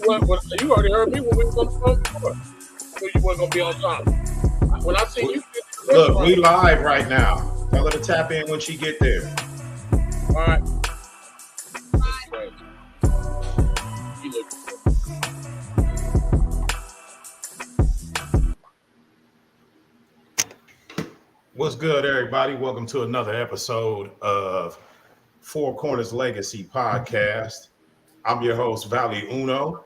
You already heard me when we were on the phone before. I knew you weren't gonna be on time. When I see you, look, we live right now. Tell her to tap in when she get there. All right. You look. What's good, everybody? Welcome to another episode of Four Corners Legacy Podcast. I'm your host, Valley Uno.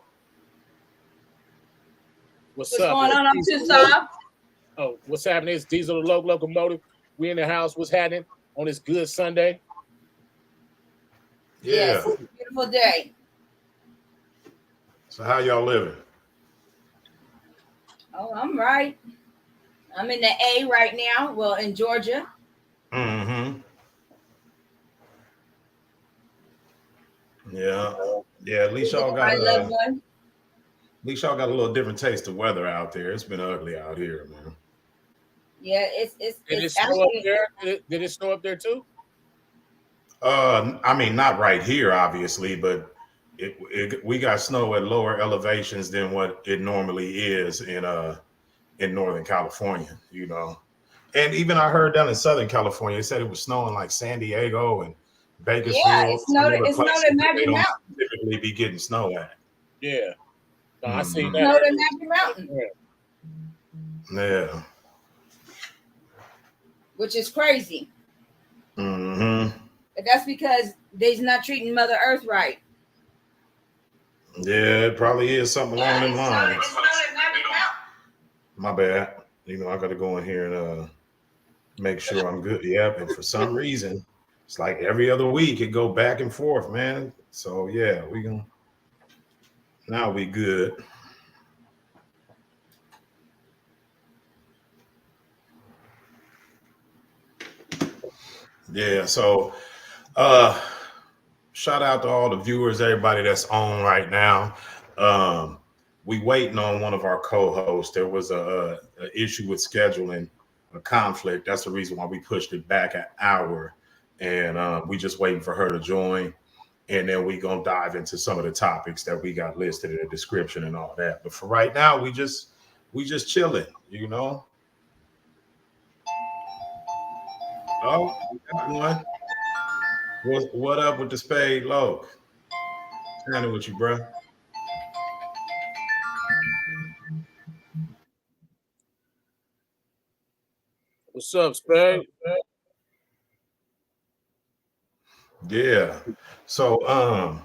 What's up? Going on? I'm too soft. Oh, what's happening? It's Diesel the Locomotive. We in the house. What's happening on this good Sunday? Yeah. Yes, it's a beautiful day. So how y'all living? Oh, I'm right. I'm in the A right now. Well, in Georgia. Mm-hmm. Yeah. At least y'all got a little different taste of weather out there. It's been ugly out here, man. Yeah, it's Did it snow up there? Did it snow up there too? I mean, not right here, obviously, but we got snow at lower elevations than what it normally is in Northern California, you know. And even I heard down in Southern California, it said it was snowing like San Diego and Bakersfield. Yeah, it's snowed at Magic Mountain. Typically be getting snow at. Yeah. No, I seen that. Snowed at Magic Mountain. Yeah. Which is crazy. Mm-hmm. But that's because they're not treating Mother Earth right. Yeah, it probably is something along them lines. My bad. You know, I got to go in here and make sure I'm good. Yep. And for some reason, it's like every other week it go back and forth, man. So yeah, now we good. Yeah. So shout out to all the viewers, everybody that's on right now. We waiting on one of our co-hosts. There was a issue with scheduling, a conflict. That's the reason why we pushed it back an hour, and we just waiting for her to join, and then we gonna dive into some of the topics that we got listed in the description and all that. But for right now, we just chilling, you know. Oh, we got one. What up with the Spade Loke? What's happening with you, bro? What's up, Spade? Yeah. So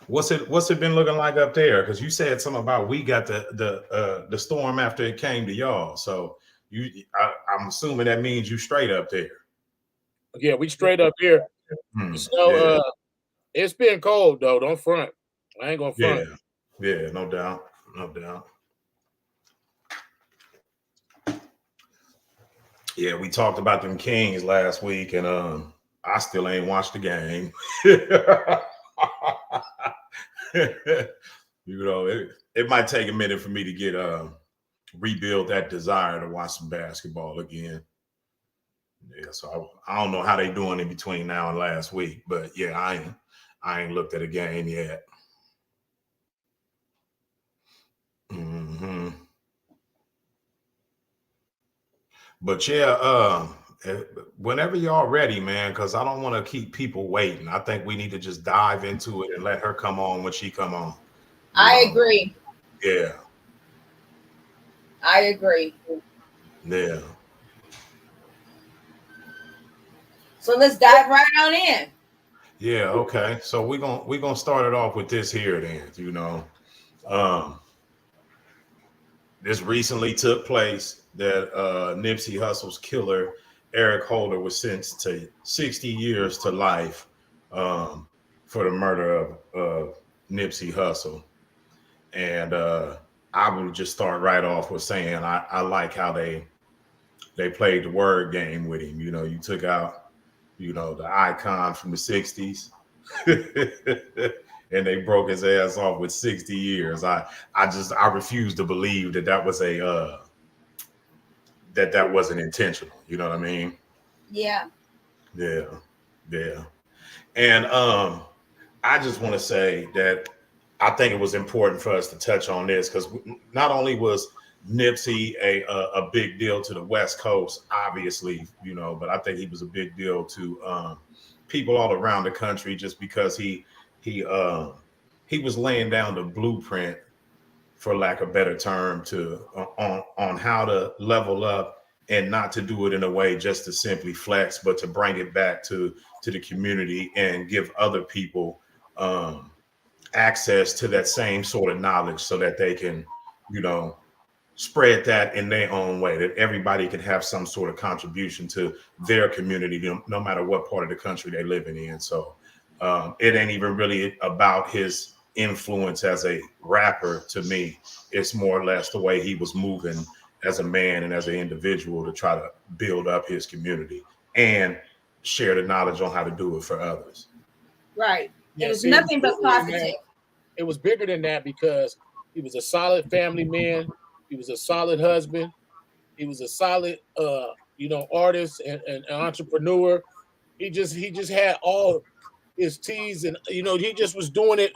what's it been looking like up there? Because you said something about we got the storm after it came to y'all. So I'm assuming that means you straight up there. Yeah, we straight up here. So it's been cold though. Don't front. I ain't gonna front. Yeah, no doubt. Yeah, we talked about them Kings last week, and I still ain't watched the game. You know, it might take a minute for me to get rebuild that desire to watch some basketball again. Yeah, so I don't know how they doing in between now and last week, but yeah, I ain't looked at a game yet. Mm-hmm. But yeah, whenever y'all ready, man, because I don't want to keep people waiting. I think we need to just dive into it and let her come on when she come on. I agree. Yeah. I agree. Yeah. So let's dive right on in. Yeah, okay. So we're gonna start it off with this here then, you know. This recently took place that Nipsey Hussle's killer, Eric Holder, was sentenced to 60 years to life for the murder of Nipsey Hussle. And I will just start right off with saying I like how they played the word game with him. You know, you took out, you know, the icon from the 60s. And they broke his ass off with 60 years. I refuse to believe that was that wasn't intentional. You know what I mean? Yeah. And I just want to say that I think it was important for us to touch on this because not only was Nipsey a big deal to the West Coast, obviously, you know, but I think he was a big deal to people all around the country just because he he was laying down the blueprint, for lack of a better term, to on how to level up and not to do it in a way just to simply flex, but to bring it back to the community and give other people access to that same sort of knowledge so that they can, you know, spread that in their own way, that everybody can have some sort of contribution to their community, no matter what part of the country they're living in. So it ain't even really about his influence as a rapper to me. It's more or less the way he was moving as a man and as an individual to try to build up his community and share the knowledge on how to do it for others. Right. Yeah, it was nothing but positive. It was bigger than that because he was a solid family man. He was a solid husband. He was a solid, artist and entrepreneur. He just had all his T's, and he just was doing it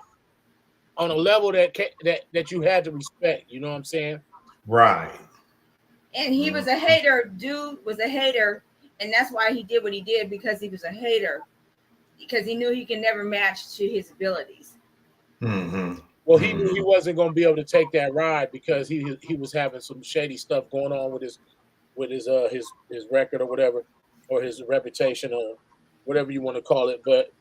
on a level that you had to respect. You know what I'm saying? Right. And he was a hater. Dude was a hater, and that's why he did what he did, because he was a hater, because he knew he could never match to his abilities. Mm-hmm. Well, he knew he wasn't going to be able to take that ride because he was having some shady stuff going on with his record or whatever, or his reputation or whatever you want to call it. But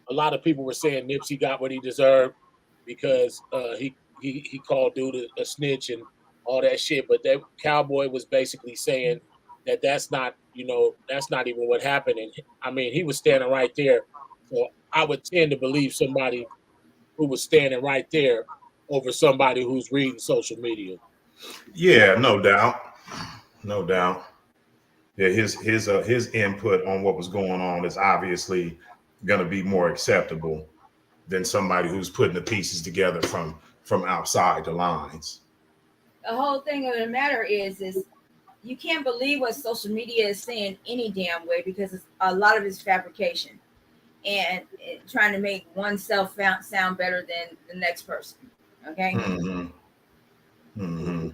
a lot of people were saying Nipsey got what he deserved because he called dude a snitch and all that shit. But that Cowboy was basically saying that's not even what happened. And I mean, he was standing right there. So I would tend to believe somebody who was standing right there over somebody who's reading social media. Yeah, no doubt. No doubt. Yeah, his input on what was going on is obviously going to be more acceptable than somebody who's putting the pieces together from outside the lines. The whole thing of the matter is you can't believe what social media is saying any damn way, because it's, a lot of it's fabrication and trying to make oneself sound better than the next person. Okay. Mm-hmm. Mm-hmm.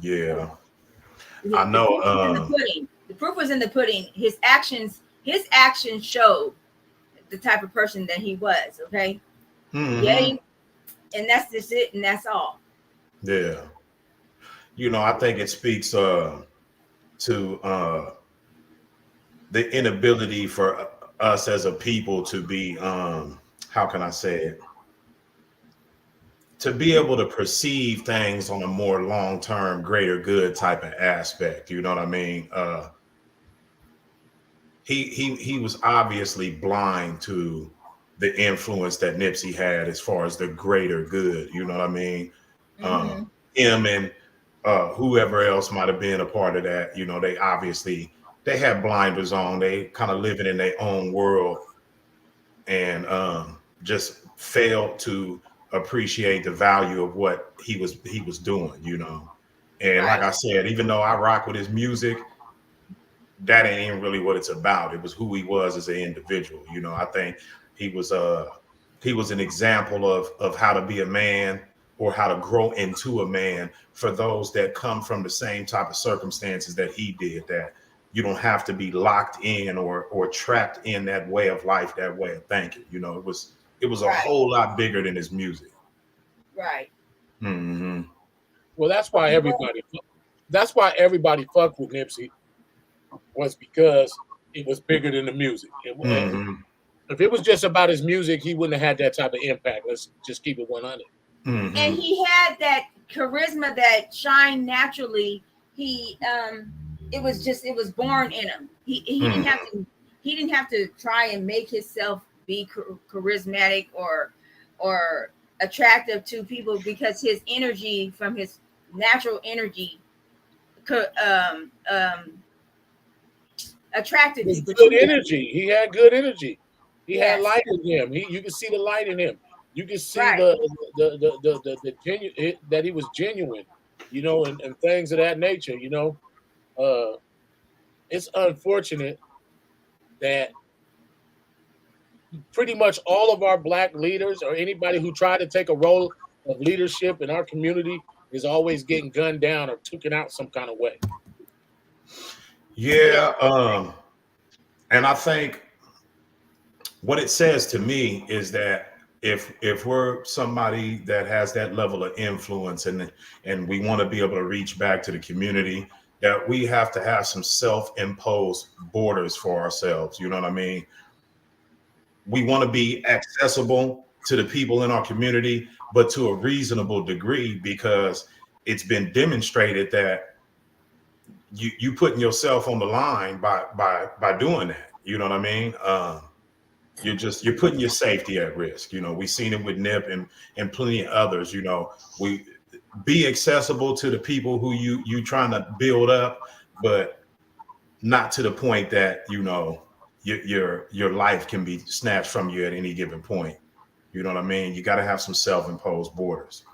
Yeah. I know. The proof was in the pudding. His actions showed the type of person that he was. Okay. Mm-hmm. Yeah. And that's just it. And that's all. Yeah. I think it speaks to the inability for us as a people to be, how can I say it? To be able to perceive things on a more long-term, greater good type of aspect. You know what I mean? He was obviously blind to the influence that Nipsey had as far as the greater good. You know what I mean? Mm-hmm. Him and whoever else might have been a part of that. They had blinders on. They kind of living in their own world and just failed to appreciate the value of what he was doing. And Right. like I said, even though I rock with his music, that ain't even really what it's about. It was who he was as an individual. I think he was an example of how to be a man, or how to grow into a man, for those that come from the same type of circumstances that he did, that you don't have to be locked in or trapped in that way of life, that way of thinking. It was a whole lot bigger than his music. Right. Mm-hmm. Well, that's why everybody fucked with Nipsey, was because it was bigger than the music. If it was just about his music, he wouldn't have had that type of impact. Let's just keep it 100. Mm-hmm. And he had that charisma that shined naturally. It was born in him. He didn't have to try and make himself be charismatic or attractive to people, because his energy, from his natural energy, attracted people. Good energy. He had good energy. He had light in him. You can see the light in him. You can see the genuine, that he was genuine, and things of that nature. It's unfortunate that pretty much all of our black leaders or anybody who tried to take a role of leadership in our community is always getting gunned down or taken out some kind of way. Yeah, and I think what it says to me is that if we're somebody that has that level of influence and we want to be able to reach back to the community, that we have to have some self-imposed borders for ourselves. You know what I mean? We want to be accessible to the people in our community, but to a reasonable degree, because it's been demonstrated that you putting yourself on the line by doing that. You know what I mean? You're putting your safety at risk. You know, we've seen it with Nip and plenty of others. You know, we be accessible to the people who you trying to build up, but not to the point that, you know, your life can be snatched from you at any given point. You know what I mean? You got to have some self-imposed borders,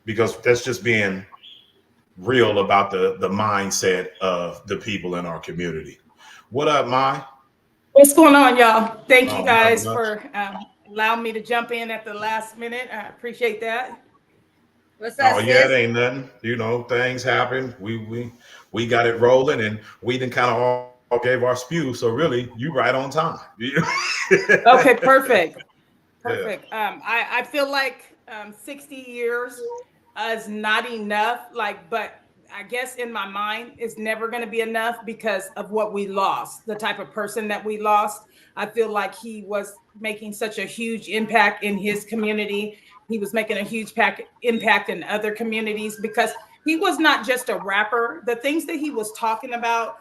because that's just being real about the mindset of the people in our community. What up, Mai? What's going on, y'all? Thank you Oh, not guys much. for allowing me to jump in at the last minute. I appreciate that. What's Oh up, yeah, it sis? ain't nothing. You know, things happen. We got it rolling, and we done kind of all gave our spew. So really, you right on time. Okay, perfect. Yeah. Perfect. I feel like 60 years is not enough. Like, but I guess in my mind, it's never going to be enough because of what we lost, the type of person that we lost. I feel like he was making such a huge impact in his community. He was making a huge impact in other communities because he was not just a rapper. The things that he was talking about,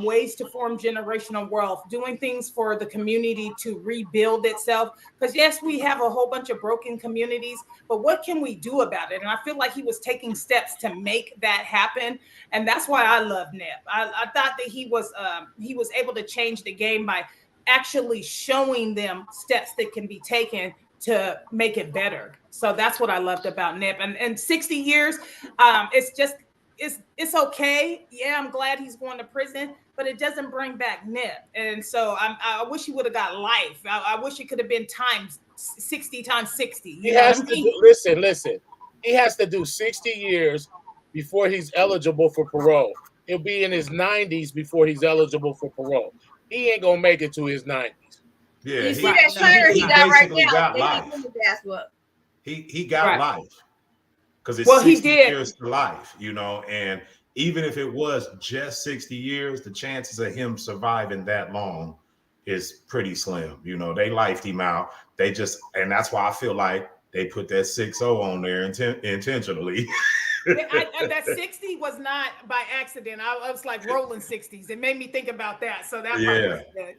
ways to form generational wealth, doing things for the community to rebuild itself. Because yes, we have a whole bunch of broken communities, but what can we do about it? And I feel like he was taking steps to make that happen, and that's why I love Nip. I thought that he was able to change the game by actually showing them steps that can be taken to make it better. So that's what I loved about Nip. And 60 years, it's just it's okay. Yeah, I'm glad he's going to prison, but it doesn't bring back Nip. And so I wish he would have got life. I wish it could have been times 60 times 60. He You know what has I to mean? do, listen. He has to do 60 years before he's eligible for parole. He'll be in his 90s before he's eligible for parole. He ain't gonna make it to his 90s. Yeah, You see Right. that No, shiner he's he he not. got right basically now? got They need life. him to ass up. He got Right. life, because it's Well, he 60 did. years to life, you know, and even if it was just 60 years, the chances of him surviving that long is pretty slim. You know, they lifed him out. And that's why I feel like they put that 6-0 on there intentionally. That 60 was not by accident. I was like rolling 60s. It made me think about that. So that part was Yeah.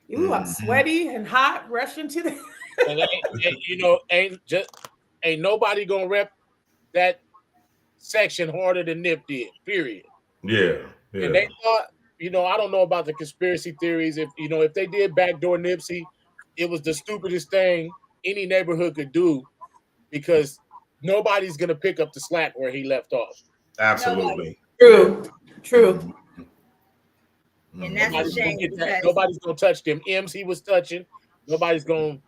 good. Ooh, I'm Mhm. sweaty and hot, rushing to the. And ain't nobody gonna rep that section harder than Nip did. Period. Yeah. And Yeah. they thought, I don't know about the conspiracy theories. If they did backdoor Nipsey, it was the stupidest thing any neighborhood could do because nobody's gonna pick up the slack where he left off. Nobody. Absolutely. Yeah. True. True. Mhm. And that's a Nobody's gonna shame get that. because Nobody's gonna touch them M's he was touching. Nobody's gonna.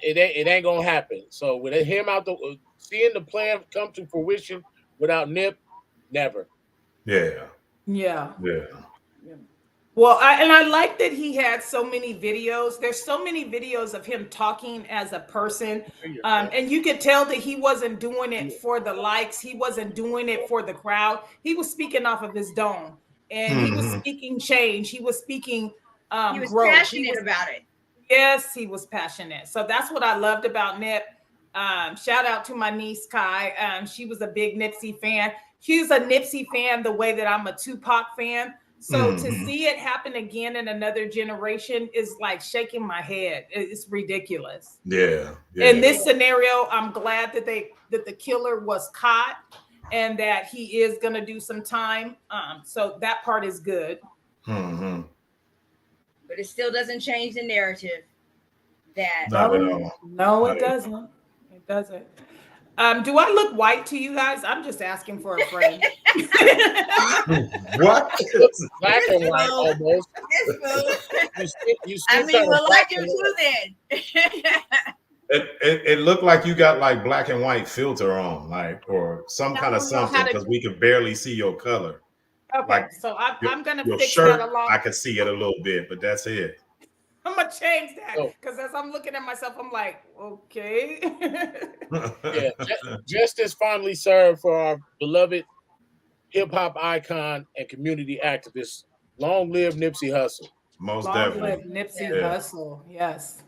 It ain't gonna happen. So with him out seeing the plan come to fruition without Nip, never. Yeah. Yeah. Yeah. Well, I like that he had so many videos. There's so many videos of him talking as a person. And you could tell that he wasn't doing it for the likes. He wasn't doing it for the crowd. He was speaking off of his dome, and he was Mhm. speaking change. He was speaking he was growth. passionate about it. Yes, he was passionate. So that's what I loved about Nip. Shout out to my niece Kai. She was a big Nipsey fan. She was a Nipsey fan the way that I'm a Tupac fan. So to Mhm. see it happen again in another generation is like shaking my head. It's ridiculous. Yeah. In Yeah. this scenario, I'm glad that the killer was caught and that he is gonna do some time. So that part is good. Mhm. But it still doesn't change the narrative that Not at all. No, Not it at all. doesn't. It doesn't. Do I look white to you guys? I'm just asking for a friend. What? Looks black This and white fool. almost. This fool. You I still mean, kind we'll of like black you and too white. then. It looked like you got like black and white filter on, like, or some I kind of don't know how something, to. because we could barely see your color. Okay, Like so I'm gonna your fix that shirt, along. I could see it a little bit, but that's it. I'm gonna change that Oh. because as I'm looking at myself, I'm like, okay. Yeah, justice finally served for our beloved hip hop icon and community activist. Long live Nipsey Hussle. Most Long live definitely. Nipsey Yeah. Hussle. Yes.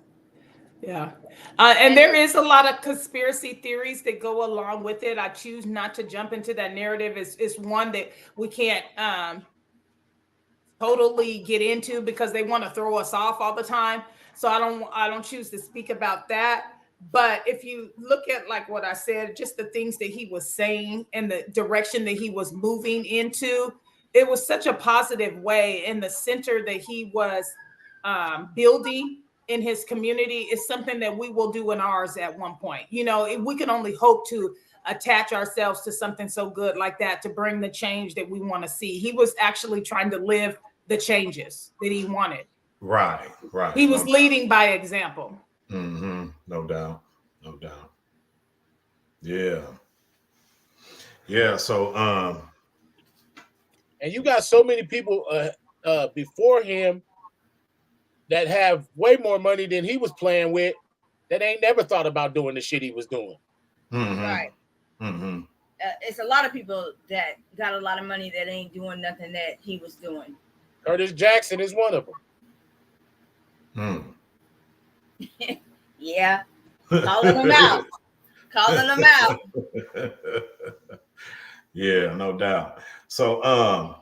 Yeah. And there is a lot of conspiracy theories that go along with it. I choose not to jump into that narrative. It's one that we can't totally get into because they want to throw us off all the time. So I don't choose to speak about that. But if you look at like what I said, just the things that he was saying and the direction that he was moving into, it was such a positive way. And the center that he was building in his community is something that we will do in ours at one point. You know, we can only hope to attach ourselves to something so good like that to bring the change that we want to see. He was actually trying to live the changes that he wanted. Right. He was leading by example. Mm-hmm. No doubt. No doubt. Yeah. Yeah. So And you got so many people before him that have way more money than he was playing with that ain't never thought about doing the shit he was doing. mm-hmm. Right. Mm-hmm. It's a lot of people that got a lot of money that ain't doing nothing that he was doing. Curtis Jackson is one of them. Yeah. Calling them out. Calling them out. Yeah, no doubt. So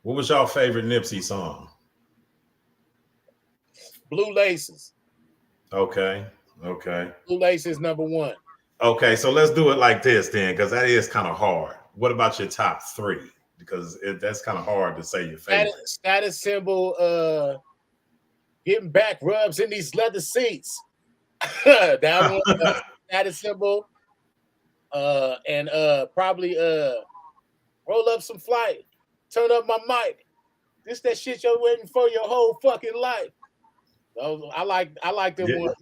what was your favorite Nipsey song? Blue Laces. Okay. Blue Laces #1. Okay, so let's do it like this then, because that is kind of hard. What about your top 3? Because that's kind of hard to say your favorite. Status Symbol, getting back rubs in these leather seats. That one, Status Symbol, and probably roll up some flight, turn up my mic. This that shit you're waiting for your whole fucking life. So I like them ones.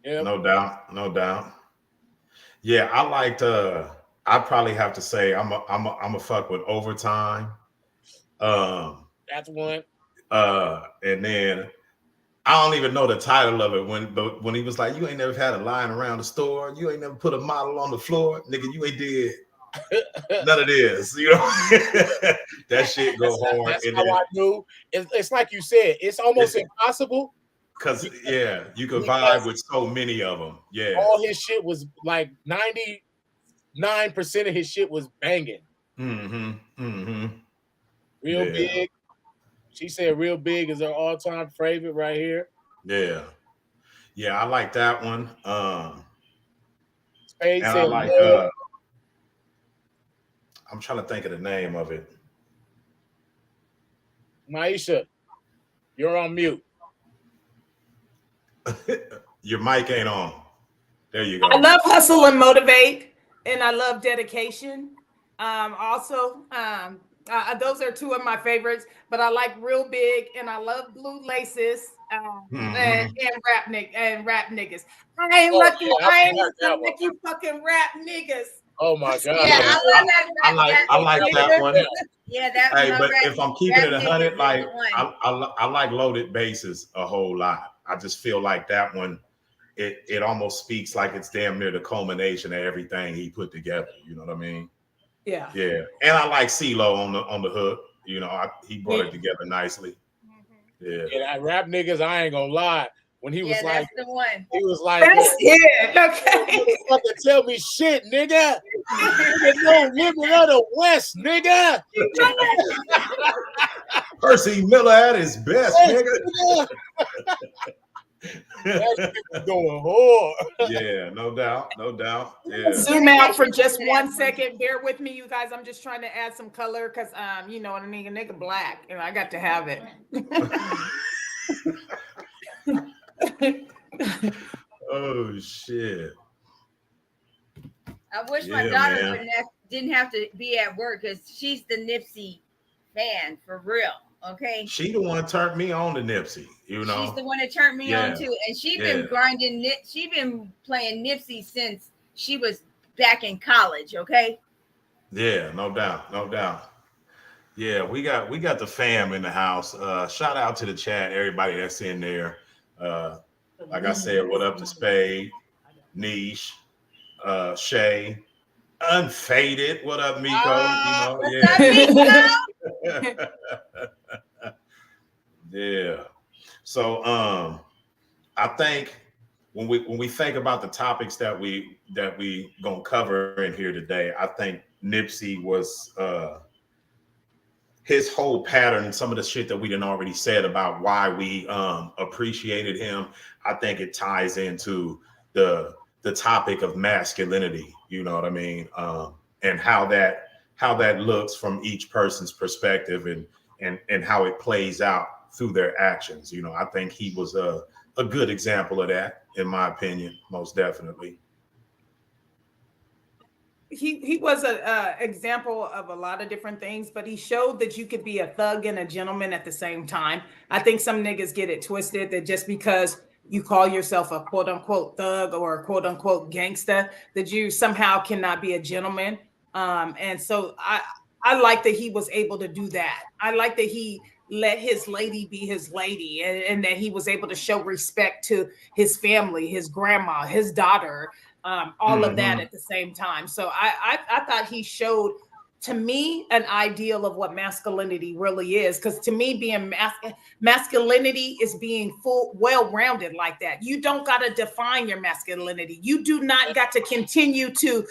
Yeah. No doubt. Yeah, I liked I'd probably have to say I'm a fuck with Overtime. That's one. And then I don't even know the title of it when he was like, you ain't never had a line around the store, you ain't never put a model on the floor, nigga, you ain't did none of this, you know. That shit go hard. That's how I knew. It's like you said, it's almost impossible. Because you could vibe with so many of them. Yeah. All his shit was like 99% of his shit was banging. Real Big. She said Real Big is her all-time favorite right here. Yeah. Yeah, I like that one. Spade and said, I like I'm trying to think of the name of it. Maisha, you're on mute. Your mic ain't on. There you go. I love Hustle and Motivate, and I love Dedication. Those are 2 of my favorites, but I like Real Big, and I love Blue Laces, and rap niggas. I ain't lucky. I ain't like you fucking rap niggas. Oh my god! Yeah, I like that one. Yeah, that. Hey, but if I'm keeping it 100, like I like Loaded Bases a whole lot. I just feel like that one, it almost speaks like it's damn near the culmination of everything he put together. You know what I mean? Yeah. Yeah, and I like CeeLo on the hook. You know, he brought it together nicely. Yeah. And I rap niggas, I ain't gonna lie. When he was like, that's the one. He was like, that's it. Okay. Fucking tell me shit, nigga. No living of the West, nigga. Percy Miller at his best, nigga. That shit going hard. Yeah, no doubt. Yeah. Zoom out for just 1 second. Bear with me, you guys. I'm just trying to add some color because you know, a nigga black, and I got to have it. Oh shit. I wish my Yeah, daughter man. didn't have to be at work because she's the Nipsey fan for real. Okay. She the one turned me on to Nipsey, you She's know. the one that turned me on Yeah, too. And she yeah, been grinding she been playing Nipsey since she was back in college. Okay. yeah, no doubt, no doubt. Yeah, we got the fam in the house. Shout out to the chat, everybody that's in there. Uh, like I said, what up to Spade, Niche, Shay, Unfaded. What up, Miko? You Ah, know, What's yeah, up, Miko? yeah. So I think when we think about the topics that we gonna cover in here today, I think Nipsey was his whole pattern, some of the shit that we didn't already said about why we appreciated him. I think it ties into the topic of masculinity. You know what I mean? And how that looks from each person's perspective, and how it plays out through their actions. You know, I think he was a good example of that, in my opinion, most definitely. He was a example of a lot of different things, but he showed that you could be a thug and a gentleman at the same time. I think some niggas get it twisted that just because you call yourself a quote unquote thug or a quote unquote gangster, that you somehow cannot be a gentleman. And so I like that he was able to do that. I like that he let his lady be his lady, and that he was able to show respect to his family, his grandma, his daughter, all of that Mm-hmm. at the same time. So I thought he showed to me an ideal of what masculinity really is. Because to me, being masculinity is being well-rounded like that. You don't got to define your masculinity. You do not got to continue to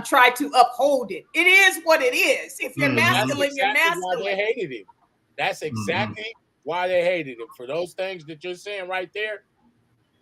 try to uphold it. It is what it is. If you're and that's Mm-hmm. masculine, you're exactly why they masculine. hated him. That's Mm-hmm. exactly why they hated him. For those things that you're saying right there,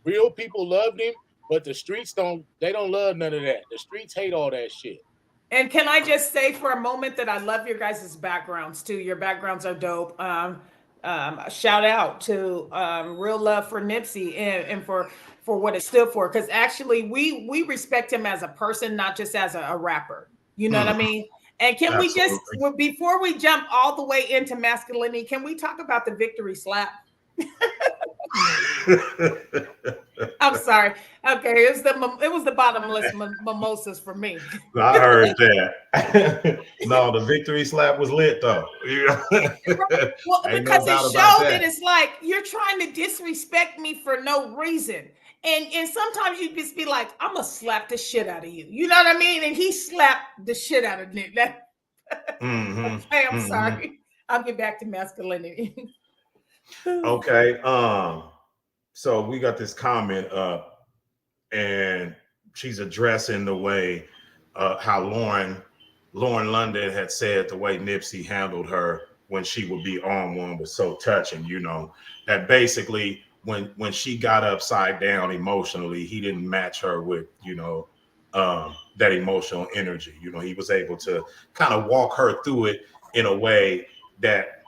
real people loved him, but the streets don't. They don't love none of that. The streets hate all that shit. And can I just say for a moment that I love your guys' backgrounds too. Your backgrounds are dope. Shout out to Real Love for Nipsey, and for what it stood for. Because actually, we respect him as a person, not just as a rapper. You know what I Mm-hmm. mean? And can we just, Absolutely. before we jump all the way into masculinity, can we talk about the victory slap? I'm sorry. Okay, it was the bottomless mimosas for me. I heard that. No, the victory slap was lit though. Well, Ain't no because it doubt about showed that that. it's like you're trying to disrespect me for no reason. And sometimes you just be like, I'm gonna slap the shit out of you. You know what I mean? And he slapped the shit out of Nick. Mm-hmm. Okay, I'm Mm-hmm. sorry. I'll get back to masculinity. Okay. So we got this comment up, and she's addressing the way how Lauren London had said the way Nipsey handled her when she would be on one was so touching. You know, that basically when she got upside down emotionally, he didn't match her with that emotional energy. You know, he was able to kind of walk her through it in a way that,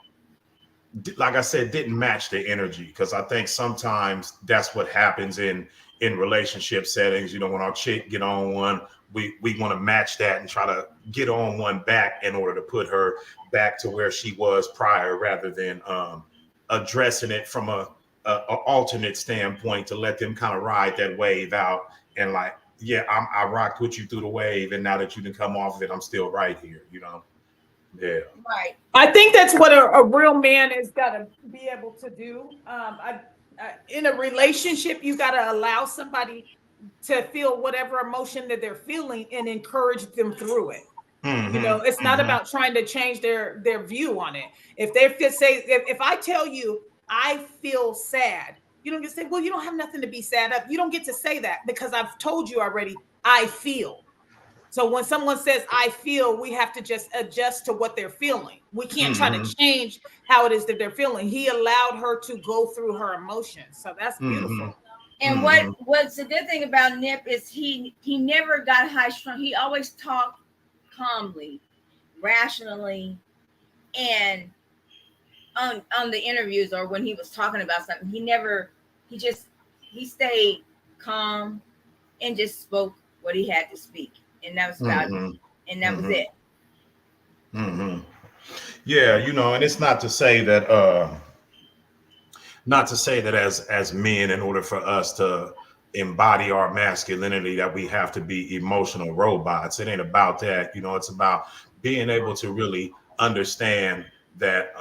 like I said, didn't match the energy, because I think sometimes that's what happens in relationship settings. You know, when our chick get on one, we want to match that and try to get on one back in order to put her back to where she was prior, rather than addressing it from a alternate standpoint, to let them kind of ride that wave out, and like, yeah, I rocked with you through the wave, and now that you can come off of it, I'm still right here. You know, yeah. Right. I think that's what a real man has got to be able to do. In a relationship, you got to allow somebody to feel whatever emotion that they're feeling and encourage them through it. You know, it's not Mm-hmm. about trying to change their view on it. If they say, if I tell you I feel sad, you don't get to say, well, you don't have nothing to be sad up. You don't get to say that, because I've told you already, I feel. So when someone says I feel, we have to just adjust to what they're feeling. We can't try to Mm-hmm. change how it is that they're feeling. He allowed her to go through her emotions. So that's Mm-hmm. beautiful. And Mm-hmm. what's the good thing about Nip is he never got high strung. He always talked calmly, rationally, and on the interviews or when he was talking about something, he stayed calm and just spoke what he had to speak, and that was about it. And that was it. Yeah, and it's not to say that as men, in order for us to embody our masculinity, that we have to be emotional robots. It ain't about that. It's about being able to really understand that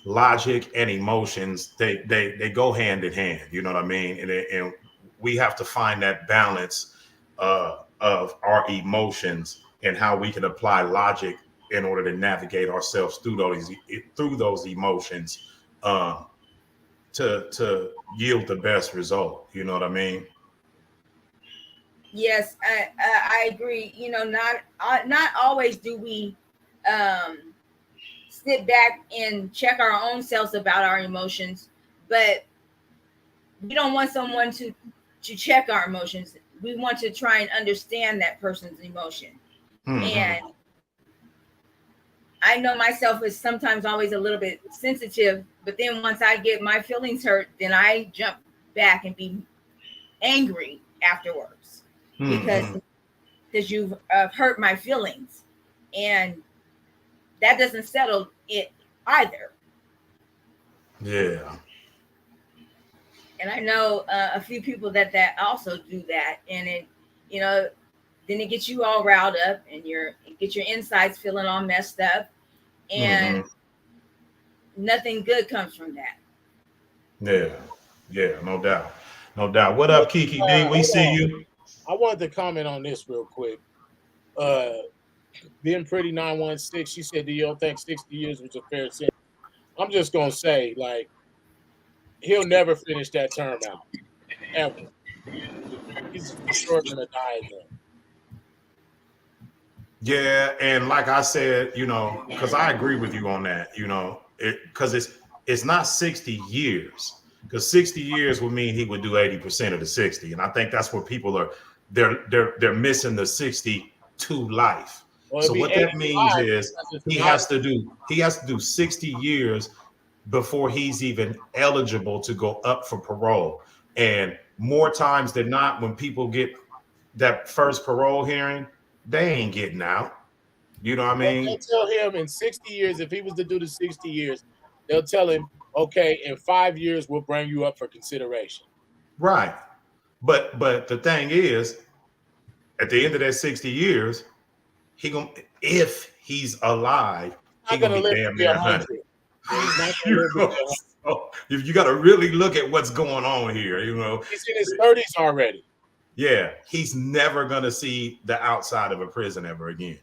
logic and emotions, they go hand in hand. You know what I mean? And we have to find that balance of our emotions and how we can apply logic in order to navigate ourselves through those emotions, to yield the best result. You know what I mean? Yes, I agree. Not always do we sit back and check our own selves about our emotions, but we don't want someone to check our emotions. We want to try and understand that person's emotion. And I know myself is sometimes always a little bit sensitive, but then once I get my feelings hurt, then I jump back and be angry afterwards because you've hurt my feelings, and that doesn't settle it either. Yeah. And I know a few people that also do that, and it, then it gets you all riled up, and get your insides feeling all messed up, and nothing good comes from that. Yeah, no doubt. What up, Kiki D? We see you. I wanted to comment on this real quick. Being Pretty 916, she said, "Do you don't think 60 years was a fair sentence?" I'm just gonna say, like, he'll never finish that term out, ever. He's for sure gonna die again. Yeah, and like I said, because I agree with you on that, because it's not 60 years, because 60 years would mean he would do 80% of the 60, and I think that's where people are they're missing the 62 life. Well, So what that means is he has to do 60 years before he's even eligible to go up for parole. And more times than not, when people get that first parole hearing, they ain't getting out. You know what I mean? They'll tell him in 60 years, if he was to do the 60 years, they'll tell him, okay, in 5 years, we'll bring you up for consideration. Right. But the thing is, at the end of that 60 years, if he's alive, he's gonna be damn near 100. So you got to really look at what's going on here. He's in his 30s already. Yeah, he's never gonna see the outside of a prison ever again.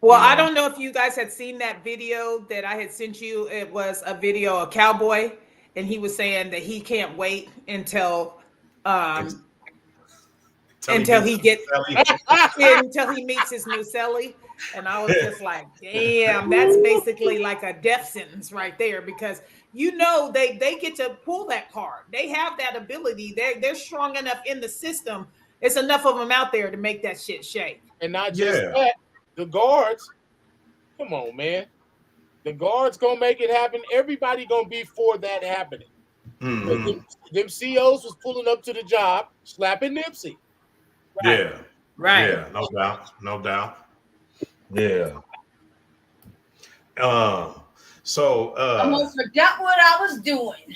Well, I don't know if you guys had seen that video that I had sent you. It was a video of Cowboy, and he was saying that he can't wait until he meets his new cellie. And I was just like, damn, that's basically like a death sentence right there, because they get to pull that card. They have that ability. They're strong enough in the system. It's enough of them out there to make that shit shake. And not just that, the guards, come on, man. The guards gonna make it happen. Everybody gonna be for that happening. Them COs was pulling up to the job, slapping Nipsey. Right. Yeah. Right. Yeah, no doubt. Yeah. So almost forgot what I was doing.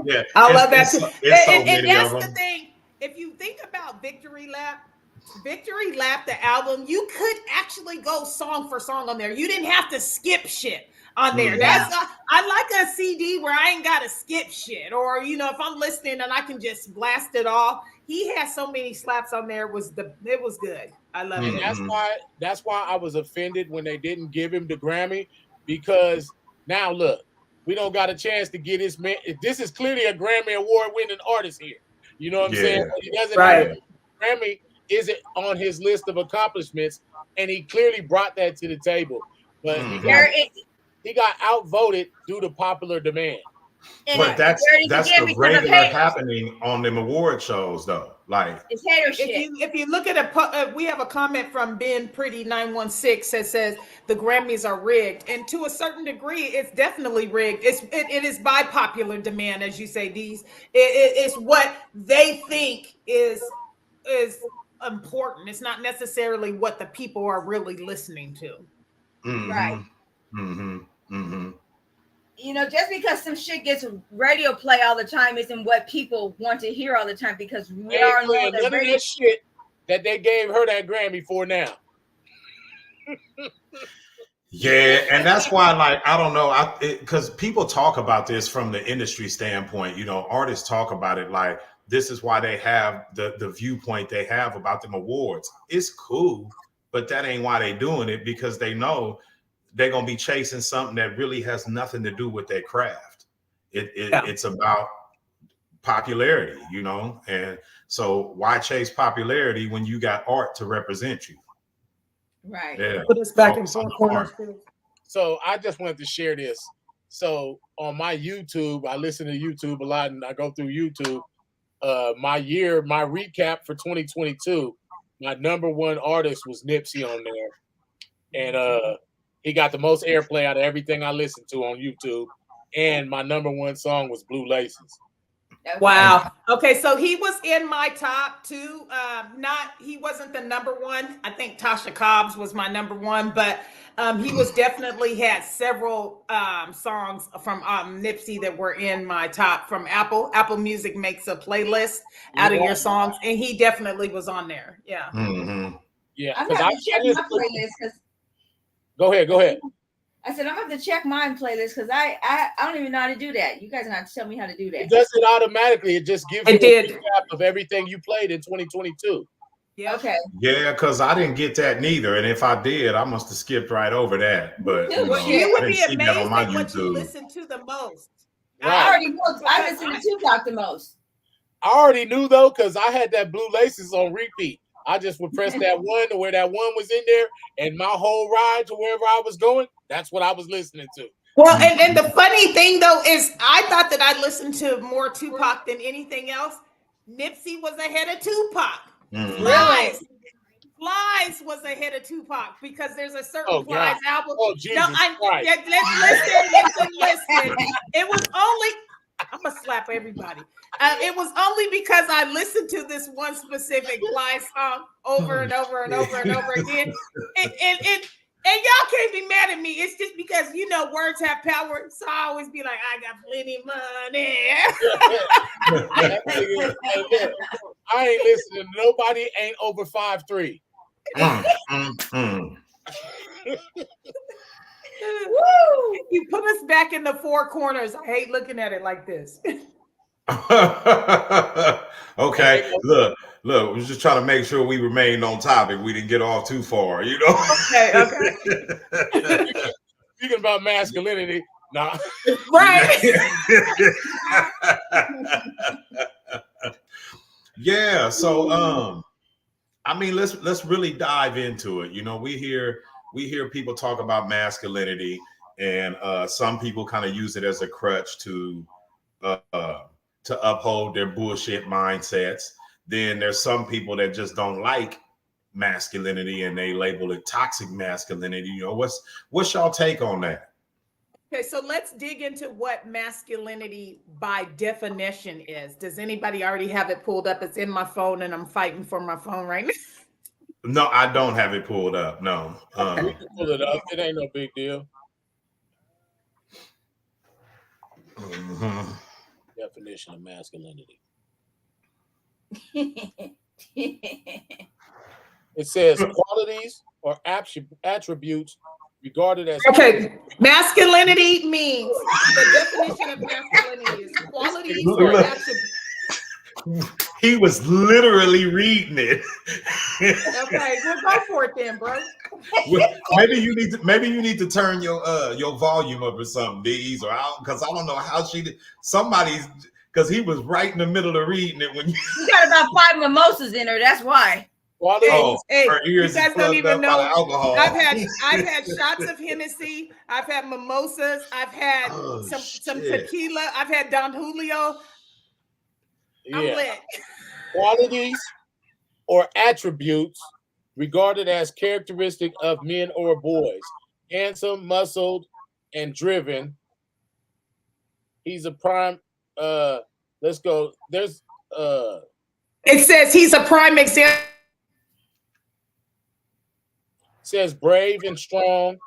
Yeah, I love that too. And that's the thing. If you think about Victory Lap, the album, you could actually go song for song on there. You didn't have to skip shit on there. I like a CD where I ain't got to skip shit, or if I'm listening and I can just blast it off. He has so many slaps on there. It was good. I love it. That's why I was offended when they didn't give him the Grammy, because now look, we don't got a chance to get his man. This is clearly a Grammy award winning artist here. You know what I'm saying? But he doesn't have Grammy isn't on his list of accomplishments, and he clearly brought that to the table. But he got outvoted due to popular demand. And But that's again the because of regular haters. happening on them award shows, though. Like, It's hater shit. If you look at we have a comment from Ben Pretty 916 that says the Grammys are rigged, and to a certain degree, it's definitely rigged. It is by popular demand, as you say. It's what they think is important. It's not necessarily what the people are really listening to. mm-hmm, Right. Mm-hmm. Mm-hmm. You know, just because some shit gets radio play all the time isn't what people want to hear all the time, because we They are ain't playing none of that shit that they gave her that Grammy for now. Yeah, and that's why, like, I don't know, because people talk about this from the industry standpoint. You know, artists talk about it like this is why they have the viewpoint they have about them awards. It's cool, but that ain't why they doing it, because they know they're gonna be chasing something that really has nothing to do with their craft. It's about popularity, you know, and so why chase popularity when you got art to represent you? Right. Yeah. Put us back in four corners. So I just wanted to share this. So on my YouTube, I listen to YouTube a lot, and I go through YouTube. My recap for 2022, my number one artist was Nipsey on there, and he got the most airplay out of everything I listened to on YouTube. And my number one song was Blue Laces. Wow. Okay, so he was in my top two. He wasn't the number one. I think Tasha Cobbs was my number one, but he was definitely had several songs from Nipsey that were in my top from Apple. Apple Music makes a playlist out of your songs, and he definitely was on there. Yeah. Mm-hmm. Yeah. I'm gonna have to check my playlist because. Go ahead. I said I'm gonna have to check my playlist because I don't even know how to do that. You guys are gonna have to tell me how to do that. It does it automatically. It just gives you a recap of everything you played in 2022. Yeah. Okay. Yeah, because I didn't get that neither, and if I did, I must have skipped right over that. But you would be amazed at what you listen to the most. Right. I already know. I listen to Tupac the most. I already knew though, because I had that Blue Laces on repeat. I just would press that one to where that one was in there, and my whole ride to wherever I was going, that's what I was listening to. Well, and the funny thing though is I thought that I listened to more Tupac than anything else. Nipsey was ahead of Tupac. Mm-hmm. Flies was ahead of Tupac because there's a certain Flies album. Oh, Jesus Christ. Listen. It was only, I'm going to slap everybody. It was only because I listened to this one specific Flies song over and over and over and over again. And y'all can't be mad at me. It's just because, you know, words have power. So I always be like, I got plenty of money. I ain't listening to nobody ain't over 5'3". Woo! You put us back in the four corners. I hate looking at it like this. Okay, look, we're just trying to make sure we remained on topic. We didn't get off too far, you know. Okay. Speaking about masculinity, nah. Right. Yeah, so I mean, let's really dive into it. You know, we hear people talk about masculinity, and some people kind of use it as a crutch to uphold their bullshit mindsets. Then there's some people that just don't like masculinity and they label it toxic masculinity. You know, what's y'all take on that? Okay, so let's dig into what masculinity by definition is. Does anybody already have it pulled up? It's in my phone and I'm fighting for my phone right now. No, I don't have it pulled up. No. We can pull it up. It ain't no big deal. Mm-hmm. Definition of masculinity. It says qualities or attributes regarded as masculinity means the definition of masculinity is qualities or attributes. He was literally reading it. Okay, we'll go for it then, bro. Maybe you need to turn your volume up or something, D's, or out, because I don't know how she did. Because he was right in the middle of reading it when you got about 5 mimosas in her. That's why. Qualities. Oh, Hey, her you ears is guys don't plugged even up by the know. alcohol. I've had shots of Hennessy. I've had mimosas. I've had Oh, some shit. tequila. I've had Don Julio. I'm Yeah. lit. Qualities or attributes regarded as characteristic of men or boys. Handsome, muscled, and driven. He's a prime. Let's go. There's It says he's a prime example says brave and strong.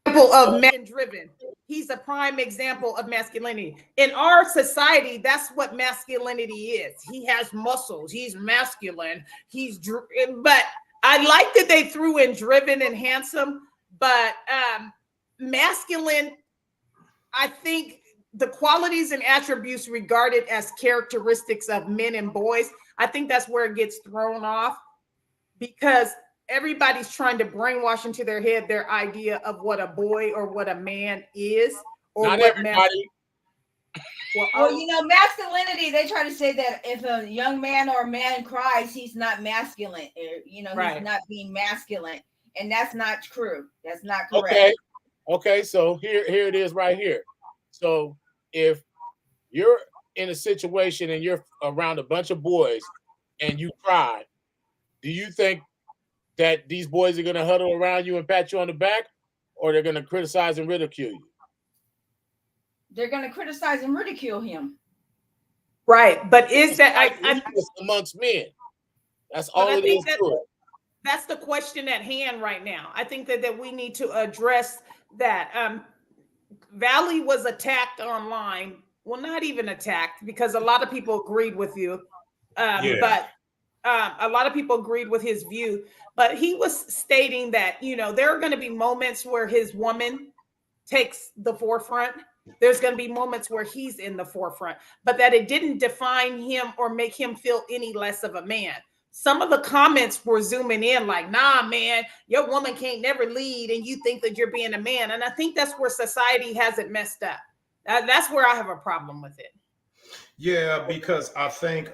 of man driven. He's a prime example of masculinity. In our society, that's what masculinity is. He has muscles. He's masculine. But I like that they threw in driven and handsome, but masculine, I think the qualities and attributes regarded as characteristics of men and boys, I think that's where it gets thrown off, because everybody's trying to brainwash into their head their idea of what a boy or what a man is, or Not what everybody. Well, you know, masculinity, they try to say that if a young man or a man cries, he's not masculine. You know, Right. he's not being masculine. And that's not true. That's not correct. Okay. Okay. So here it is right here. So if you're in a situation and you're around a bunch of boys and you cry, do you think that these boys are going to huddle around you and pat you on the back, or they're going to criticize and ridicule you? They're going to criticize and ridicule him. Right. But is that amongst men? That's all it is to it. That's the question at hand right now. I think that we need to address that. Valley was attacked online. Well, not even attacked, because a lot of people agreed with you. But a lot of people agreed with his view. But he was stating that, you know, there are going to be moments where his woman takes the forefront. There's going to be moments where he's in the forefront, but that it didn't define him or make him feel any less of a man. Some of the comments were zooming in like, nah, man, your woman can't never lead and you think that you're being a man. And I think that's where society has it messed up. That's where I have a problem with it. Yeah, because I think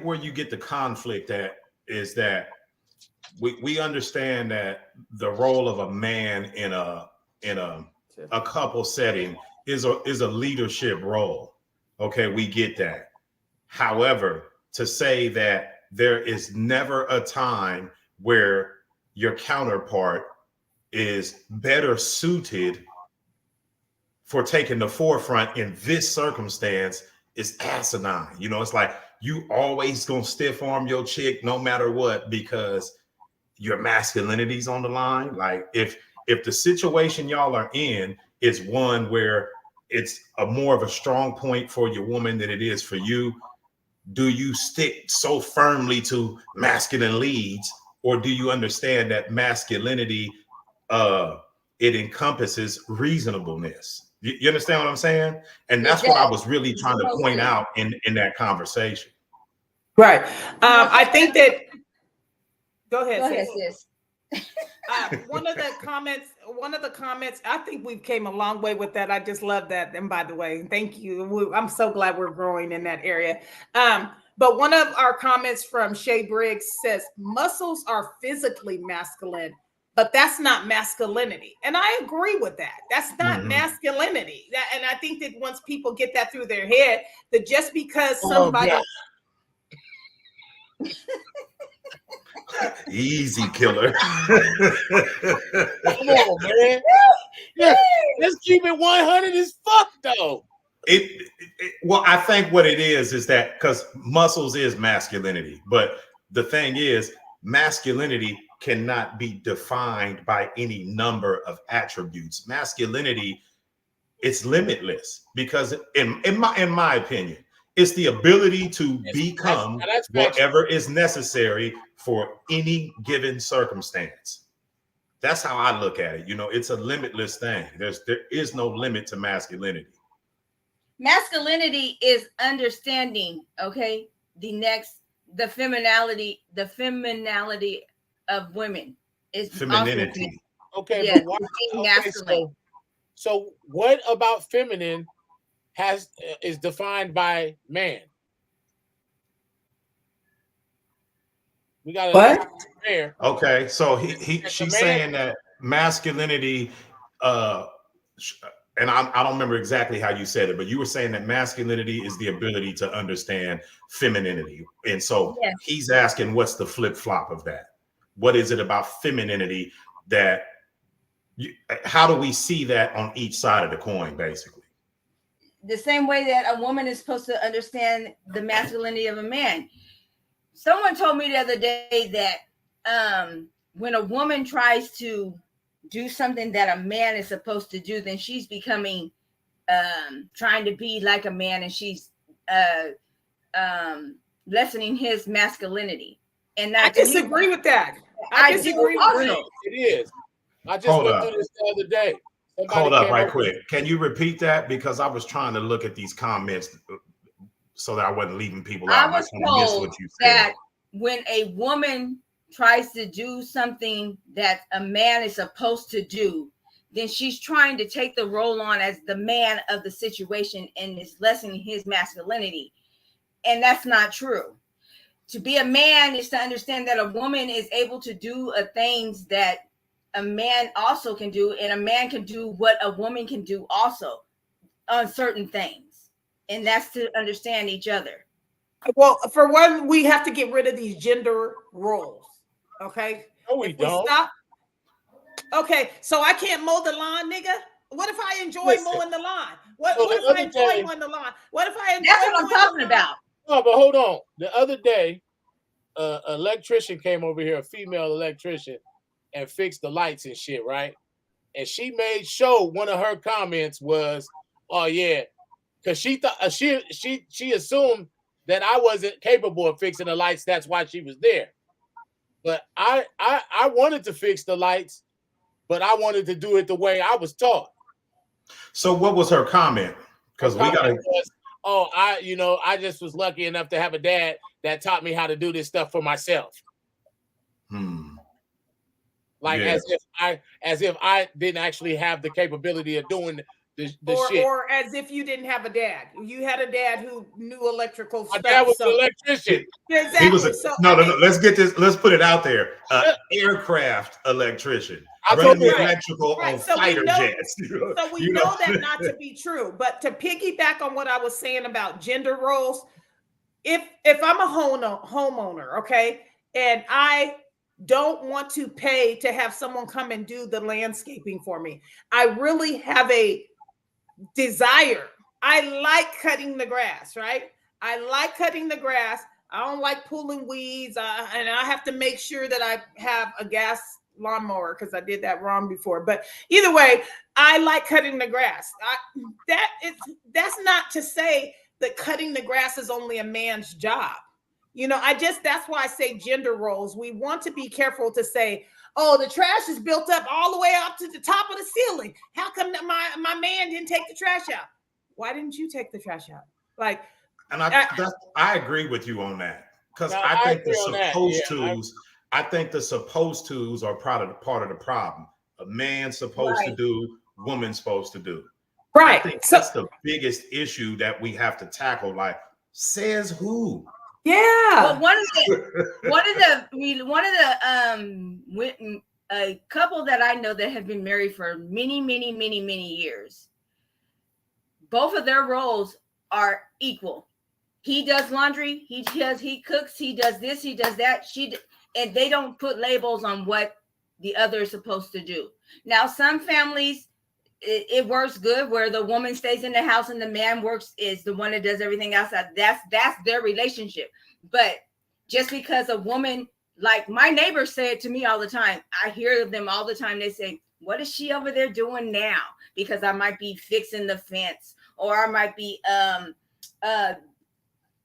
where you get the conflict at is that we understand that the role of a man in a couple setting is a leadership role. Okay, we get that. However, to say that there is never a time where your counterpart is better suited for taking the forefront in this circumstance is asinine. You know, it's like you always gonna stiff arm your chick no matter what because your masculinity's on the line. Like if the situation y'all are in is one where it's a more of a strong point for your woman than it is for you, do you stick so firmly to masculine leads, or do you understand that masculinity it encompasses reasonableness? You understand what I'm saying? And that's what I was really trying to point out in that conversation. Right. I think that. Go ahead, sis. One of the comments, I think we came a long way with that. I just love that. And by the way, thank you. I'm so glad we're growing in that area. But one of our comments from Shay Briggs says, muscles are physically masculine, but that's not masculinity. And I agree with that. That's not masculinity. And I think that once people get that through their head, that just because somebody... Easy, killer. Come on, man. Yeah, let's keep it 100 as fuck, though. Well, I think what it is that because muscles is masculinity, but the thing is, masculinity cannot be defined by any number of attributes. Masculinity, it's limitless because, in my opinion, it's the ability to become whatever is necessary for any given circumstance. That's how I look at it. You know, it's a limitless thing. There is no limit to masculinity. Masculinity is understanding, okay? The femininity of women is femininity. Okay, yes, but being masculine. So what about feminine is defined by man? We got What? there. Okay, so she's saying that masculinity, and I don't remember exactly how you said it, but you were saying that masculinity is the ability to understand femininity, and so Yes. he's asking, what's the flip flop of that? What is it about femininity that? How do we see that on each side of the coin, basically? The same way that a woman is supposed to understand the masculinity of a man. Someone told me the other day that when a woman tries to do something that a man is supposed to do, then she's becoming trying to be like a man, and she's lessening his masculinity. And I disagree with that. I disagree with it. It is. I just Hold went up. through this the other day. Hold up right quick. Can you repeat that? Because I was trying to look at these comments so that I wasn't leaving people out. I was told that when a woman tries to do something that a man is supposed to do, then she's trying to take the role on as the man of the situation and is lessening his masculinity. And that's not true. To be a man is to understand that a woman is able to do things that a man also can do, and a man can do what a woman can do also on certain things, and that's to understand each other. Well, for one, we have to get rid of these gender roles. Okay, no, we don't. Stop. Okay, so I can't mow the lawn, nigga. What if I enjoy mowing the lawn? What if I enjoy mowing the lawn? What if I enjoy? That's what I'm talking about. No, but hold on. The other day, an electrician came over here, a female electrician, and fixed the lights and shit, right? And she made sure one of her comments was, "Oh yeah," because she thought she assumed that I wasn't capable of fixing the lights. That's why she was there. But I wanted to fix the lights, but I wanted to do it the way I was taught. So what was her comment? Because we got to. I just was lucky enough to have a dad that taught me how to do this stuff for myself. Like as if I didn't actually have the capability of doing the shit. Or as if you didn't have a dad. You had a dad who knew electrical stuff. My dad was an electrician. Exactly. He was no. Let's get this. Let's put it out there. Aircraft electrician. Running the electrical on fighter jets. So we know that not to be true. But to piggyback on what I was saying about gender roles, if I'm a homeowner, okay, and I don't want to pay to have someone come and do the landscaping for me, I really have a desire. I like cutting the grass, right? I like cutting the grass. I don't like pulling weeds, and I have to make sure that I have a gas lawnmower because I did that wrong before. But either way, I like cutting the grass. That's not to say that cutting the grass is only a man's job. That's why I say gender roles. We want to be careful to say, oh, the trash is built up all the way up to the top of the ceiling. How come my man didn't take the trash out? Why didn't you take the trash out? I agree with you on that, because I think the supposed to's. I think the supposed to's are part of the problem. A man's supposed to do, woman's supposed to do. Right. I think that's the biggest issue that we have to tackle. Like, says who? Yeah. Well, one of the a couple that I know that have been married for many, many, many, many years. Both of their roles are equal. He does laundry. He cooks. He does this. He does that. And they don't put labels on what the other is supposed to do. Now, some families, it works good where the woman stays in the house and the man is the one that does everything outside. That's their relationship. But just because a woman, like my neighbors say it to me all the time, I hear them all the time. They say, what is she over there doing now? Because I might be fixing the fence, or I might be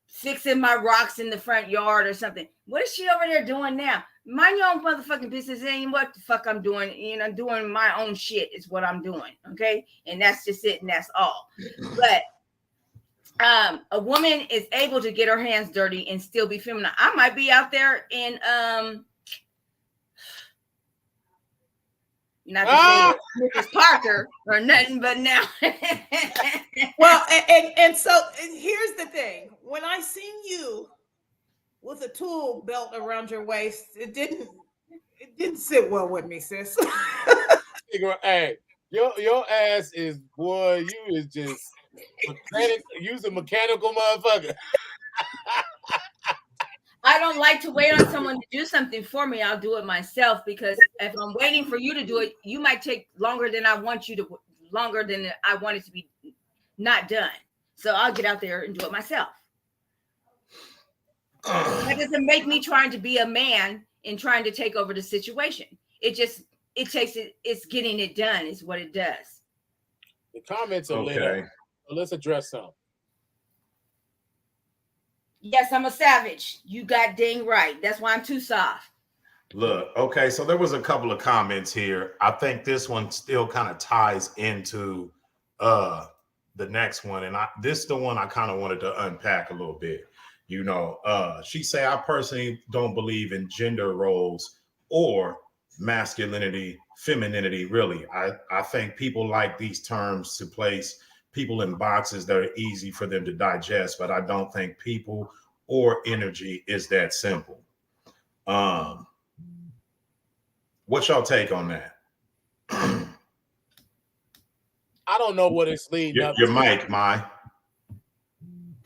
fixing my rocks in the front yard or something. What is she over there doing now? Mind your own motherfucking business. It ain't what the fuck I'm doing. Doing my own shit is what I'm doing. Okay. And that's just it. And that's all. But a woman is able to get her hands dirty and still be feminine. I might be out there in not to say Mrs. Parker or nothing, but now. Well, and so here's the thing. When I seen you with a tool belt around your waist, it didn't sit well with me, sis. Hey, your ass is, boy, you is just use a mechanical motherfucker. I don't like to wait on someone to do something for me. I'll do it myself, because if I'm waiting for you to do it, you might take longer than I want it to be not done. So I'll get out there and do it myself. That doesn't make me trying to be a man and trying to take over the situation. It's getting it done is what it does. The comments are lit up. So let's address some. Yes, I'm a savage. You got dang right. That's why I'm too soft. Look, okay, so there was a couple of comments here. I think this one still kind of ties into the next one, and this is the one I kind of wanted to unpack a little bit. You know, she say, I personally don't believe in gender roles or masculinity, femininity, really. I think people like these terms to place people in boxes that are easy for them to digest, but I don't think people or energy is that simple. What's y'all take on that? I don't know what it's leading up your to. mic, Mai.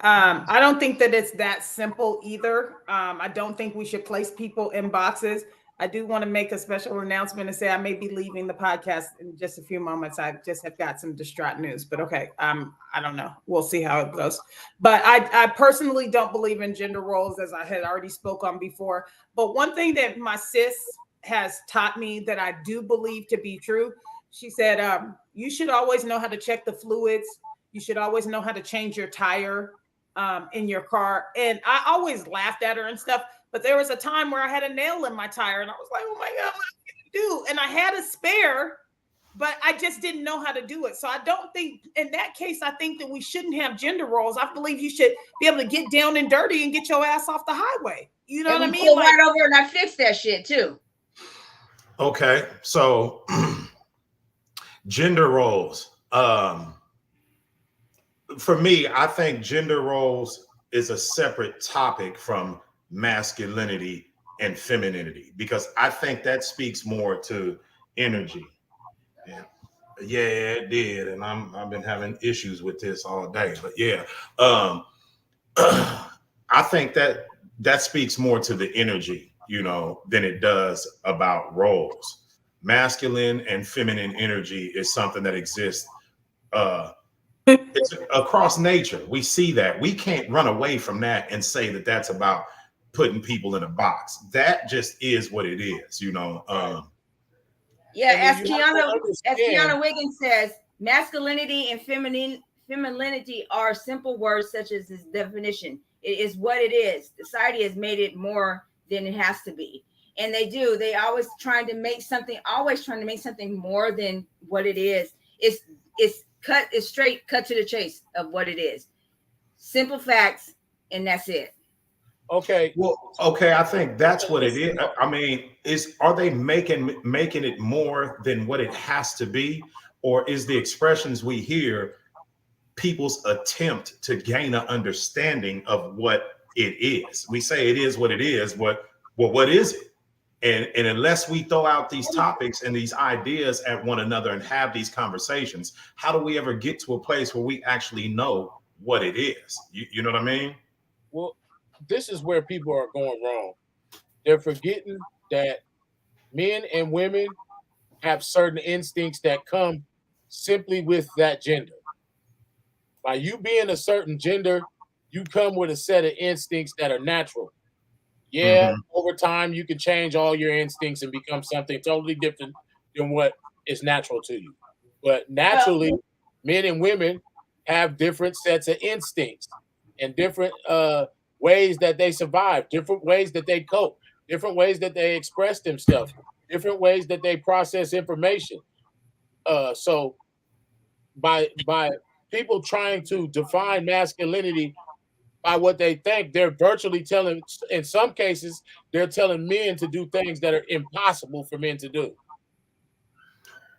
I don't think that it's that simple either. I don't think we should place people in boxes. I do want to make a special announcement and say I may be leaving the podcast in just a few moments. I just have got some distraught news, but okay. I don't know. We'll see how it goes. But I personally don't believe in gender roles, as I had already spoke on before. But one thing that my sis has taught me that I do believe to be true, she said, you should always know how to check the fluids. You should always know how to change your tire in your car. And I always laughed at her and stuff. But there was a time where I had a nail in my tire and I was like, oh my God, what am I gonna do? And I had a spare, but I just didn't know how to do it. So I don't think, in that case, I think that we shouldn't have gender roles. I believe you should be able to get down and dirty and get your ass off the highway. You know what I mean? Pull right over and I fix that shit too. Okay, so gender roles. For me, I think gender roles is a separate topic from masculinity and femininity, because I think that speaks more to energy. Yeah, it did, and I've been having issues with this all day. But yeah, I think that speaks more to the energy, you know, than it does about roles. Masculine and feminine energy is something that exists it's across nature. We see that. We can't run away from that and say that that's about putting people in a box. That just is what it is, you know. As Kiana Wiggins says, masculinity and femininity are simple words such as this definition. It is what it is. Society has made it more than it has to be. And they do. They always trying to make something more than what it is. It's straight cut to the chase of what it is. Simple facts, and that's it. Okay. Well, okay, I think that's what it is. I mean, are they making it more than what it has to be? Or is the expressions we hear people's attempt to gain an understanding of what it is? We say it is what it is, but what is it? And unless we throw out these topics and these ideas at one another and have these conversations, how do we ever get to a place where we actually know what it is? You know what I mean? Well, this is where people are going wrong. They're forgetting that men and women have certain instincts that come simply with that gender. By you being a certain gender, you come with a set of instincts that are natural. Yeah, over time you can change all your instincts and become something totally different than what is natural to you. But naturally, men and women have different sets of instincts and different ways that they survive, different ways that they cope, different ways that they express themselves, different ways that they process information. So by people trying to define masculinity by what they think, they're virtually telling, in some cases, they're telling men to do things that are impossible for men to do.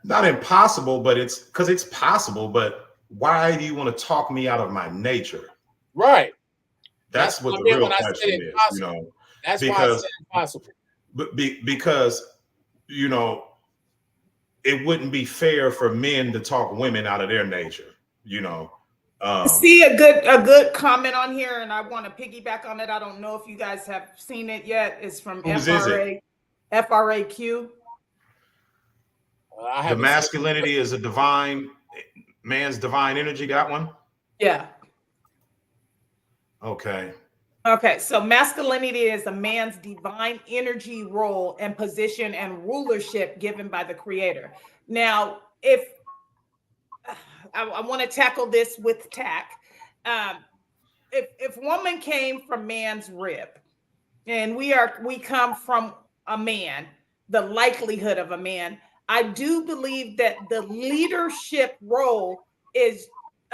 Not impossible, but it's because it's possible. But why do you want to talk me out of my nature? Right. That's That's what what I the meant real when I said question is, you impossible. know, That's why I because said impossible. because you know it wouldn't be fair for men to talk women out of their nature, you know. See a good comment on here, and I want to piggyback on it. I don't know if you guys have seen it yet. It's from Whose is it? FRAQ. I The haven't seen masculinity is a divine man's divine energy. Got one? Yeah. Okay. Okay, so masculinity is a man's divine energy, role, and position and rulership given by the creator. Now, if I want to tackle this with tact, um, if woman came from man's rib, and we come from a man, the likelihood of a man, I do believe that the leadership role is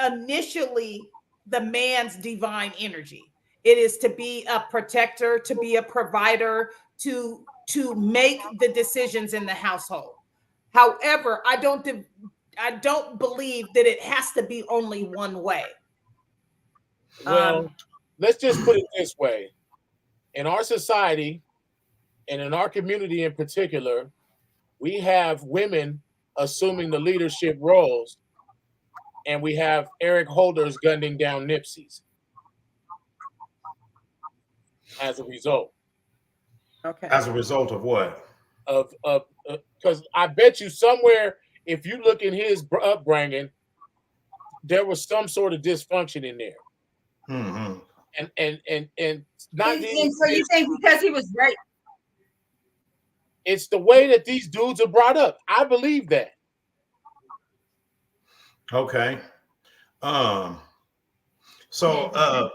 initially the man's divine energy. It is to be a protector, to be a provider, to make the decisions in the household. However, I don't believe that it has to be only one way. Well, let's just put it this way. In our society and in our community in particular, we have women assuming the leadership roles, and we have Eric Holders gunning down Nipsey's as a result. Okay. As a result of what? Of because I bet you somewhere, if you look in his upbringing, there was some sort of dysfunction in there. Mm-hmm. And not And so you think because he was right? It's the way that these dudes are brought up. I believe that. Okay. So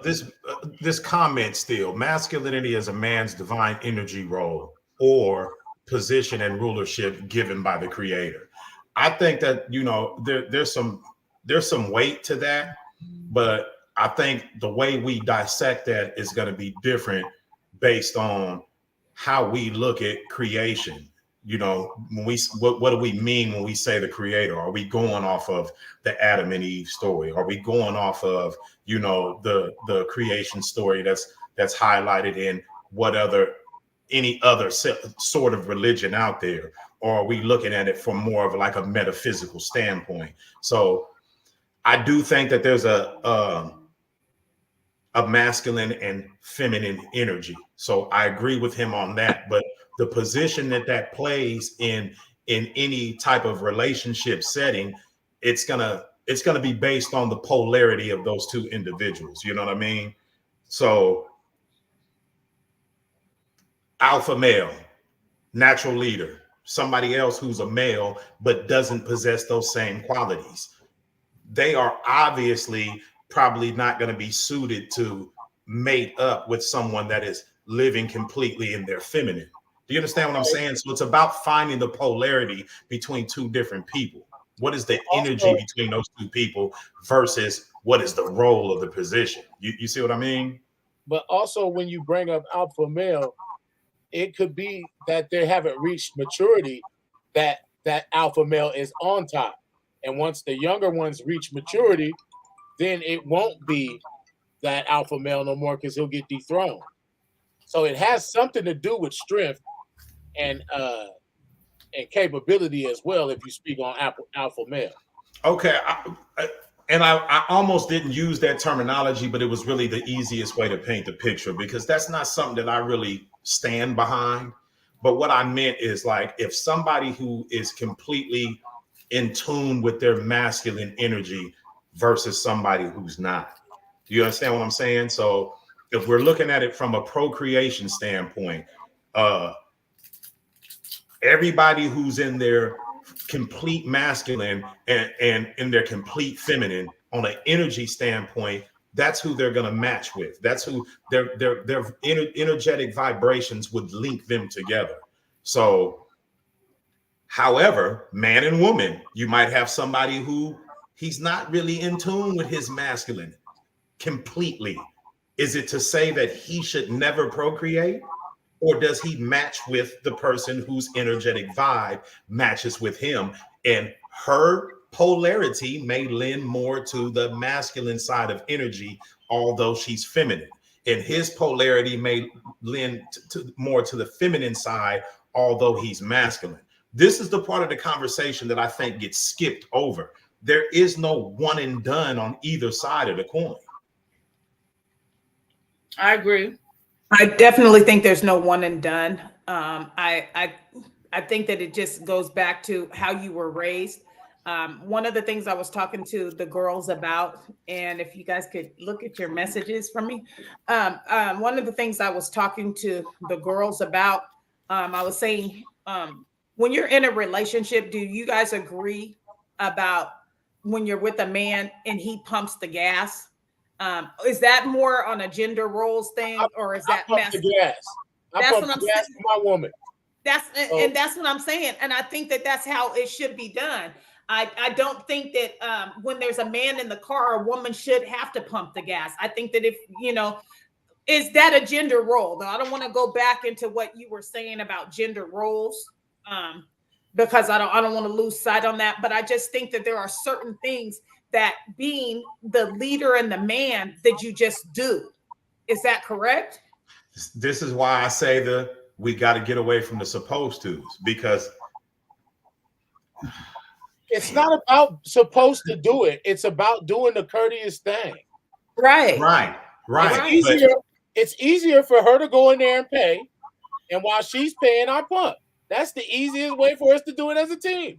this comment still, masculinity is a man's divine energy, role, or position and rulership given by the creator. I think that, you know, there's some weight to that, but I think the way we dissect that is going to be different based on how we look at creation. You know, when what do we mean when we say the creator? Are we going off of the Adam and Eve story? Are we going off of, you know, the creation story that's highlighted in any other sort of religion out there? Or are we looking at it from more of like a metaphysical standpoint? So I do think that there's a masculine and feminine energy. So I agree with him on that. But the position that plays in any type of relationship setting, it's gonna be based on the polarity of those two individuals. You know what I mean? So alpha male, natural leader, somebody else who's a male but doesn't possess those same qualities. They are obviously probably not going to be suited to mate up with someone that is living completely in their feminine. Do you understand what I'm saying? So it's about finding the polarity between two different people. What is the energy between those two people versus what is the role of the position? You see what I mean? But also, when you bring up alpha male, it could be that they haven't reached maturity, that alpha male is on top. And once the younger ones reach maturity, then it won't be that alpha male no more because he'll get dethroned. So it has something to do with strength and capability as well. If you speak on alpha male, Okay. I almost didn't use that terminology, but it was really the easiest way to paint the picture because that's not something that I really stand behind. But what I meant is like if somebody who is completely in tune with their masculine energy versus somebody who's not. Do you understand what I'm saying? So if we're looking at it from a procreation standpoint, uh, everybody who's in their complete masculine and in their complete feminine on an energy standpoint, that's who they're going to match with. That's who their energetic vibrations would link them together. So however, man and woman, you might have somebody who he's not really in tune with his masculine completely. Is it to say that he should never procreate? Or does he match with the person whose energetic vibe matches with him? And her polarity may lend more to the masculine side of energy, although she's feminine. and his polarity may lend more to the feminine side, although he's masculine. This is the part of the conversation that I think gets skipped over. There is no one and done on either side of the coin. I agree. I definitely think there's no one and done. I think that it just goes back to how you were raised. One of the things I was talking to the girls about, and if you guys could look at your messages from me, one of the things I was talking to the girls about, I was saying, when you're in a relationship, do you guys agree about when you're with a man and he pumps the gas? Is that more on a gender roles thing, or is that pump the gas? I pump the gas for my woman. And that's what I'm saying. And I think that that's how it should be done. I don't think that when there's a man in the car, a woman should have to pump the gas. I think that if, is that a gender role? Though I don't want to go back into what you were saying about gender roles, because I don't want to lose sight on that. But I just think that there are certain things that being the leader and the man that you just do. Is that correct? This is why I say we got to get away from the supposed tos, because it's not about supposed to do it. It's about doing the courteous thing. Right. It's easier for her to go in there and pay, and while she's paying, I pump. That's the easiest way for us to do it as a team.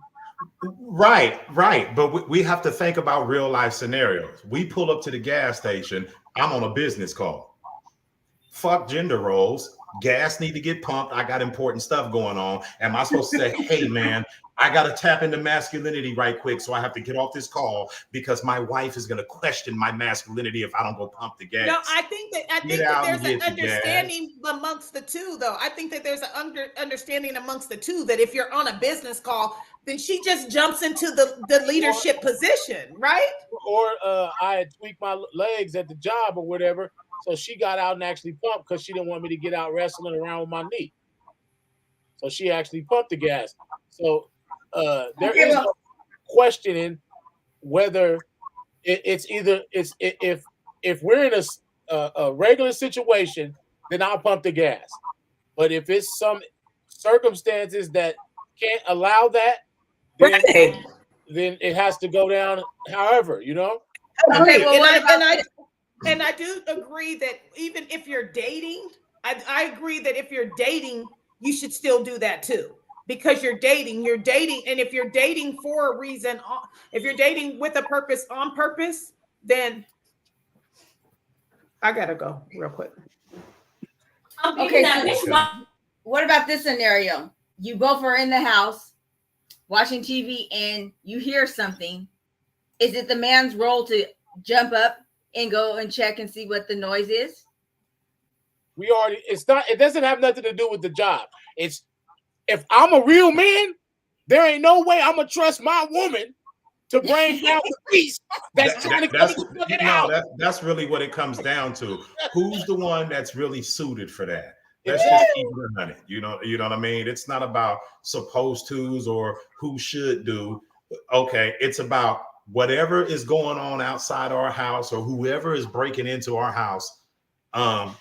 Right. But we have to think about real life scenarios. We pull up to the gas station. I'm on a business call. Fuck gender roles. Gas need to get pumped. I got important stuff going on. Am I supposed to say, hey, man, I got to tap into masculinity right quick, so I have to get off this call because my wife is going to question my masculinity if I don't go pump the gas? No, I think that there's an understanding amongst the two, though. I think that there's an understanding amongst the two that if you're on a business call, then she just jumps into the leadership position, right? Or I had tweaked my legs at the job or whatever, so she got out and actually pumped because she didn't want me to get out wrestling around with my knee. So she actually pumped the gas. So there is no questioning whether it's either if we're in a regular situation, then I'll pump the gas. But if it's some circumstances that can't allow that, then it has to go down. However, Okay, and I do agree that even if you're dating, I agree that if you're dating, you should still do that too. Because you're dating, and if you're dating for a reason, if you're dating with a purpose, on purpose, then I gotta go real quick. Okay, what about this scenario? You both are in the house watching TV and you hear something. Is it the man's role to jump up and go and check and see what the noise is? It doesn't have nothing to do with the job. It's if I'm a real man, there ain't no way I'm gonna trust my woman to bring down the beast that's trying to get the fucking out. That's really what it comes down to. Who's the one that's really suited for that? Let's just keep it on it. You know what I mean? It's not about supposed to's or who should do. Okay, it's about whatever is going on outside our house or whoever is breaking into our house.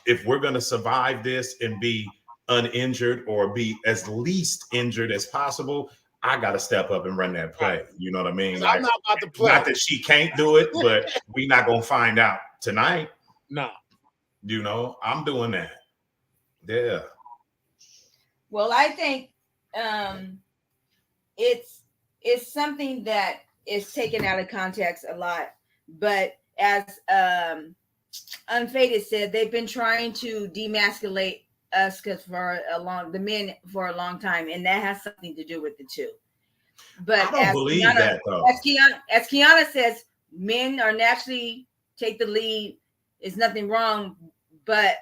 If we're gonna survive this and be uninjured or be as least injured as possible, I got to step up and run that play. You know what I mean? I'm not about to play. Not that she can't do it, but we're not going to find out tonight. No. I'm doing that. Yeah. Well, I think it's something that is taken out of context a lot. But as Unfaded said, they've been trying to demasculate us for the men for a long time, and that has something to do with the two. But I don't believe that though. As Kiana says, men are naturally take the lead. There's nothing wrong, but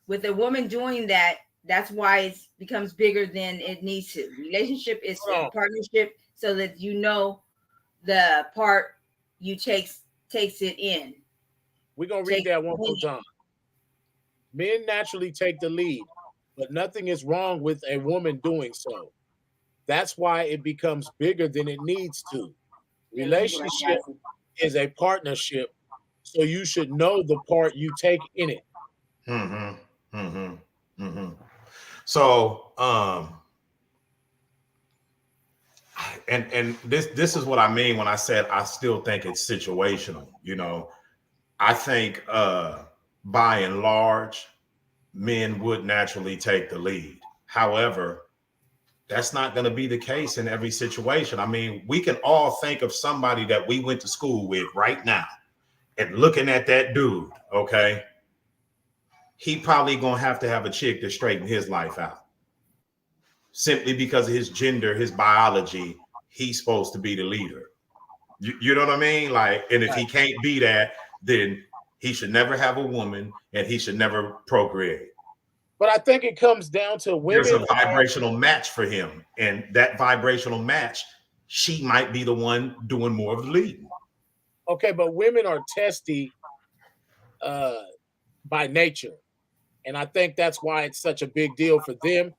with a woman doing that, that's why it becomes bigger than it needs to. Relationship is a partnership, so that the part you takes it in. We're gonna read that one more time. Men naturally take the lead, but nothing is wrong with a woman doing so. That's why it becomes bigger than it needs to. Relationship is a partnership, so you should know the part you take in it. Mm-hmm. Mm-hmm. Mm-hmm. So, and this is what I mean when I said I still think it's situational. You know, I think by and large, men would naturally take the lead. However, that's not going to be the case in every situation. I mean, we can all think of somebody that we went to school with right now, and looking at that dude, okay, he probably gonna have to have a chick to straighten his life out simply because of his gender, his biology. He's supposed to be the leader. You know what I mean? Like, and if he can't be that, then he should never have a woman and he should never procreate. But I think it comes down to There's women. a vibrational match for him, and that vibrational match, she might be the one doing more of the leading. Okay, but women are testy by nature. And I think that's why it's such a big deal for them.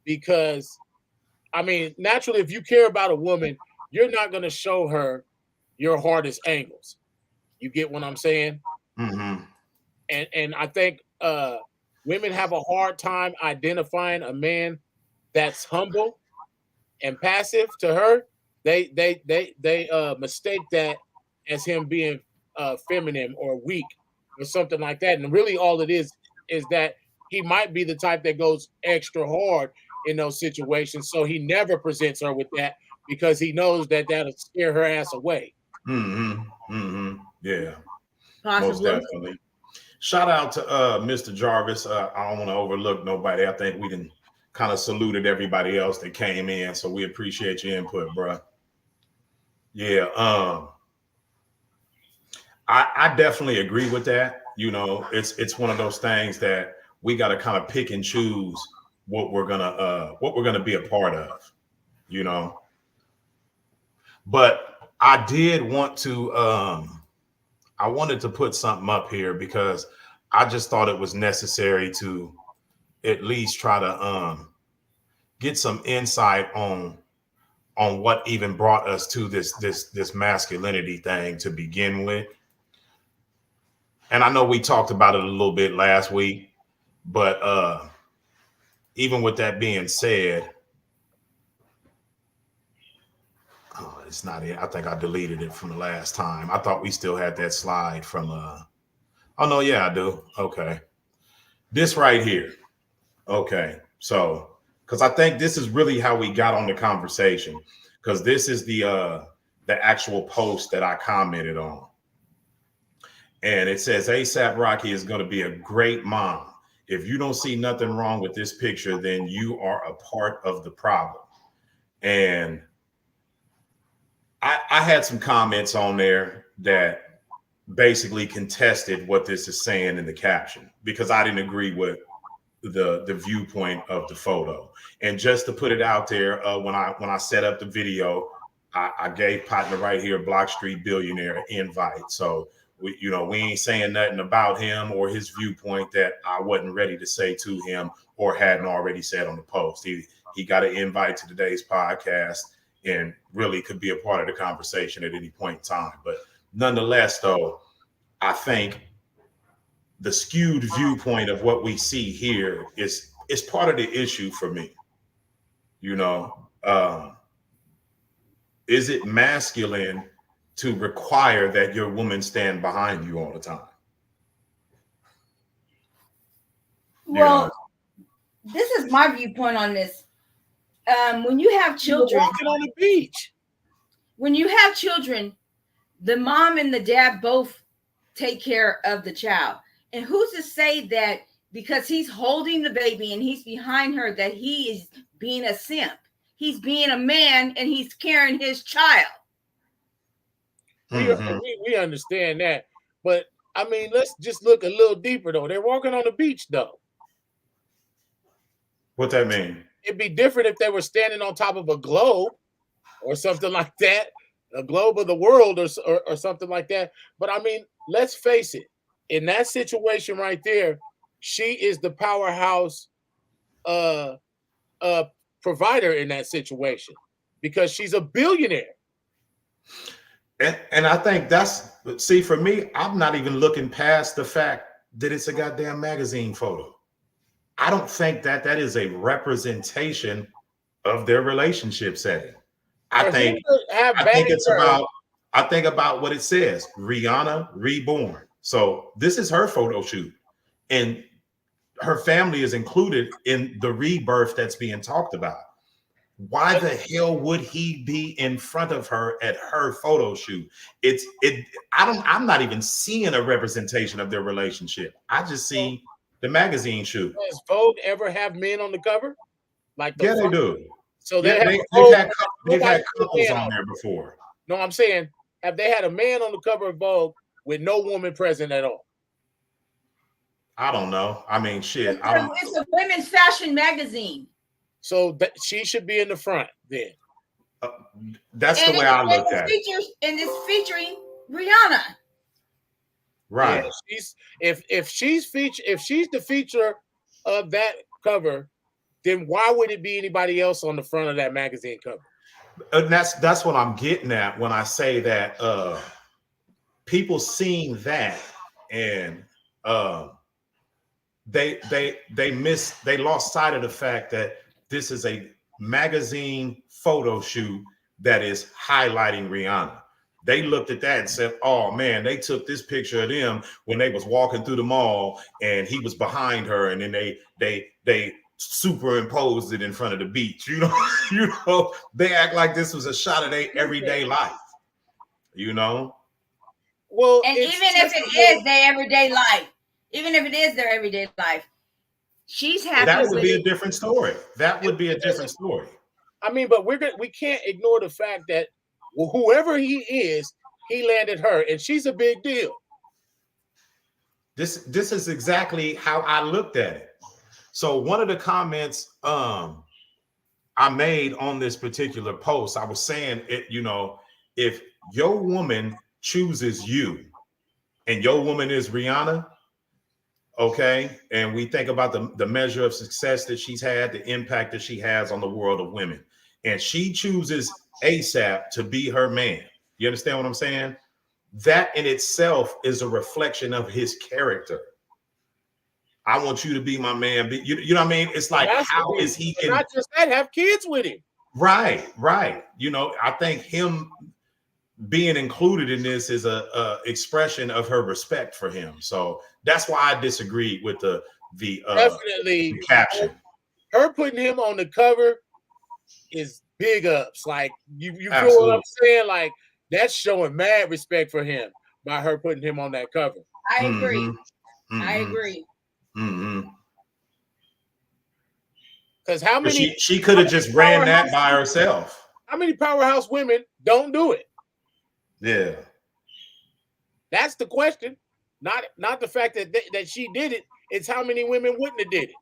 Because, I mean, naturally, if you care about a woman, you're not going to show her your hardest angles. You get what I'm saying? Mm-hmm. And I think women have a hard time identifying a man that's humble and passive to her. They mistake that as him being feminine or weak or something like that. And really, all it is that he might be the type that goes extra hard in those situations. So he never presents her with that because he knows that that'll scare her ass away. Mm-hmm. Mm-hmm. Yeah, most Possibly. definitely. Shout out to Mr. Jarvis. I don't want to overlook nobody. I think we done kind of saluted everybody else that came in, so we appreciate your input, bro. Yeah, I definitely agree with that. You know, it's one of those things that we got to kind of pick and choose what we're gonna be a part of. You know, but I did want to I wanted to put something up here because I just thought it was necessary to at least try to get some insight on what even brought us to this masculinity thing to begin with. And I know we talked about it a little bit last week, but even with that being said, oh, it's not it. I think I deleted it from the last time. I thought we still had that slide from oh no, yeah, I do. Okay. This right here. Okay. So because I think this is really how we got on the conversation. Because this is the actual post that I commented on. And it says ASAP Rocky is going to be a great mom. If you don't see nothing wrong with this picture, then you are a part of the problem. And I had some comments on there that basically contested what this is saying in the caption because I didn't agree with the viewpoint of the photo. And just to put it out there, when I set up the video, I gave partner right here, Block Street Billionaire, an invite. So we ain't saying nothing about him or his viewpoint that I wasn't ready to say to him or hadn't already said on the post. He got an invite to today's podcast and really could be a part of the conversation at any point in time. But nonetheless, though, I think the skewed viewpoint of what we see here is part of the issue for me. You know, is it masculine to require that your woman stand behind you all the time? Well, this is my viewpoint on this. When you have children, walking on the beach. When you have children, the mom and the dad both take care of the child. And who's to say that because he's holding the baby and he's behind her that he is being a simp? He's being a man and he's carrying his child. We understand that. But I mean, let's just look a little deeper though. They're walking on the beach though. What that mean? It'd be different if they were standing on top of a globe or something like that, a globe of the world or something like that. But I mean, let's face it. In that situation right there, she is the powerhouse provider in that situation because she's a billionaire. And I think for me, I'm not even looking past the fact that it's a goddamn magazine photo. I don't think that is a representation of their relationship setting. I think it's about, I think about what it says, Rihanna Reborn. So this is her photo shoot, and her family is included in the rebirth that's being talked about. Why the hell would he be in front of her at her photo shoot? I'm not even seeing a representation of their relationship. I just see the magazine shoot. Does Vogue ever have men on the cover? Like yeah, they do. So they've had couples on there before. No, I'm saying, have they had a man on the cover of Vogue with no woman present at all? I don't know. I mean, shit. It's a women's fashion magazine. So she should be in the front then. That's the way I look at it. And it's featuring Rihanna. Right. Yeah, if she's the feature of that cover, then why would it be anybody else on the front of that magazine cover? And that's what I'm getting at when I say that people seeing that and they lost sight of the fact that this is a magazine photo shoot that is highlighting Rihanna. They looked at that and said, oh man, they took this picture of them when they was walking through the mall and he was behind her, and then they superimposed it in front of the beach. You know, they act like this was a shot of their everyday life, you know? Well, and even if it is their everyday life, she's happy. That would be a different story. That would be a different story. I mean, but we can't ignore the fact that whoever he is, he landed her, and she's a big deal. This is exactly how I looked at it. So one of the comments I made on this particular post, I was saying it, you know, if your woman chooses you and your woman is Rihanna, okay, and we think about the measure of success that she's had, the impact that she has on the world of women, and she chooses ASAP to be her man. You understand what I'm saying? That in itself is a reflection of his character. I want you to be my man. You know what I mean? It's like, how is he can not just that, have kids with him? Right. You know, I think him being included in this is a expression of her respect for him. So that's why I disagree with the definitely the caption. Her putting him on the cover is big ups. Like you feel what I'm saying? Like that's showing mad respect for him by her putting him on that cover. I agree. Mm-hmm. I agree. Mm-hmm. Because how many she could have just ran that by herself. How many powerhouse women don't do it? Yeah, that's the question. Not the fact that she did it. It's how many women wouldn't have did it.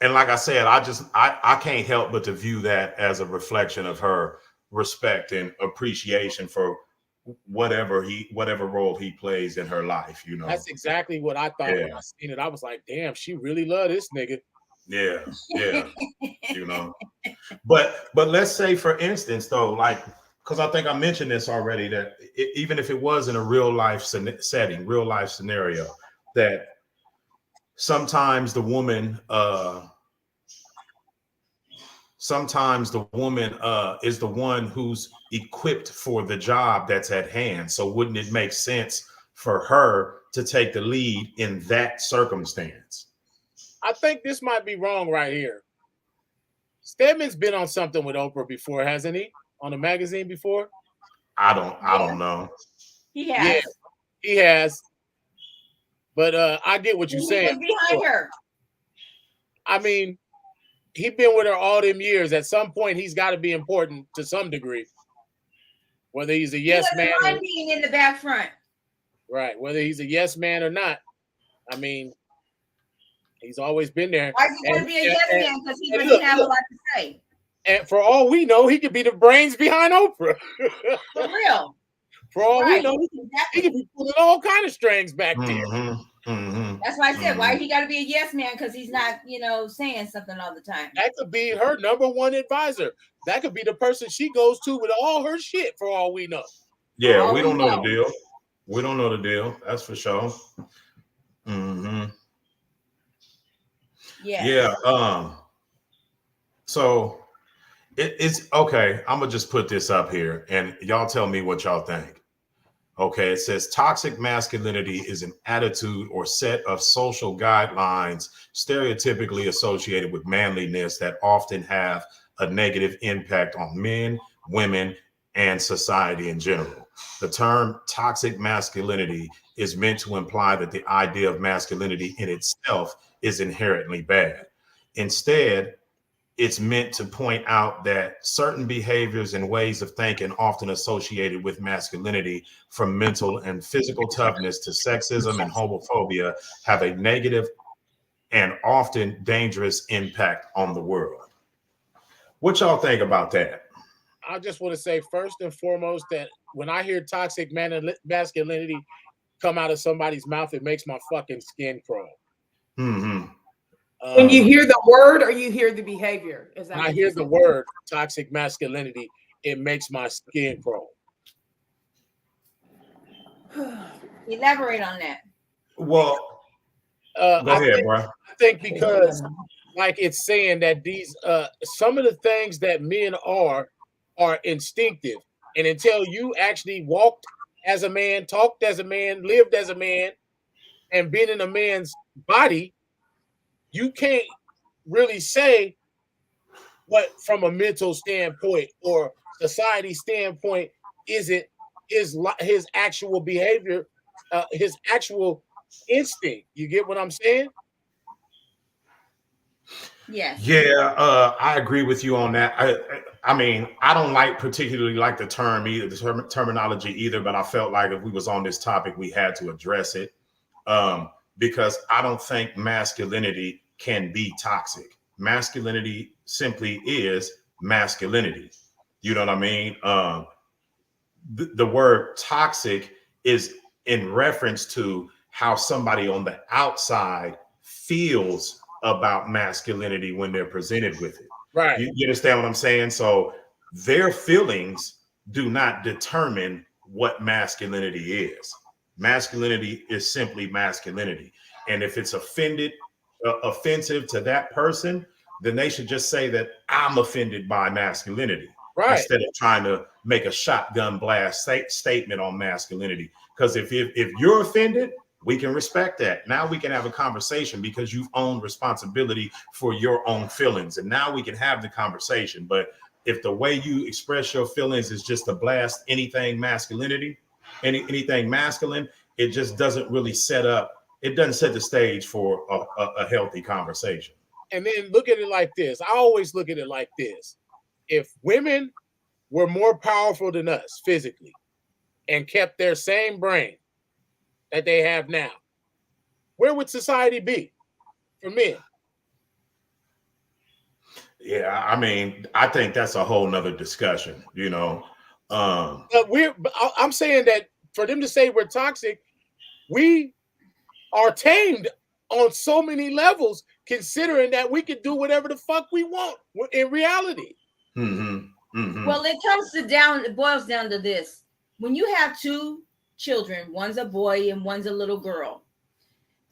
And like I said, I can't help but to view that as a reflection of her respect and appreciation for whatever role he plays in her life. You know, that's exactly what I thought when I seen it. I was like, damn, she really love this nigga. Yeah. You know, but let's say, for instance, though, like, because I think I mentioned this already, that even if it was in a real life setting, real life scenario, that sometimes the woman is the one who's equipped for the job that's at hand. So wouldn't it make sense for her to take the lead in that circumstance? I think this might be wrong right here. Stedman's been on something with Oprah before, hasn't he? On a magazine before? I don't know. He has. Yeah, he has. But I get what you're saying. Behind her. I mean, he's been with her all them years. At some point, he's got to be important to some degree. Whether he's a yes man. Or being in the back front. Right. Whether he's a yes man or not. I mean, he's always been there. Why is he going to be a yes man? Because he doesn't have a lot to say. And for all we know, he could be the brains behind Oprah. For real. For all we know, he could be pulling all kind of strings back there. That's why I said, why he got to be a yes man? Because he's not, saying something all the time. That could be her number one advisor. That could be the person she goes to with all her shit, for all we know. Yeah, we don't know the deal. We don't know the deal. That's for sure. Mm-hmm. Yes. Yeah. So it's okay. I'm gonna just put this up here, and y'all tell me what y'all think. Okay, it says toxic masculinity is an attitude or set of social guidelines stereotypically associated with manliness that often have a negative impact on men, women, and society in general. The term toxic masculinity is meant to imply that the idea of masculinity in itself is inherently bad. Instead, it's meant to point out that certain behaviors and ways of thinking often associated with masculinity, from mental and physical toughness to sexism and homophobia, have a negative and often dangerous impact on the world. What y'all think about that? I just want to say first and foremost that when I hear toxic masculinity come out of somebody's mouth, it makes my fucking skin crawl. Mm-hmm. When you hear the word or you hear the behavior, is that When I what hear you the said? word toxic masculinity, it makes my skin crawl. Elaborate on that. Well, Uh, go I ahead, think bro. I think because like it's saying that these some of the things that men are instinctive, and until you actually walked as a man, talked as a man, lived as a man, and been in a man's body, you can't really say what from a mental standpoint or society standpoint is it his actual behavior, his actual instinct. You get what I'm saying? Yes. Yeah, I agree with you on that. I mean, I don't particularly like the term either, the terminology either. But I felt like if we was on this topic, we had to address it, because I don't think masculinity can be toxic. Masculinity simply is masculinity. You know what I mean? The word toxic is in reference to how somebody on the outside feels about masculinity when they're presented with it. Right. You understand what I'm saying? So their feelings do not determine what masculinity is. Masculinity is simply masculinity. And if it's offensive to that person, then they should just say that I'm offended by masculinity, Right. instead of trying to make a shotgun blast statement on masculinity. Because if you're offended, we can respect that. Now we can have a conversation because you've owned responsibility for your own feelings. And now we can have the conversation. But if the way you express your feelings is just to blast anything masculinity, anything masculine, it just doesn't really it doesn't set the stage for a healthy conversation. And then look at it like this. I always look at it like this. If women were more powerful than us physically and kept their same brain that they have now, where would society be for men? Yeah, I mean, I think that's a whole nother discussion, But I'm saying that for them to say we're toxic, we are tamed on so many levels, considering that we can do whatever the fuck we want in reality. Mm-hmm, mm-hmm. Well, it boils down to this. When you have two children, one's a boy and one's a little girl.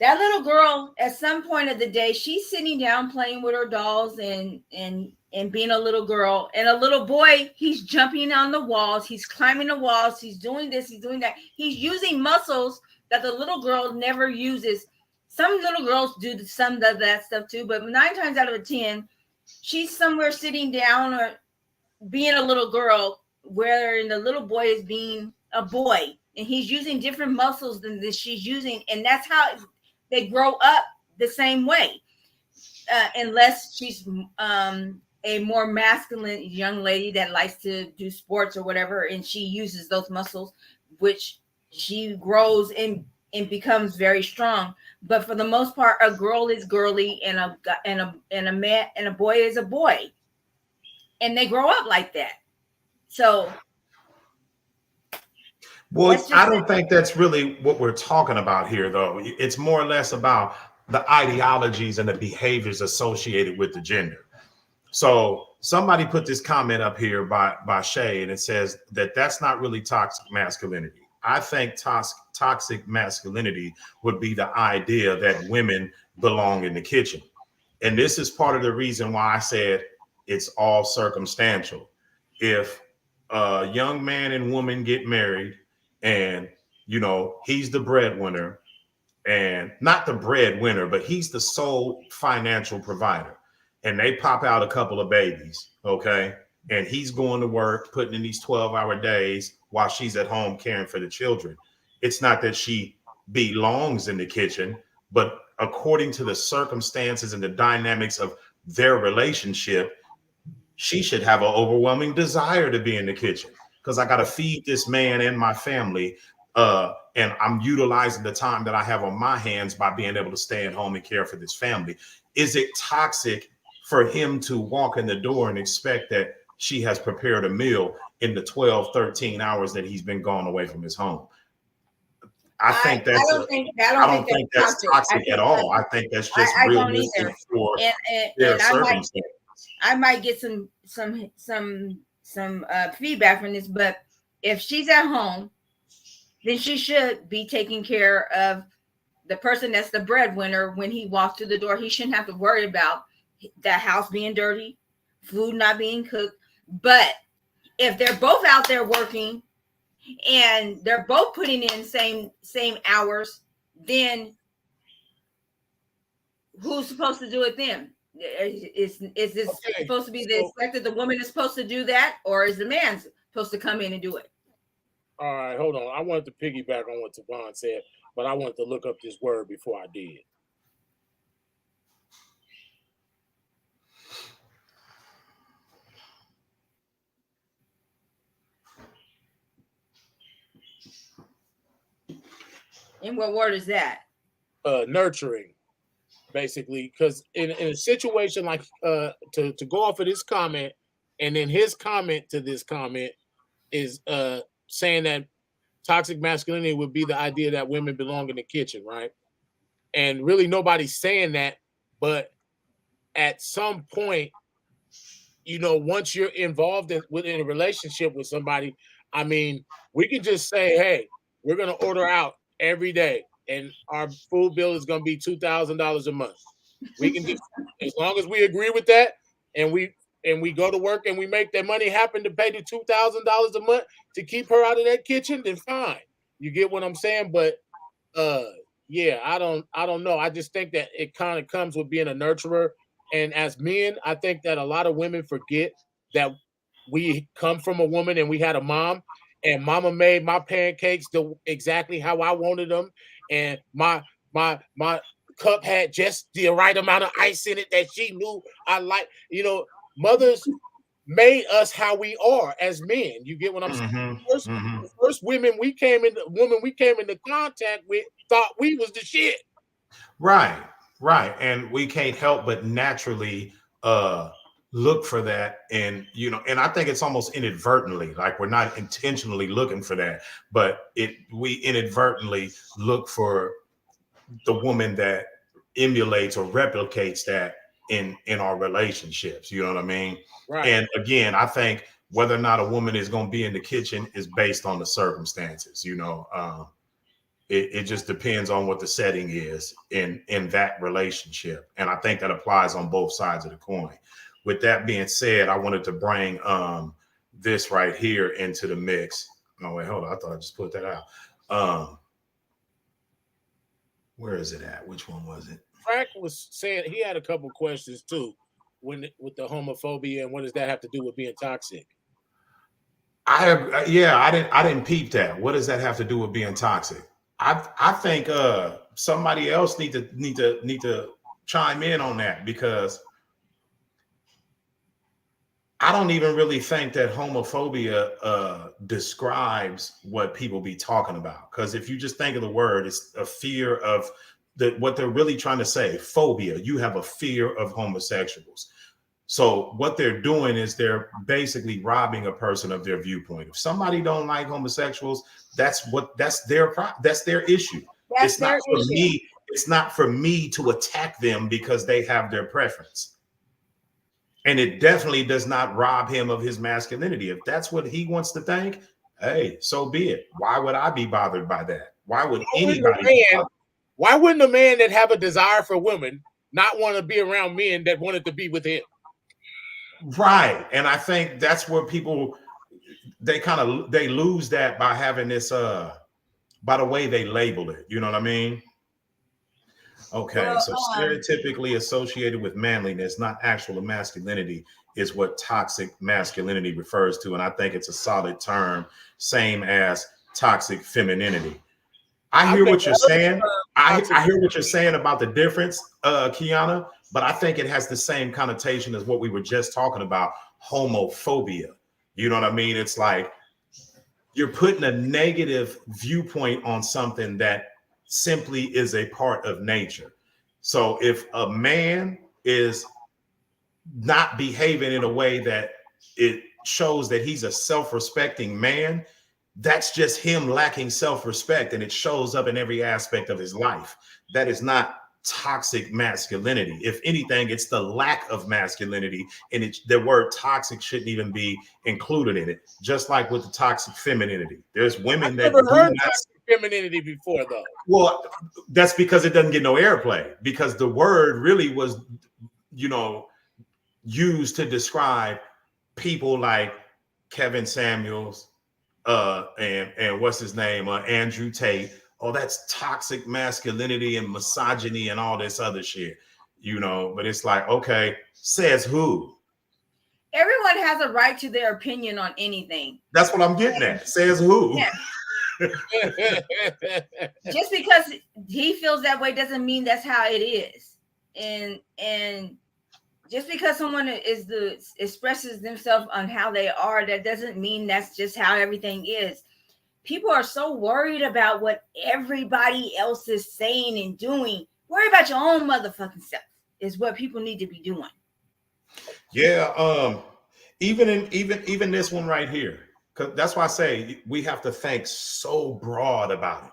That little girl, at some point of the day, she's sitting down playing with her dolls and being a little girl. And a little boy, he's jumping on the walls, he's climbing the walls, he's doing this, he's doing that. He's using muscles that the little girl never uses. Some little girls do some of that stuff too, but 9 times out of 10, she's somewhere sitting down or being a little girl, where the little boy is being a boy, and he's using different muscles than she's using, and that's how they grow up the same way, unless she's a more masculine young lady that likes to do sports or whatever, and she uses those muscles, which she grows and becomes very strong. But for the most part, a girl is girly, and a man and a boy is a boy, and they grow up like that. So, well, I don't think that's really what we're talking about here, though. It's more or less about the ideologies and the behaviors associated with the gender. So somebody put this comment up here by Shay, and it says that that's not really toxic masculinity. I think toxic masculinity would be the idea that women belong in the kitchen. And this is part of the reason why I said it's all circumstantial. If a young man and woman get married and, he's the breadwinner, and not the breadwinner, but he's the sole financial provider, and they pop out a couple of babies, okay? And he's going to work, putting in these 12-hour days while she's at home caring for the children. It's not that she belongs in the kitchen, but according to the circumstances and the dynamics of their relationship, she should have an overwhelming desire to be in the kitchen because I got to feed this man and my family. And I'm utilizing the time that I have on my hands by being able to stay at home and care for this family. Is it toxic for him to walk in the door and expect that she has prepared a meal in the 12, 13 hours that he's been gone away from his home? I don't think that's toxic at all. I think that's just realistic for their circumstances. I might get some feedback from this, but if she's at home, then she should be taking care of the person that's the breadwinner. When he walks through the door, he shouldn't have to worry about that house being dirty, food not being cooked. But if they're both out there working and they're both putting in same hours, then who's supposed to do it then? Is this supposed to be the expected the woman is supposed to do that, or is the man supposed to come in and do it? All right, hold on. I wanted to piggyback on what Tavon said, but I wanted to look up this word before I did. And what word is that? Nurturing, basically, because in a situation like to go off of this comment, and then his comment to this comment is saying that toxic masculinity would be the idea that women belong in the kitchen, right? And really nobody's saying that, but at some point, once you're involved within a relationship with somebody, I mean, we can just say, hey, we're going to order out every day and our food bill is going to be $2,000 a month. We can just, as long as we agree with that and we go to work and we make that money happen to pay the $2,000 a month to keep her out of that kitchen, then fine. You get what I'm saying? But yeah, I don't know. I just think that it kind of comes with being a nurturer. And as men, I think that a lot of women forget that we come from a woman and we had a mom, and mama made my pancakes exactly how I wanted them. And my cup had just the right amount of ice in it that she knew I like. Mothers made us how we are as men. You get what I'm saying? The first women we came into contact with thought we was the shit. Right. And we can't help but naturally look for that. And, and I think it's almost inadvertently, like we're not intentionally looking for that, but we inadvertently look for the woman that emulates or replicates that in our relationships. You know what I mean? Right. And again, I think whether or not a woman is going to be in the kitchen is based on the circumstances. It just depends on what the setting is in that relationship. And I think that applies on both sides of the coin. With that being said, I wanted to bring this right here into the mix. No, wait, hold on. I thought I just put that out. Where is it at? Which one was it? Frank was saying he had a couple questions too, with the homophobia and what does that have to do with being toxic? I didn't peep that. What does that have to do with being toxic? I think somebody else need to chime in on that, because I don't even really think that homophobia describes what people be talking about. Because if you just think of the word, it's a fear of what they're really trying to say. Phobia. You have a fear of homosexuals. So what they're doing is they're basically robbing a person of their viewpoint. If somebody don't like homosexuals, that's their issue. It's not for me to attack them because they have their preference. And it definitely does not rob him of his masculinity. If that's what he wants to think, hey, so be it. Why would I be bothered by that? Why would Why wouldn't anybody a man, why wouldn't a man that have a desire for women not want to be around men that wanted to be with him? Right. And I think that's where people they lose that by having this by the way they label it. You know what I mean? Okay, Well, so stereotypically associated with manliness, not actual masculinity, is what toxic masculinity refers to. And I think it's a solid term, same as toxic femininity. I hear what you're saying. I hear what you're saying about the difference, Kiana, but I think it has the same connotation as what we were just talking about, homophobia. You know what I mean? It's like you're putting a negative viewpoint on something that simply is a part of nature. So if a man is not behaving in a way that it shows that he's a self-respecting man, that's just him lacking self-respect, and it shows up in every aspect of his life. That is not toxic masculinity. If anything, it's the lack of masculinity, and the word toxic shouldn't even be included in it. Just like with the toxic femininity, there's women that never heard do not. toxic femininity before, though. Well, that's because it doesn't get no airplay, because the word really was, used to describe people like Kevin Samuels, and what's his name, Andrew Tate. Oh, that's toxic masculinity and misogyny and all this other shit, But it's like, okay, says who? Everyone has a right to their opinion on anything. That's what I'm getting at. Says who? Yeah. Just because he feels that way doesn't mean that's how it is. And just because someone expresses themselves on how they are, that doesn't mean that's just how everything is. People are so worried about what everybody else is saying and doing. Worry about your own motherfucking self is what people need to be doing. Yeah, even this one right here, because that's why I say we have to think so broad about it.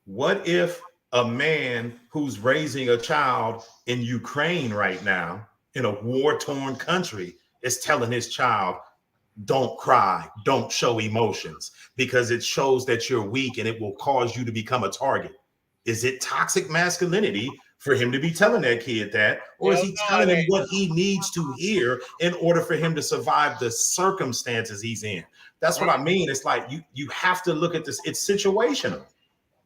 What if a man who's raising a child in Ukraine right now, in a war-torn country, is telling his child, don't cry, don't show emotions, because it shows that you're weak and it will cause you to become a target? Is it toxic masculinity for him to be telling that kid that? Or is he telling him what he needs to hear in order for him to survive the circumstances he's in? That's what I mean. It's like you have to look at this. It's situational.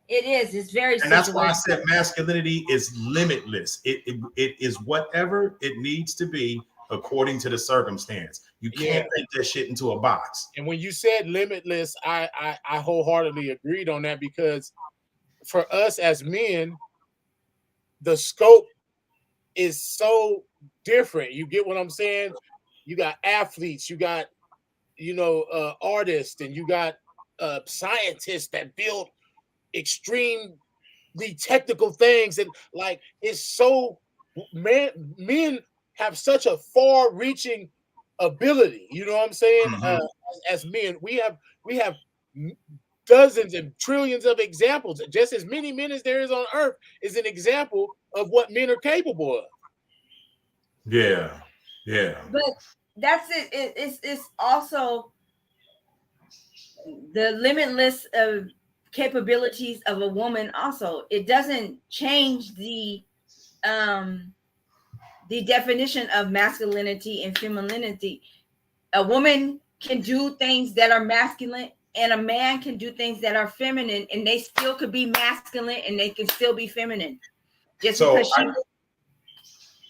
It is. It's very situational. And that's why I said masculinity is limitless. It is whatever it needs to be according to the circumstance. You can't make that shit into a box. And when you said limitless, I wholeheartedly agreed on that, because for us as men, the scope is so different. You get what I'm saying? You got athletes, you got artists, and you got scientists that build extremely technical things, and like it's so men have such a far-reaching ability. You know what I'm saying? Mm-hmm. As men, we have dozens and trillions of examples. Just as many men as there is on earth is an example of what men are capable of. Yeah. But that's it. It's also the limitless of capabilities of a woman. Also, it doesn't change the definition of masculinity and femininity. A woman can do things that are masculine, and a man can do things that are feminine, and they still could be masculine and they can still be feminine. Just because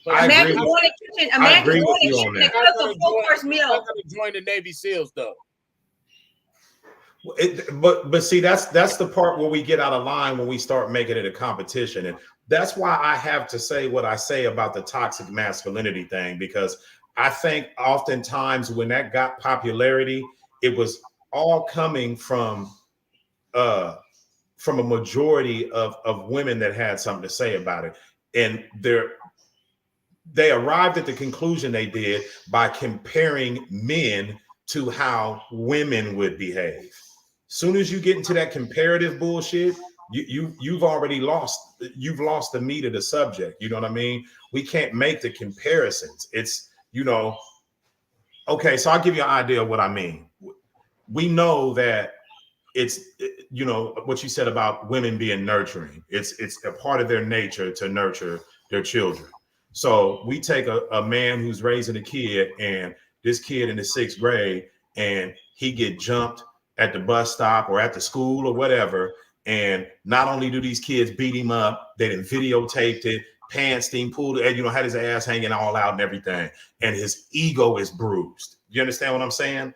a man can go in the kitchen, a man can go in the kitchen and cook a full-course meal. I'm going to join the Navy SEALs, though. But see, that's the part where we get out of line when we start making it a competition. And that's why I have to say what I say about the toxic masculinity thing, because I think oftentimes when that got popularity, it was all coming from a majority of women that had something to say about it. And they arrived at the conclusion they did by comparing men to how women would behave. Soon as you get into that comparative bullshit, you've already lost the meat of the subject. You know what I mean? We can't make the comparisons. It's, okay, so I'll give you an idea of what I mean. we know that it's, you know, what you said about women being nurturing. It's a part of their nature to nurture their children. So we take a man who's raising a kid, and this kid in the 6th grade, and he get jumped at the bus stop or at the school or whatever. And not only do these kids beat him up, they done videotaped it, pantsed him, pulled it, you know, had his ass hanging all out and everything. And his ego is bruised. You understand what I'm saying?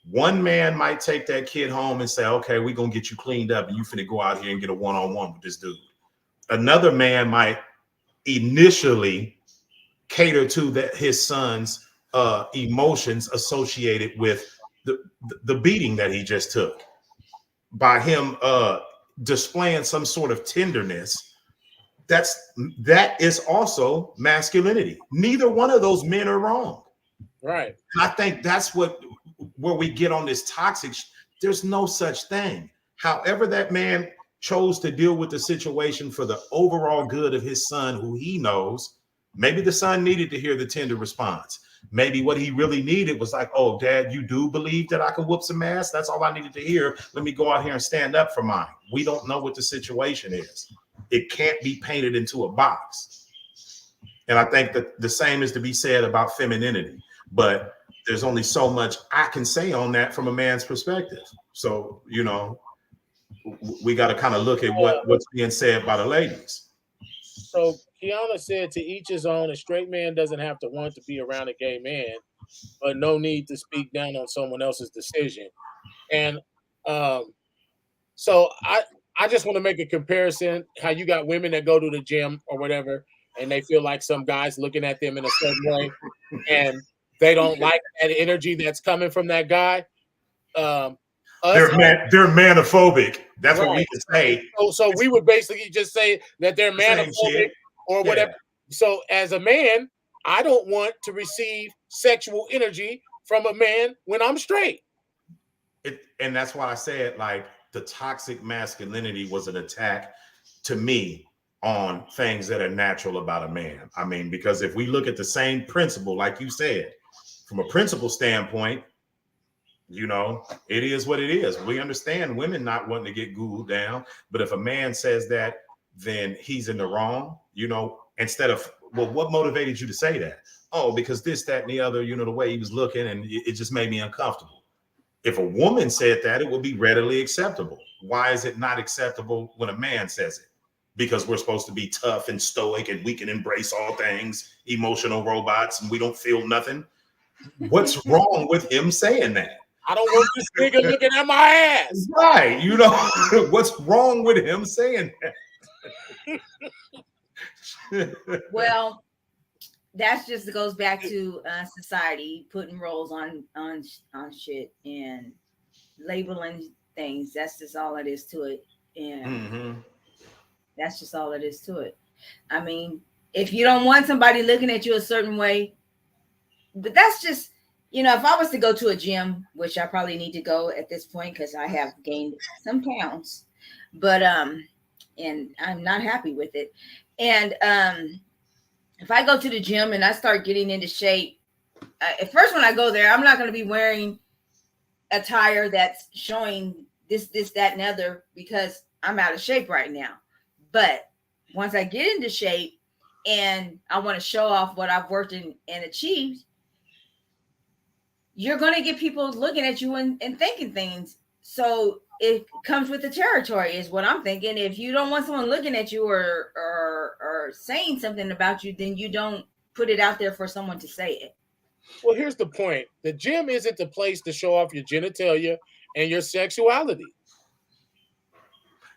One man might take that kid home and say, okay, we're going to get you cleaned up and you finna go out here and get a one-on-one with this dude. Another man might initially cater to that his son's emotions associated with the beating that he just took by him displaying some sort of tenderness. That is also masculinity. Neither one of those men are wrong. Right. And I think that's where we get on this toxic. There's no such thing. However, that man chose to deal with the situation for the overall good of his son, who he knows. Maybe the son needed to hear the tender response. Maybe what he really needed was like, oh, Dad, you do believe that I can whoop some ass? That's all I needed to hear. Let me go out here and stand up for mine. We don't know what the situation is. It can't be painted into a box. And I think that the same is to be said about femininity. But there's only so much I can say on that from a man's perspective. So, you know, we got to kind of look at what's being said by the ladies. So Kiana said, to each his own. A straight man doesn't have to want to be around a gay man, but no need to speak down on someone else's decision. And so I just want to make a comparison. How you got women that go to the gym or whatever, and they feel like some guy's looking at them in a certain way, and they don't like that energy that's coming from that guy. They're manophobic. That's right. What we could say. So we would basically just say that they're manophobic or whatever. Yeah. So as a man, I don't want to receive sexual energy from a man when I'm straight. And that's why I said, like, the toxic masculinity was an attack to me on things that are natural about a man. I mean, because if we look at the same principle, like you said, from a principle standpoint, you know, it is what it is. We understand women not wanting to get ghouled down, but if a man says that, then he's in the wrong, you know, instead of, well, what motivated you to say that? Oh, because this, that, and the other, you know, the way he was looking, and it just made me uncomfortable. If a woman said that, it would be readily acceptable. Why is it not acceptable when a man says it? Because we're supposed to be tough and stoic and we can embrace all things, emotional robots, and we don't feel nothing. What's wrong with him saying that? I don't want this nigga looking at my ass. Right. You know, what's wrong with him saying that? Well, that just goes back to society putting roles on shit and labeling things. That's just all it is to it. And that's just all it is to it. I mean, if you don't want somebody looking at you a certain way, but that's just, you know, if I was to go to a gym, which I probably need to go at this point because I have gained some pounds, but and I'm not happy with it. And if I go to the gym and I start getting into shape, at first when I go there, I'm not going to be wearing attire that's showing this, that, and other because I'm out of shape right now. But once I get into shape and I want to show off what I've worked and achieved, you're going to get people looking at you and thinking things. So it comes with the territory is what I'm thinking. If you don't want someone looking at you or saying something about you, then you don't put it out there for someone to say it. Well, here's the point. The gym isn't the place to show off your genitalia and your sexuality.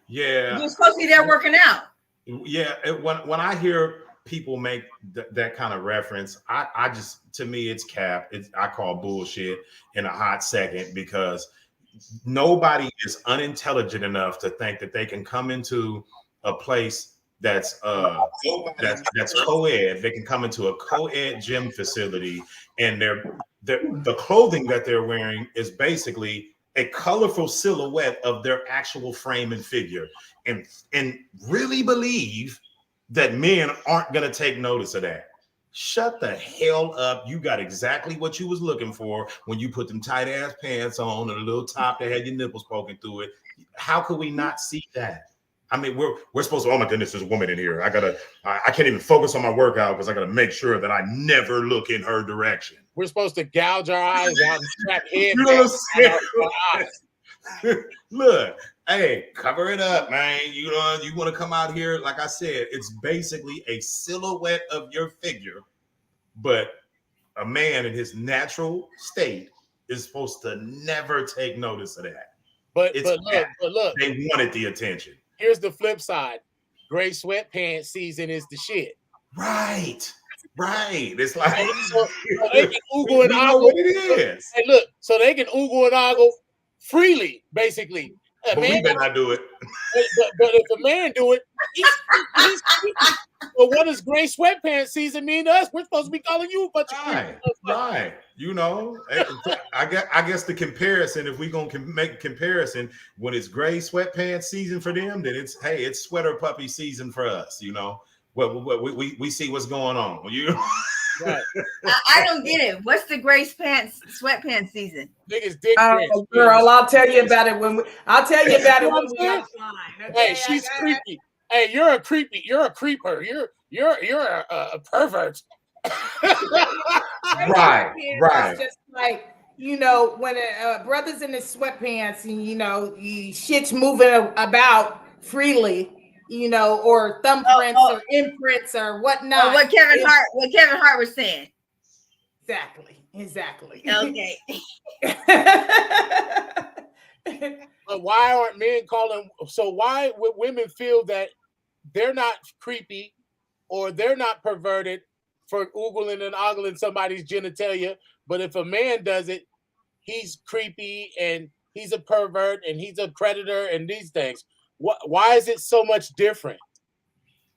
Yeah. You're supposed to be there working out. Yeah. When I hear people make that kind of reference, I just, to me, it's cap. I call bullshit in a hot second because nobody is unintelligent enough to think that they can come into a place that's co-ed. They can come into a co-ed gym facility and the clothing that they're wearing is basically a colorful silhouette of their actual frame and figure, and really believe that men aren't going to take notice of that. Shut the hell up. You got exactly what you was looking for when you put them tight ass pants on and a little top that had your nipples poking through it. How could we not see that? I mean, we're supposed to, oh my goodness, there's a woman in here. I can't even focus on my workout because I gotta make sure that I never look in her direction. We're supposed to gouge our eyes out and strap head. You know what I'm saying? Look, hey, cover it up, man. You know, you want to come out here, like I said, it's basically a silhouette of your figure, but a man in his natural state is supposed to never take notice of that. But look, they wanted the attention. Here's the flip side. Gray sweatpants season is the shit. Right. It's like so they can oogle and ogle. What it is. Hey, look, so they can oogle and ogle freely, basically. But we better not do it. But if a man do it, he's well, what does gray sweatpants season mean to us? We're supposed to be calling you a bunch of right. You know, I guess the comparison, if we're gonna make a comparison, when it's gray sweatpants season for them, then it's sweater puppy season for us. You know, we see what's going on. You. Right. I don't get it. What's the gray sweatpants season? Niggas dick girl, I'll tell you about it when we offline. Okay? Hey, she's creepy. Hey, you're a creeper. You're a pervert. Right. It's just like, you know, when a brother's in his sweatpants and, you know, shit's moving about freely, you know, or thumbprints or imprints or whatnot. Oh, what Kevin Hart was saying. Exactly. Okay. But why aren't men calling? So why would women feel that they're not creepy or they're not perverted for oogling and ogling somebody's genitalia? But if a man does it, he's creepy and he's a pervert and he's a predator and these things. Why is it so much different?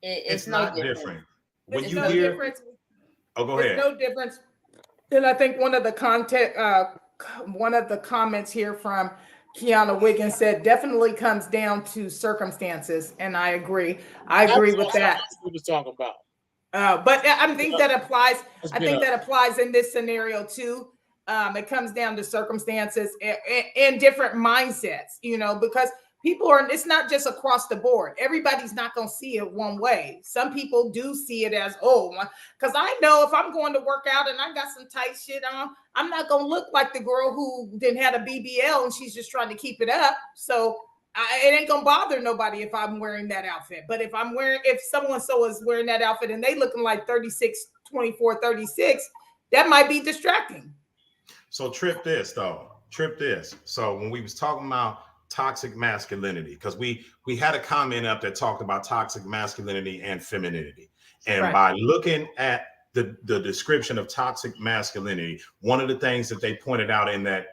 It's not no different. When There's you no hear, difference. go ahead. There's no difference. And I think one of the comments here from Kiana Wiggins said definitely comes down to circumstances, and I agree. I agree with that. We was talking about. But I think that applies. I think that applies in this scenario too. It comes down to circumstances and different mindsets, you know, because people are, it's not just across the board. Everybody's not going to see it one way. Some people do see it as, because I know if I'm going to work out and I got some tight shit on, I'm not going to look like the girl who didn't have a BBL and she's just trying to keep it up. So it ain't going to bother nobody if I'm wearing that outfit. But if someone is wearing that outfit and they looking like 36, 24, 36, that might be distracting. So trip this. So when we was talking about toxic masculinity, because we had a comment up that talked about toxic masculinity and femininity, and by looking at the description of toxic masculinity, one of the things that they pointed out in that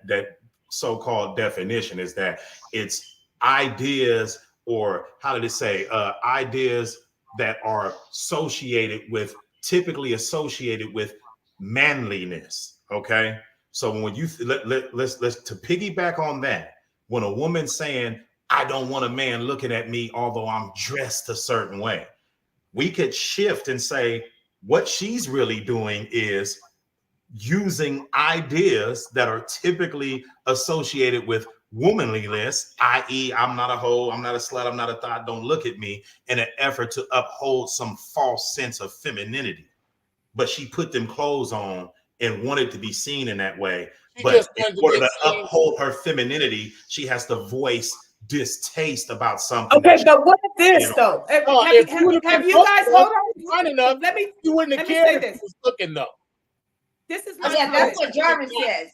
so-called definition is that it's ideas, or how did it say, ideas that are typically associated with manliness. Okay, so when you let's to piggyback on that. When a woman's saying, I don't want a man looking at me, although I'm dressed a certain way, we could shift and say what she's really doing is using ideas that are typically associated with womanliness, i.e., I'm not a hoe, I'm not a slut, I'm not a thought, don't look at me, in an effort to uphold some false sense of femininity. But she put them clothes on and wanted to be seen in that way. But in order to uphold her femininity, she has to voice distaste about something. Okay, but what is this though? Have you guys hold on? Let me say this. Looking though. This is that's what Jarvis says.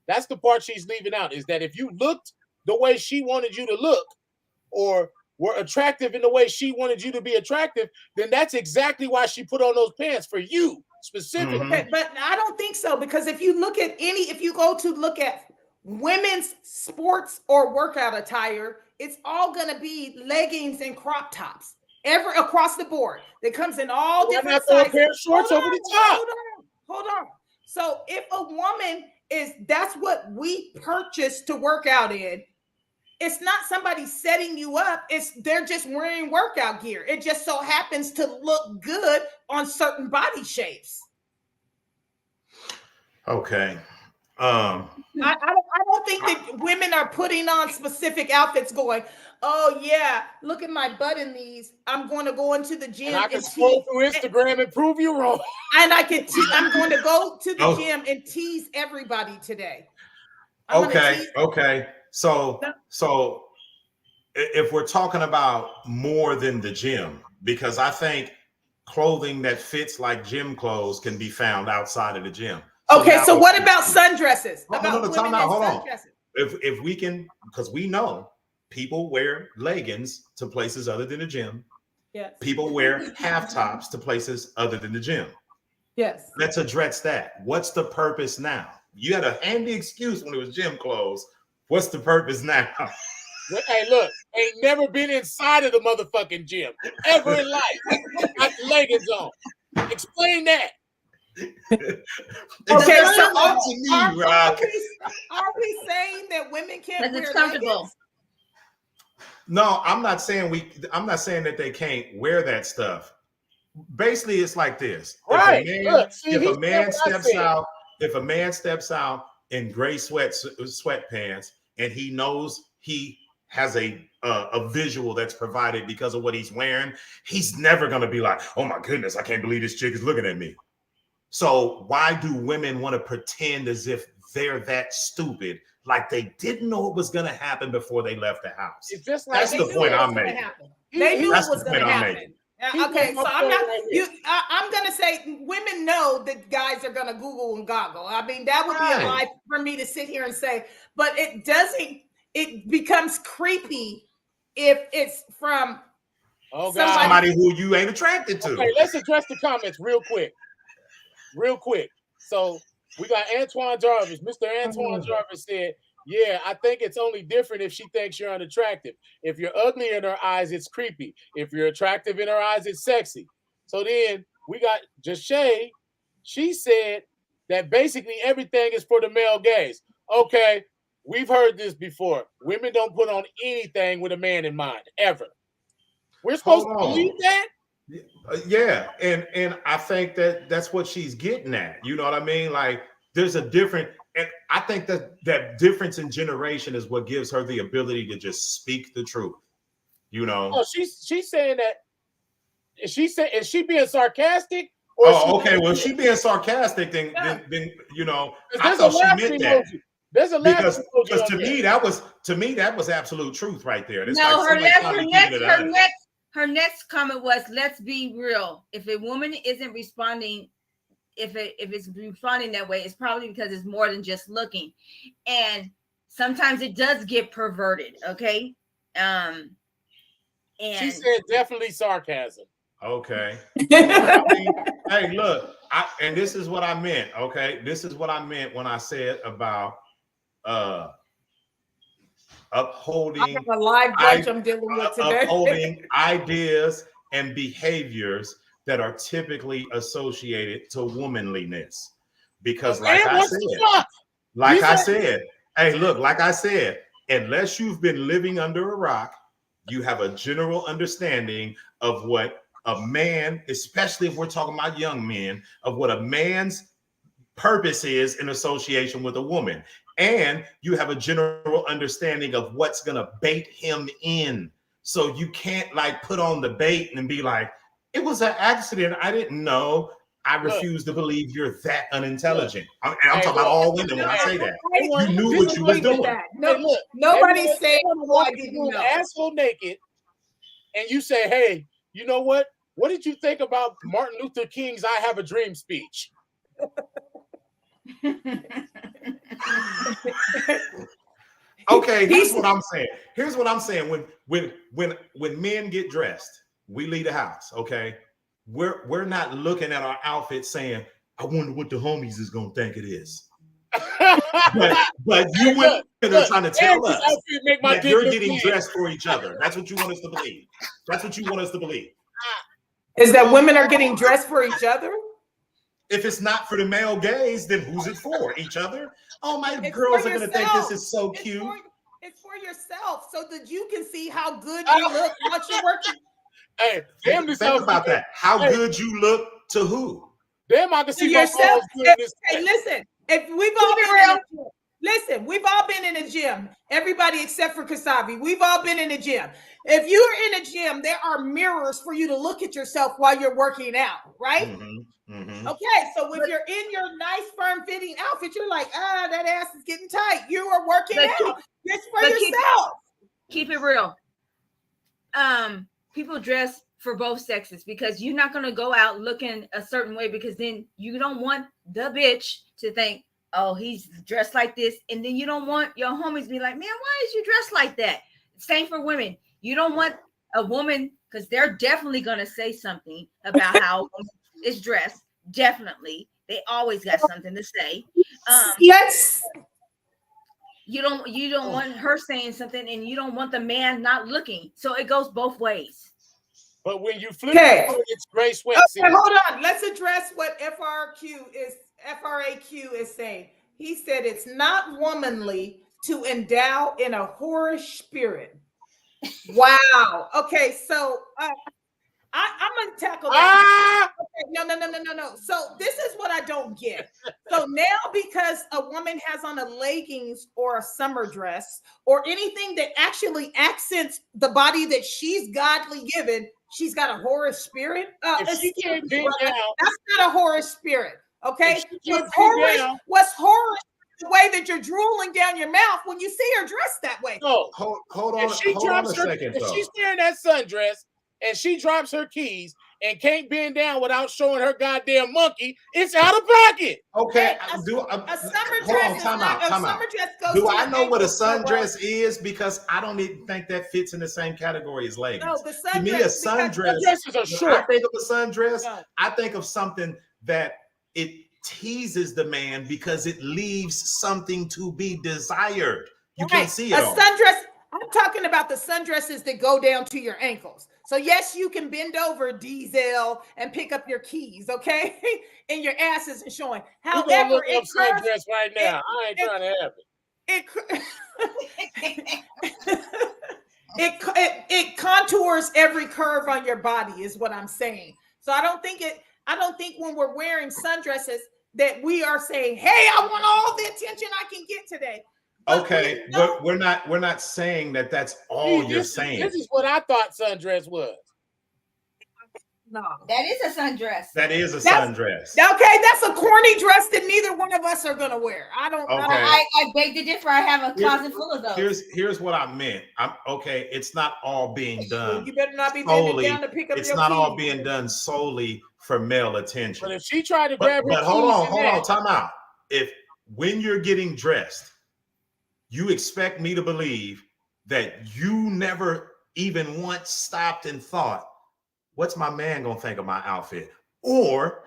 That's the part she's leaving out, is that if you looked the way she wanted you to look, or were attractive in the way she wanted you to be attractive, then that's exactly why she put on those pants for you specifically. Mm-hmm. Okay, but I don't think so, because if you look at look at women's sports or workout attire, it's all going to be leggings and crop tops across the board. That comes in all different sizes. A pair of shorts over the top. Hold on. So if a woman that's what we purchase to work out in, it's not somebody setting you up. They're just wearing workout gear. It just so happens to look good on certain body shapes. Okay. I don't think that women are putting on specific outfits going, oh yeah, look at my butt in these. I'm going to go into the gym. And I can scroll through Instagram and prove you wrong. And I'm going to go to the gym and tease everybody today. Okay. So if we're talking about more than the gym, because I think clothing that fits like gym clothes can be found outside of the gym. Okay, so what about sundresses? Hold on. If we can, because we know people wear leggings to places other than the gym. Yes. People wear half tops to places other than the gym. Yes. Let's address that. What's the purpose now? You had a handy excuse when it was gym clothes. What's the purpose now? Hey, look, ain't never been inside of the motherfucking gym ever in life. Got the leggings on. Explain that. Okay, so are we saying that women can't wear leggings? No, I'm not saying that they can't wear that stuff. Basically, it's like this. Right. If a man steps out in gray sweatpants and he knows he has a visual that's provided because of what he's wearing, he's never going to be like, oh my goodness, I can't believe this chick is looking at me. So why do women want to pretend as if they're that stupid, like they didn't know it was going to happen before they left the house? It's just like that's the point I'm making. They knew it was going to happen. Okay, so I'm going to say women know that guys are going to Google and goggle. I mean, that would be a lie for me to sit here and say, but it becomes creepy if it's from somebody who you ain't attracted to. Okay, let's address the comments real quick. So we got Antoine Jarvis. Mr. Antoine Jarvis said, yeah, I think it's only different if she thinks you're unattractive. If you're ugly in her eyes, it's creepy. If you're attractive in her eyes, it's sexy. So then we got Jashay. She said that basically everything is for the male gaze. Okay, we've heard this before. Women don't put on anything with a man in mind, ever. We're supposed to believe that? Yeah, and I think that's what she's getting at. You know what I mean? Like there's a different, and I think that difference in generation is what gives her the ability to just speak the truth. You know? Oh, she's saying that. Is she being sarcastic? Or okay. Well, if she being sarcastic, then you know, I thought she meant that. There's a because to me that was absolute truth right there. It's no, like her next comment was, let's be real. If a woman isn't responding, if it's responding that way, it's probably because it's more than just looking. And sometimes it does get perverted, okay? And she said definitely sarcasm. Okay. I mean, hey, look, and this is what I meant, okay? This is what I meant when I said about upholding I'm dealing with today. Upholding ideas and behaviors that are typically associated to womanliness. Because like I said, unless you've been living under a rock, you have a general understanding of what a man, especially if we're talking about young men, of what a man's purpose is in association with a woman. And you have a general understanding of what's going to bait him in. So you can't like put on the bait and be like, it was an accident. I didn't know. I refuse to believe you're that unintelligent. I'm talking about all women when I say that. You knew what you was doing. No, nobody said I didn't know. Asshole naked, and you say, hey, you know what? What did you think about Martin Luther King's I Have a Dream speech? Okay, here's what I'm saying. When men get dressed, we leave the house. Okay, we're not looking at our outfit saying, "I wonder what the homies is gonna think it is." but you women are trying to tell us that you're getting dressed for each other. That's what you want us to believe. Is that women are getting dressed for each other? If it's not for the male gaze, then who's it for? Each other? Oh, my girls are going to think this is so cute. It's for yourself so that you can see how good you look once you're working. Hey, Think about that. How good you look to who? Damn, I can see my Yourself. balls good in this. Hey, listen, if we've all been in a gym. Listen, we've all been in a gym. Everybody except for Kasavi. We've all been in a gym. If you're in a gym, there are mirrors for you to look at yourself while you're working out, right? Okay, so if you're in your nice, firm-fitting outfit, you're like, that ass is getting tight. You are working out. It's for yourself. Keep it real. People dress for both sexes because you're not going to go out looking a certain way because then you don't want the bitch to think, oh, he's dressed like this. And then you don't want your homies to be like, man, why is you dressed like that? Same for women. You don't want a woman, because they're definitely going to say something about how a woman is dressed. Definitely. They always got something to say. Yes. You don't want her saying something, and you don't want the man not looking. So it goes both ways. But when you flip it, it's gray sweat. Okay, hold on. Let's address what FRAQ is saying. He said it's not womanly to endow in a whorish spirit. Wow. Okay, so I'm gonna tackle that. Okay, no. So this is what I don't get. So now, because a woman has on a leggings or a summer dress or anything that actually accents the body that she's godly given, she's got a whorish spirit. If she can't bend down, that's not a whorish spirit. Okay, what's whorish? The way that you're drooling down your mouth when you see her dressed that way. No, hold on. If she drops her, if she's wearing that sundress and she drops her keys and can't bend down without showing her goddamn monkey, it's out of pocket. Okay, a summer dress time out. Do I know what a sundress is? Because I don't even think that fits in the same category as leggings. No, the sundress. To me, a sundress. Dresses are short. I think of a sundress. No. I think of something that it teases the man because it leaves something to be desired. You can't see it. A sundress. I'm talking about the sundresses that go down to your ankles. So yes, you can bend over, Diesel, and pick up your keys, okay? And your ass isn't showing. However, it's sundress right now. I ain't trying to have it. It contours every curve on your body, is what I'm saying. So I don't think when we're wearing sundresses that we are saying, hey, I want all the attention I can get today. Okay, but we're not saying that that's all you're saying. This is what I thought sundress was. No, that is a sundress. That is a sundress. Okay, that's a corny dress that neither one of us are gonna wear. I don't. Okay. I beg to differ. I have a closet full of those. Here's what I meant. It's not all being done. You better not be bending down to pick up. It's not all being done solely for male attention. But if she tried to grab, but hold on, time out. If when you're getting dressed, you expect me to believe that you never even once stopped and thought, what's my man gonna think of my outfit? Or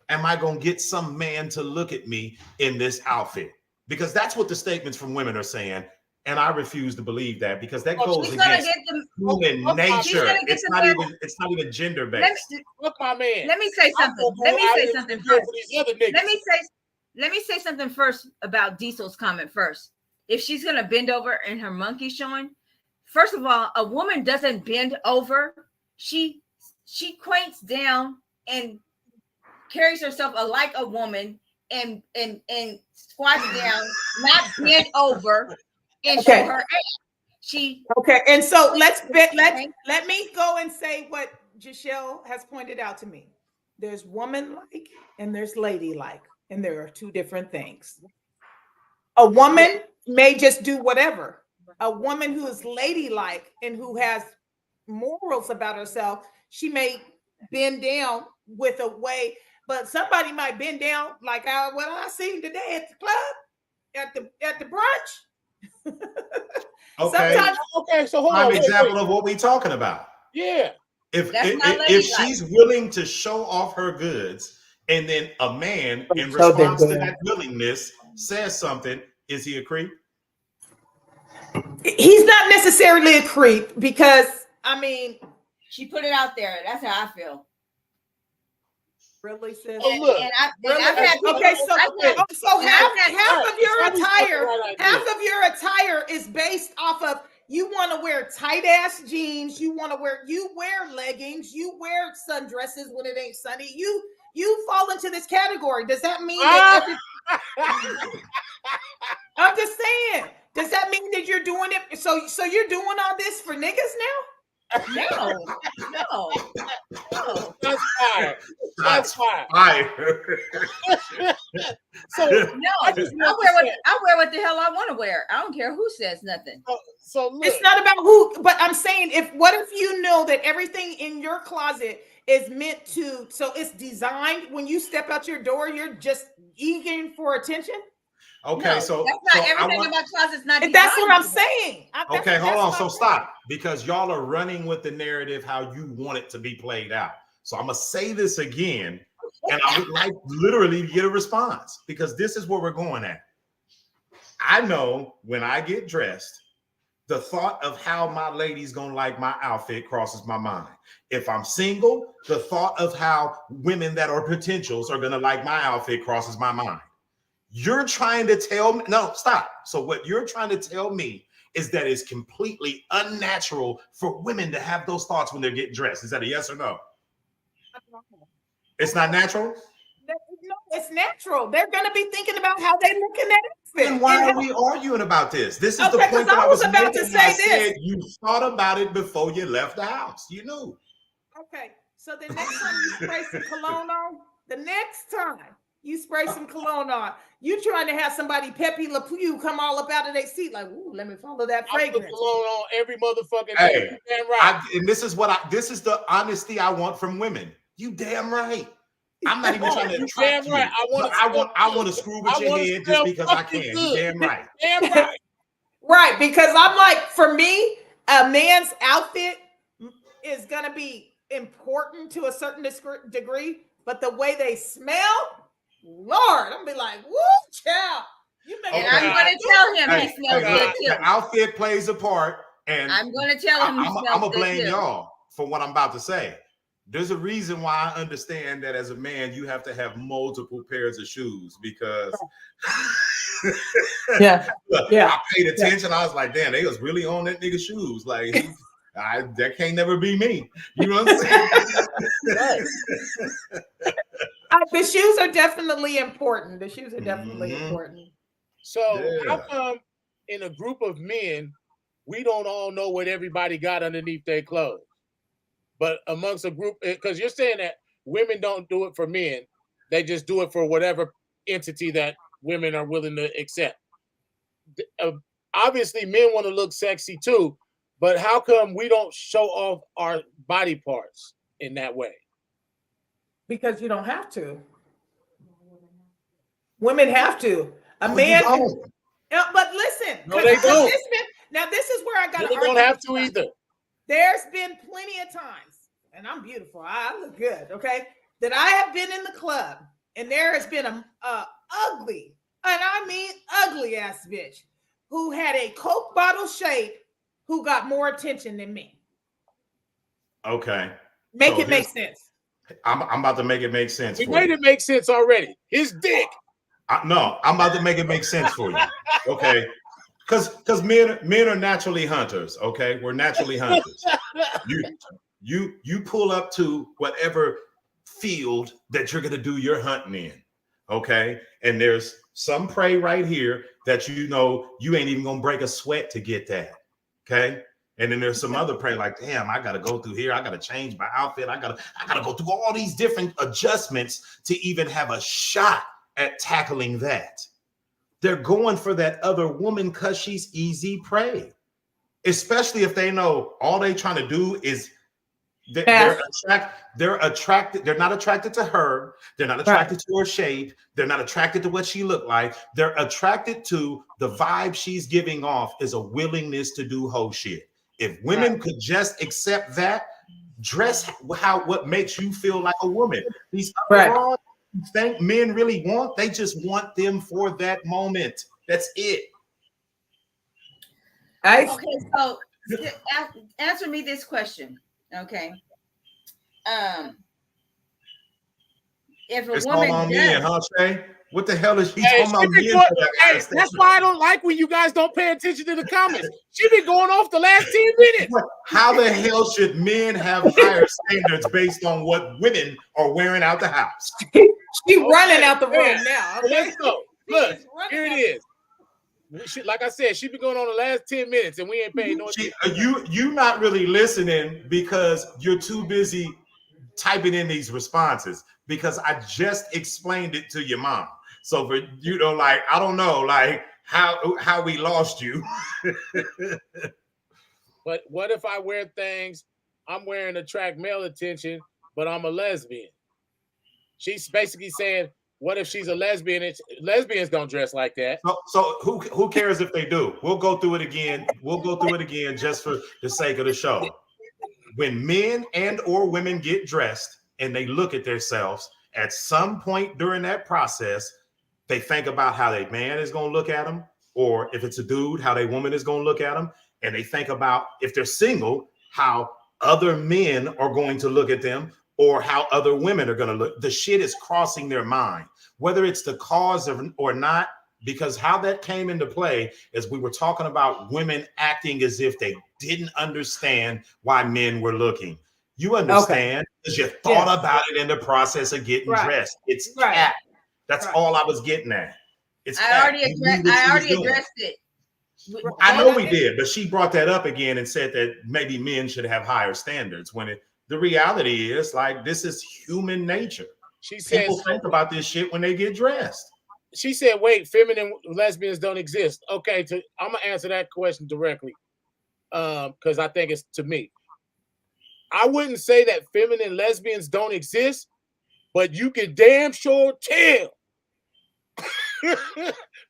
am I gonna get some man to look at me in this outfit? Because that's what the statements from women are saying. And I refuse to believe that, because that goes against human nature. It's not even gender based. Look, my man. Let me say something. Let me say something first about Diesel's comment first. If she's gonna bend over and her monkey showing, first of all, a woman doesn't bend over. She quaints down and carries herself like a woman and squats down, not bend over and show her ass. And so let me go and say what Giselle has pointed out to me. There's woman-like and there's ladylike, and there are two different things. A woman may just do whatever. A woman who is ladylike and who has morals about herself, she may bend down with a way, but somebody might bend down like what I seen today at the club, at the brunch. Okay. So hold on. An example of what we're talking about. Yeah. If she's willing to show off her goods, and then a man in response to that willingness says something, is he a creep? He's not necessarily a creep, because I mean, she put it out there. That's how I feel. Really, sis? Oh, look. And I've Really? had people. Okay, so half Right, of your it's probably attire, the right idea. half of your attire is based off of you want to wear tight ass jeans, you wear leggings, you wear sundresses when it ain't sunny. You fall into this category. Does that mean that I'm just saying, does that mean that you're doing it? So you're doing all this for niggas now? No. That's fire. That's fire. So No, I just I want to say, wear what the hell I want to wear. I don't care who says nothing. so look, It's not about who, but I'm saying, what if you know that everything in your closet is meant to, so it's designed when you step out your door, you're just eager for attention? Okay, No, so that's not so everything in my closet's not. And that's what I'm designed. saying. Okay, hold on. So stop, because y'all are running with the narrative how you want it to be played out. So I'm gonna say this again, and I would like literally to get a response, because this is where we're going at. I know when I get dressed, the thought of how my lady's gonna like my outfit crosses my mind. If I'm single, the thought of how women that are potentials are gonna like my outfit crosses my mind. You're trying to tell me, no, stop. So what you're trying to tell me is that it's completely unnatural for women to have those thoughts when they're getting dressed. Is that a yes or no? It's not natural? No, it's natural. They're going to be thinking about how they look in that outfit. Then why are we arguing about this? This is the Okay, point 'cause that I I was was about to making. say I this. said you thought about it before you left the house. You knew. Okay, so the next time you spray some cologne on, you trying to have somebody Pepe Le Pew come all up out of their seat like, ooh, let me follow that I put fragrance. cologne on every motherfucking Hey, day. You damn right. And this is the honesty I want from women. You damn right. I'm not even trying to attract you. Right. I want to screw with your head just because I can. You damn right. Damn right. Right, because I'm like, for me, a man's outfit is gonna be important to a certain degree, but the way they smell, Lord, I'm gonna be like, woo, child. You make And I'm going to tell him he smells good too. The outfit plays a part, and I'm going to tell him he smells I'm gonna good blame too. y'all for what I'm about to say. There's a reason why I understand that as a man, you have to have multiple pairs of shoes, because yeah. I paid attention. I was like, damn, they was really on that nigga's shoes. Like, that can't never be me. You know what I'm saying? The shoes are definitely important. important. So how come in a group of men, we don't all know what everybody got underneath their clothes? But amongst a group, because you're saying that women don't do it for men, they just do it for whatever entity that women are willing to accept. Obviously, men want to look sexy too, but how come we don't show off our body parts in that way? Because you don't have to. Women have to. A No, man. But listen, no, they don't. Now this is where I got to argue. They don't have to either. There's been plenty of times, and I'm beautiful, I look good, okay, that I have been in the club, and there has been a ugly, and I mean ugly ass bitch who had a Coke bottle shape who got more attention than me. Okay. Make it make sense. I'm about to make it make sense. We made it make sense already. His dick. No, I'm about to make it make sense for you. Okay. Because men are naturally hunters. Okay, we're naturally hunters. You pull up to whatever field that you're gonna do your hunting in. Okay, and there's some prey right here that you know you ain't even gonna break a sweat to get that. Okay, and then there's some other prey like, damn, I gotta go through here. I gotta change my outfit. I gotta go through all these different adjustments to even have a shot at tackling that. They're going for that other woman because she's easy prey, especially if they know all they trying to do is they're attracted. They're not attracted to her. They're not attracted to her shape. They're not attracted to what she looked like. They're attracted to the vibe she's giving off is a willingness to do whole shit. If women could just accept that, dress what makes you feel like a woman. These other think men really want, they just want them for that moment. That's it. Okay, so answer me this question. Okay. if a It's all woman on men, does, huh, Shay? What the hell is she Hey, talking about men? hey, that's why I don't like when you guys don't pay attention to the comments. She been going off the last 10 minutes. How the hell should men have higher standards based on what women are wearing out the house? She running out the room now. So let's go. Look, here it is. Like I said, she been going on the last 10 minutes and we ain't paying no attention. You not really listening because you're too busy typing in these responses, because I just explained it to your mom. So for like, I don't know, like how we lost you. But what if I wear things I'm wearing to attract male attention, but I'm a lesbian? She's basically saying, what if she's a lesbian and lesbians don't dress like that? So who cares if they do? We'll go through it again. We'll go through it again just for the sake of the show. When men and or women get dressed and they look at themselves, at some point during that process, they think about how their man is going to look at them, or if it's a dude, how their woman is going to look at them. And they think about, if they're single, how other men are going to look at them, or how other women are going to look. The shit is crossing their mind, whether it's the cause or not, because how that came into play is we were talking about women acting as if they didn't understand why men were looking. You understand because you thought about it in the process of getting dressed. It's cat. That's all I was getting at. It's I already addressed it. I know we did, but she brought that up again and said that maybe men should have higher standards, when the reality is, like, this is human nature. People think about this shit when they get dressed. She said, wait, feminine lesbians don't exist. Okay, I'm going to answer that question directly because I think it's to me. I wouldn't say that feminine lesbians don't exist, but you can damn sure tell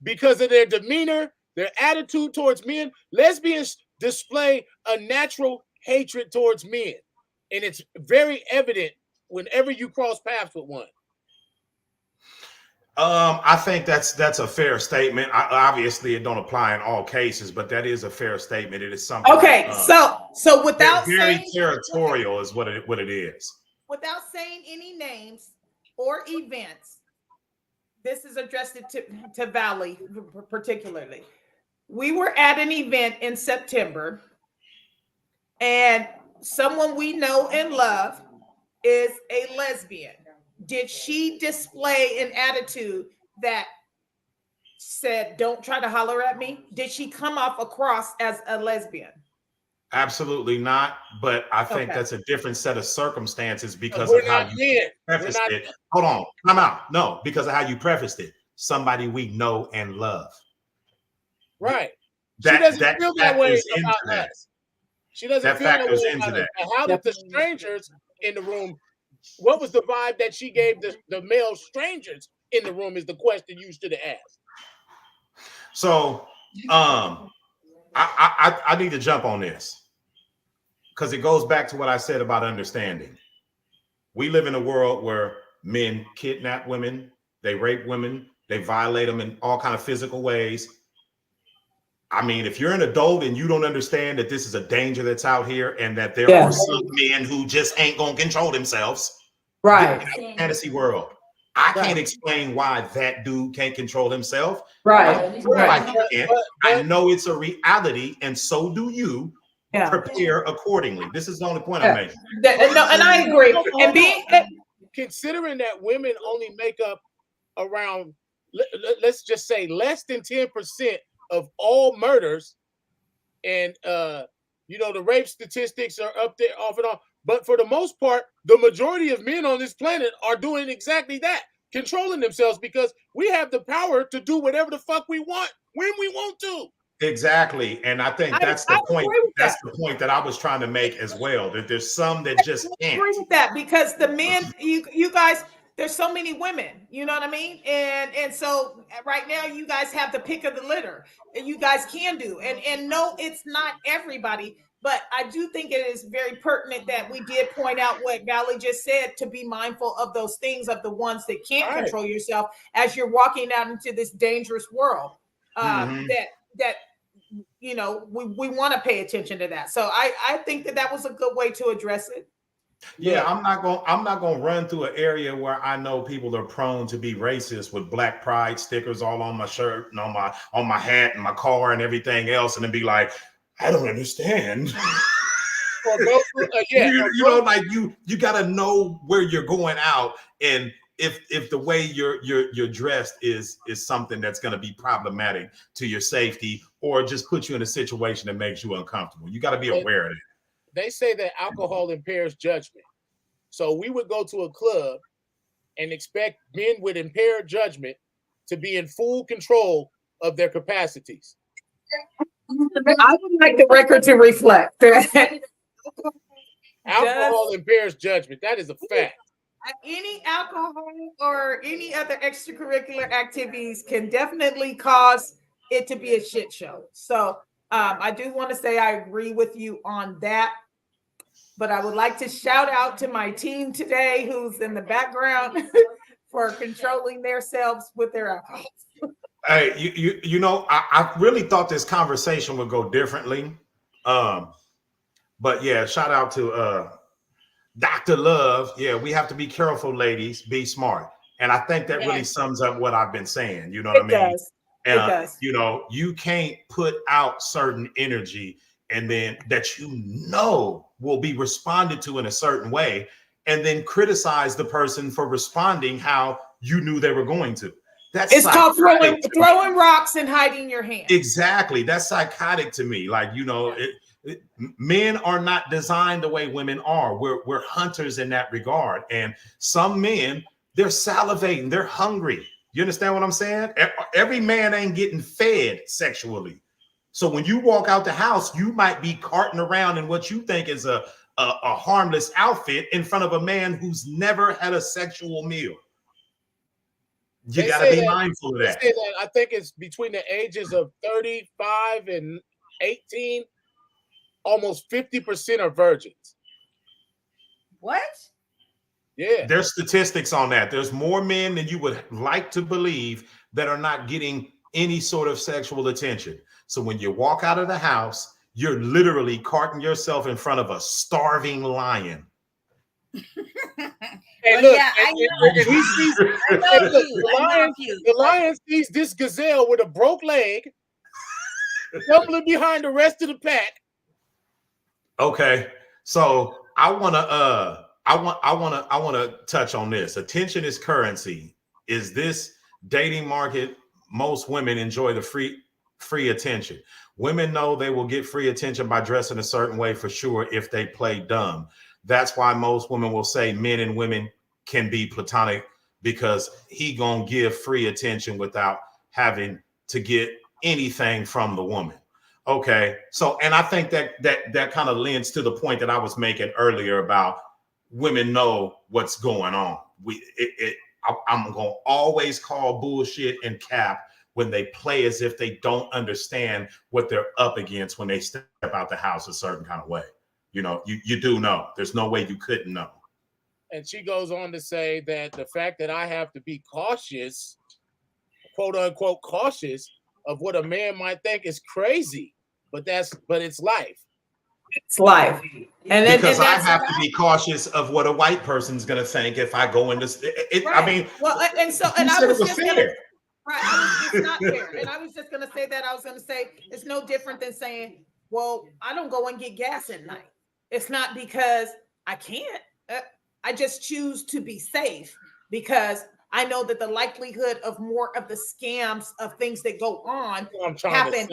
because of their demeanor, their attitude towards men. Lesbians display a natural hatred towards men, and it's very evident whenever you cross paths with one. I think that's a fair statement. Obviously, it don't apply in all cases, but that is a fair statement. It is something. Okay, so without very territorial is what it is. Without saying any names or events, this is addressed to Valley particularly. We were at an event in September, and someone we know and love is a lesbian. Did she display an attitude that said, don't try to holler at me? Did she come off across as a lesbian? Absolutely not. But I think that's a different set of circumstances because of how you prefaced it. Hold on, come out. No, because of how you prefaced it. Somebody we know and love. Right. She doesn't feel that way about us. She doesn't feel that way about us. And how did the strangers in the room, what was the vibe that she gave the male strangers in the room is the question you should have asked. So I need to jump on this because it goes back to what I said about understanding. We live in a world where men kidnap women, they rape women, they violate them in all kinds of physical ways. I mean, if you're an adult and you don't understand that this is a danger that's out here and that there are some men who just ain't gonna control themselves, right? Fantasy world. I can't explain why that dude can't control himself. Right. I know it's a reality, and so do you. Prepare accordingly. This is the only point I'm making. And I agree. And considering that women only make up around, let's just say, less than 10% of all murders, and the rape statistics are up there off and on. But for the most part, the majority of men on this planet are doing exactly that, controlling themselves, because we have the power to do whatever the fuck we want when we want to. Exactly. And I think that's the point. That's the point that I was trying to make as well, that there's some that just can't. I agree with that, because the men, you guys, there's so many women, you know what I mean? And so right now you guys have the pick of the litter, and you guys can do. And no, it's not everybody, but I do think it is very pertinent that we did point out what Valley just said, to be mindful of those things, of the ones that can't control yourself as you're walking out into this dangerous world. That we want to pay attention to that. So I think that was a good way to address it. Yeah, Look, I'm not gonna run through an area where I know people are prone to be racist with black pride stickers all on my shirt and on my hat and my car and everything else, and then be like, I don't understand. or go through, yeah, or You know, like you got to know where you're going out, and if the way you're dressed is something that's going to be problematic to your safety, or just put you in a situation that makes you uncomfortable, you got to be aware of it. they say that alcohol impairs judgment. So we would go to a club and expect men with impaired judgment to be in full control of their capacities. I would like the record to reflect. Alcohol impairs judgment. That is a fact. Any alcohol or any other extracurricular activities can definitely cause it to be a shit show. So I do want to say I agree with you on that. But I would like to shout out to my team today who's in the background for controlling themselves with their alcohol. Hey, you know, I really thought this conversation would go differently. But yeah, shout out to Dr. Love. Yeah, we have to be careful, ladies. Be smart. And I think that really sums up what I've been saying. You know what I mean? Does. It does. You know, you can't put out certain energy and then that you know will be responded to in a certain way, and then criticize the person for responding how you knew they were going to. It's called throwing rocks and hiding your hand. Exactly. That's psychotic to me. Like, you know, men are not designed the way women are. We're hunters in that regard. And some men, they're salivating, they're hungry. You understand what I'm saying? Every man ain't getting fed sexually. So when you walk out the house, you might be carting around in what you think is a harmless outfit in front of a man who's never had a sexual meal. You got to be mindful of that. They say that. I think it's between the ages of 35 and 18, almost 50% are virgins. What? Yeah. There's statistics on that. There's more men than you would like to believe that are not getting any sort of sexual attention. So when you walk out of the house, you're literally carting yourself in front of a starving lion. Hey, look, the lion sees this gazelle with a broke leg, stumbling behind the rest of the pack. Okay, so I want to touch on this. Attention is currency. Is this dating market? Most women enjoy the free attention. Women know they will get free attention by dressing a certain way for sure if they play dumb. That's why most women will say men and women can be platonic, because he gonna give free attention without having to get anything from the woman. Okay, so and I think that kind of lends to the point that I was making earlier about women know what's going on. I'm gonna always call bullshit and cap when they play as if they don't understand what they're up against when they step out the house a certain kind of way. You know, you do know. There's no way you couldn't know. And she goes on to say that the fact that I have to be cautious, quote unquote, cautious of what a man might think is crazy, but it's life. It's life. Because I have to be cautious of what a white person's going to think if I go into it. Right. I mean, well, and I was just fair. It's not fair. And I was just going to say that. I was going to say it's no different than saying, well, I don't go and get gas at night. It's not because I can't. I just choose to be safe because I know that the likelihood of more of the scams of things that go on happen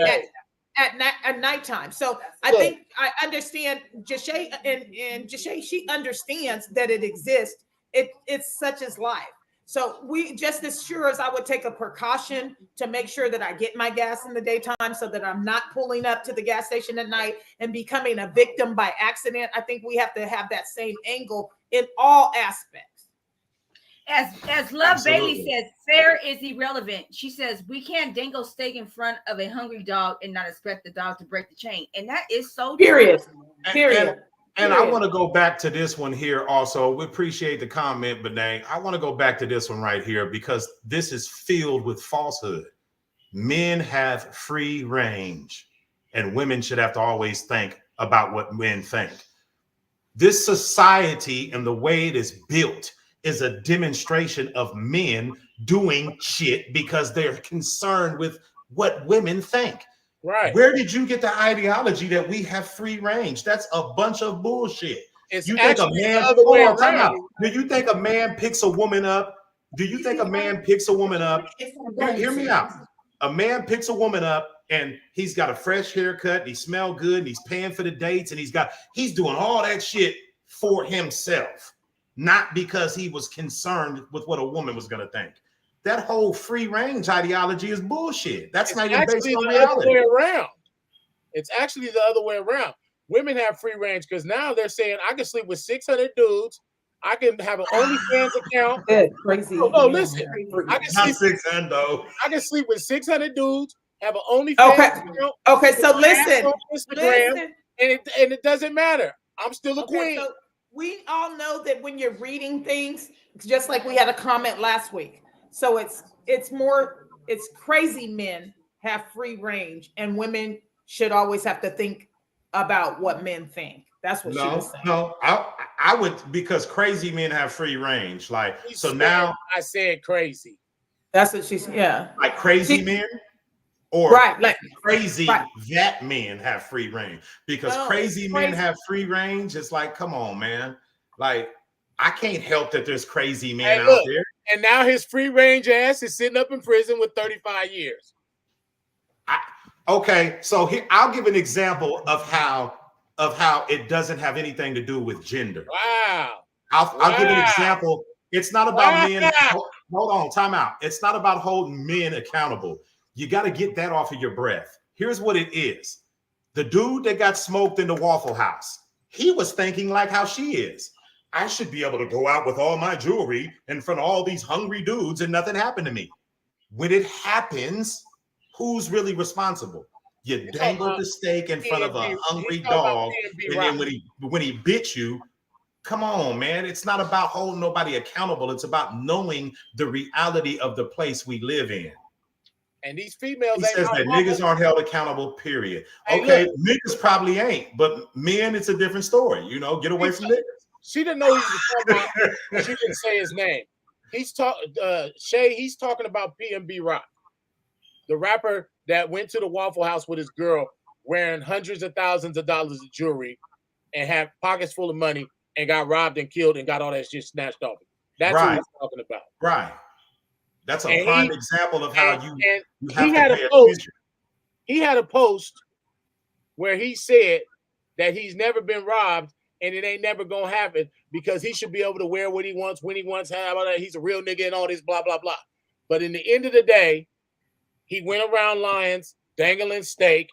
at nighttime. So I think I understand Jashay, and Jashay, she understands that it exists. It's such as life. So we just as sure as I would take a precaution to make sure that I get my gas in the daytime so that I'm not pulling up to the gas station at night and becoming a victim by accident. I think we have to have that same angle in all aspects. As Love Bailey says, fair is irrelevant. She says, we can't dangle steak in front of a hungry dog and not expect the dog to break the chain. And that is so Period. And I want to go back to this one here also. We appreciate the comment, Benay. I want to go back to this one right here because this is filled with falsehood. Men have free range, and women should have to always think about what men think. This society and the way it is built is a demonstration of men doing shit because they're concerned with what women think. Right. Where did you get the ideology that we have free range? That's a bunch of bullshit. It's You think a actually man, the other way around. Do you think a man picks a woman up? Do you think a man picks a woman up? Hear me out. A man picks a woman up and he's got a fresh haircut, and he smells good, and he's paying for the dates, and he's doing all that shit for himself, not because he was concerned with what a woman was going to think. That whole free range ideology is bullshit. That's not even based on reality. Other way around. It's actually the other way around. Women have free range because now they're saying I can sleep with 600 dudes. I can have an OnlyFans account. Crazy. No, listen. I can sleep with 600 dudes, have an OnlyFans account. Okay, so listen. Instagram, and it doesn't matter. I'm still a queen. So we all know that when you're reading things, just like we had a comment last week. So it's crazy men have free range, and women should always have to think about what men think. That's what she was saying. No, I would, because crazy men have free range. Like, so now I said crazy. That's what she's, yeah. Like crazy men, or like crazy that men have free range. Because crazy men have free range. It's like, come on, man. Like, I can't help that there's crazy men out there. And now his free range ass is sitting up in prison with 35 years. Okay, so here I'll give an example of how it doesn't have anything to do with gender. Wow. I'll give an example. It's not about men. Hold on, time out. It's not about holding men accountable. You got to get that off of your breath. Here's what it is. The dude that got smoked in the Waffle House, he was thinking like how she is. I should be able to go out with all my jewelry in front of all these hungry dudes and nothing happened to me. When it happens, who's really responsible? You dangled the steak in front of a hungry dog, and then when he bit you, come on, man. It's not about holding nobody accountable. It's about knowing the reality of the place we live in. And these females, he says that niggas aren't held accountable, period. Okay, niggas probably ain't, but men, it's a different story. You know, get away from niggas. She didn't know he was talking about. She didn't say his name. He's Shay. He's talking about PNB Rock, the rapper that went to the Waffle House with his girl, wearing hundreds of thousands of dollars of jewelry, and had pockets full of money, and got robbed and killed, and got all that shit snatched off him. That's what he's talking about. Right. That's a prime example of how you have he to had pay a post. attention. He had a post where he said that he's never been robbed. And it ain't never gonna happen because he should be able to wear what he wants when he wants. He's a real nigga and all this blah blah blah. But in the end of the day, he went around Lions dangling steak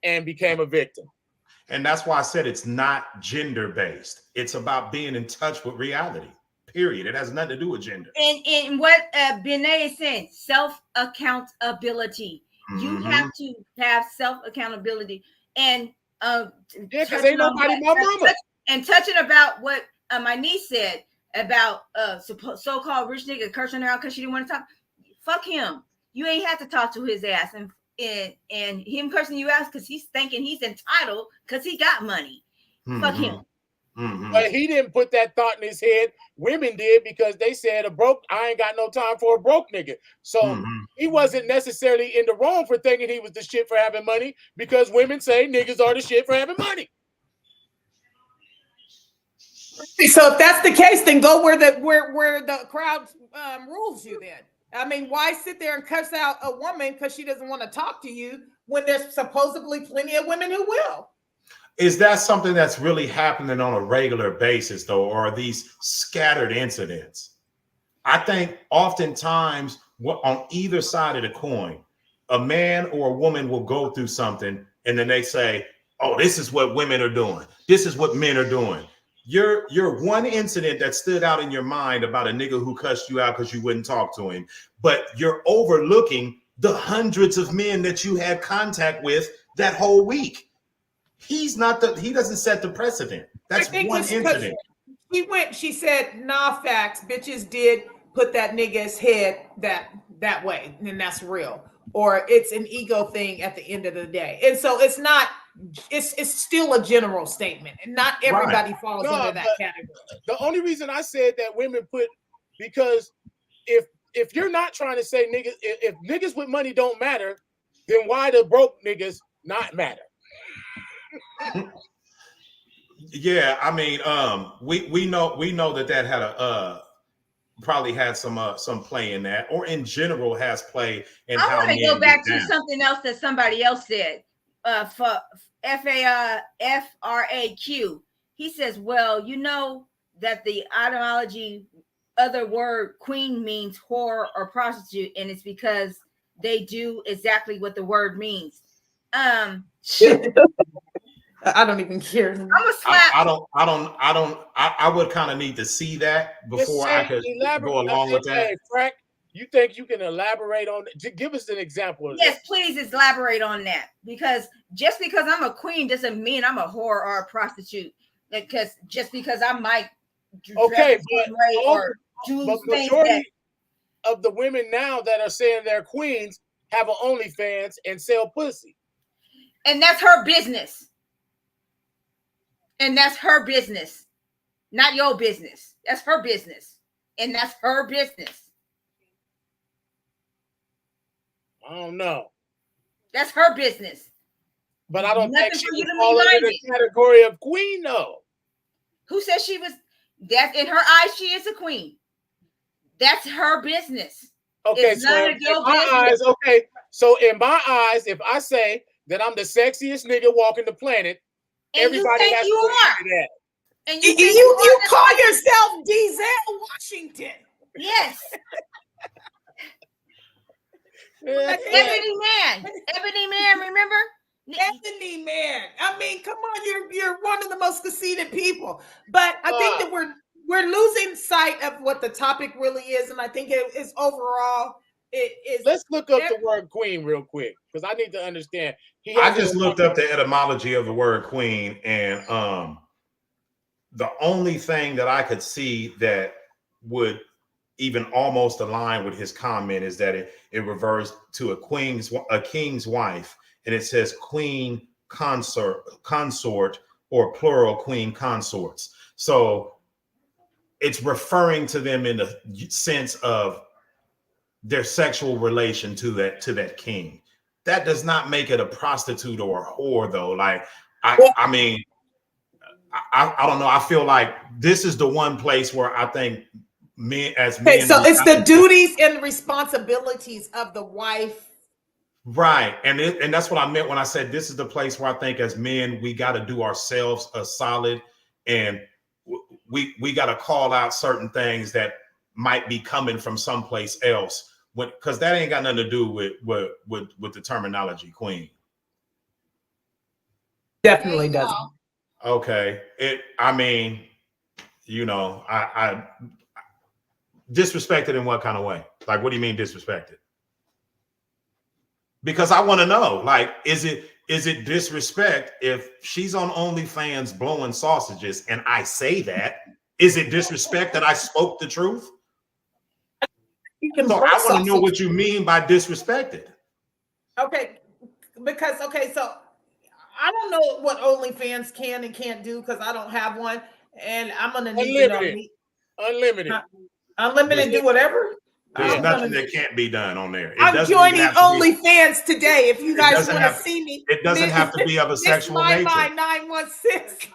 and became a victim. And that's why I said it's not gender based. It's about being in touch with reality. Period. It has nothing to do with gender. And what Benet is saying, self accountability. You have to have self accountability, and because ain't nobody my mama. And touching about what my niece said about so-called rich nigga cursing her out because she didn't want to talk. Fuck him. You ain't have to talk to his ass, and him cursing you out because he's thinking he's entitled because he got money. Fuck him. But he didn't put that thought in his head. Women did, because they said I ain't got no time for a broke nigga. So he wasn't necessarily in the wrong for thinking he was the shit for having money, because women say niggas are the shit for having money. So if that's the case, then go where the crowd rules you then. I mean, why sit there and cuss out a woman because she doesn't want to talk to you when there's supposedly plenty of women who will? Is that something that's really happening on a regular basis, though, or are these scattered incidents? I think oftentimes on either side of the coin, a man or a woman will go through something and then they say, oh, this is what women are doing. This is what men are doing. You're one incident that stood out in your mind about a nigga who cussed you out because you wouldn't talk to him, but you're overlooking the hundreds of men that you had contact with that whole week. He doesn't set the precedent. That's one incident. She said, nah, facts, bitches did put that nigga's head that way, and that's real. Or it's an ego thing at the end of the day. And so it's not it's still a general statement, and not everybody falls under that category. The only reason I said that women put, because if you're not trying to say niggas, if niggas with money don't matter, then why the broke niggas not matter? Yeah, I mean, we know that had a probably had some play in that, or in general has play in how men I want to go back get to down. something else that somebody else said. For FRAQ, he says, well, you know that the etymology other word queen means whore or prostitute, and it's because they do exactly what the word means. I don't even care. I'm a slap. I would kind of need to see that before I could go along with that. Hey, Frank, you think you can elaborate on it? Give us an example of Yes, that. please elaborate on that. Because just because I'm a queen doesn't mean I'm a whore or a prostitute. Because just because I might but majority of the women now that are saying they're queens have an OnlyFans and sell pussy. And that's her business. And that's her business, not your business. That's her business. And that's her business. I don't know. That's her business. But I don't think she would fall under the category of queen, though. Who says she was? That in her eyes, she is a queen. That's her business. Okay, so in my eyes, if I say that I'm the sexiest nigga walking the planet, and everybody has to are. that. And you call yourself Denzel Washington. Yes. Ebony Man, remember? Ebony Man. I mean, come on, you're one of the most conceited people. But I think that we're losing sight of what the topic really is, and I think it is overall. It is. Let's look up the word queen real quick because I need to understand. I just looked up the etymology of the word queen, and the only thing that I could see that would even almost align with his comment is that it refers to a king's wife, and it says queen consort, or plural queen consorts. So it's referring to them in the sense of their sexual relation to that king. That does not make it a prostitute or a whore, though. Like, I mean, I don't know. I feel like this is the one place where I think men. So it's the duties and responsibilities of the wife. Right. And that's what I meant when I said this is the place where I think as men, we got to do ourselves a solid, and we got to call out certain things that might be coming from someplace else, because that ain't got nothing to do with the terminology queen. Definitely doesn't. Okay. I mean, I disrespected in what kind of way? Like, what do you mean disrespected? Because I want to know, like, is it disrespect if she's on OnlyFans blowing sausages and I say that? Is it disrespect that I spoke the truth? So I want to know what you mean by disrespected. Okay, because so I don't know what OnlyFans can and can't do because I don't have one, and I'm gonna need to know. Unlimited, do whatever. There's nothing that can't be done on there. I'm joining OnlyFans today. If you guys want to see me, it doesn't have to be of a sexual nature. My 916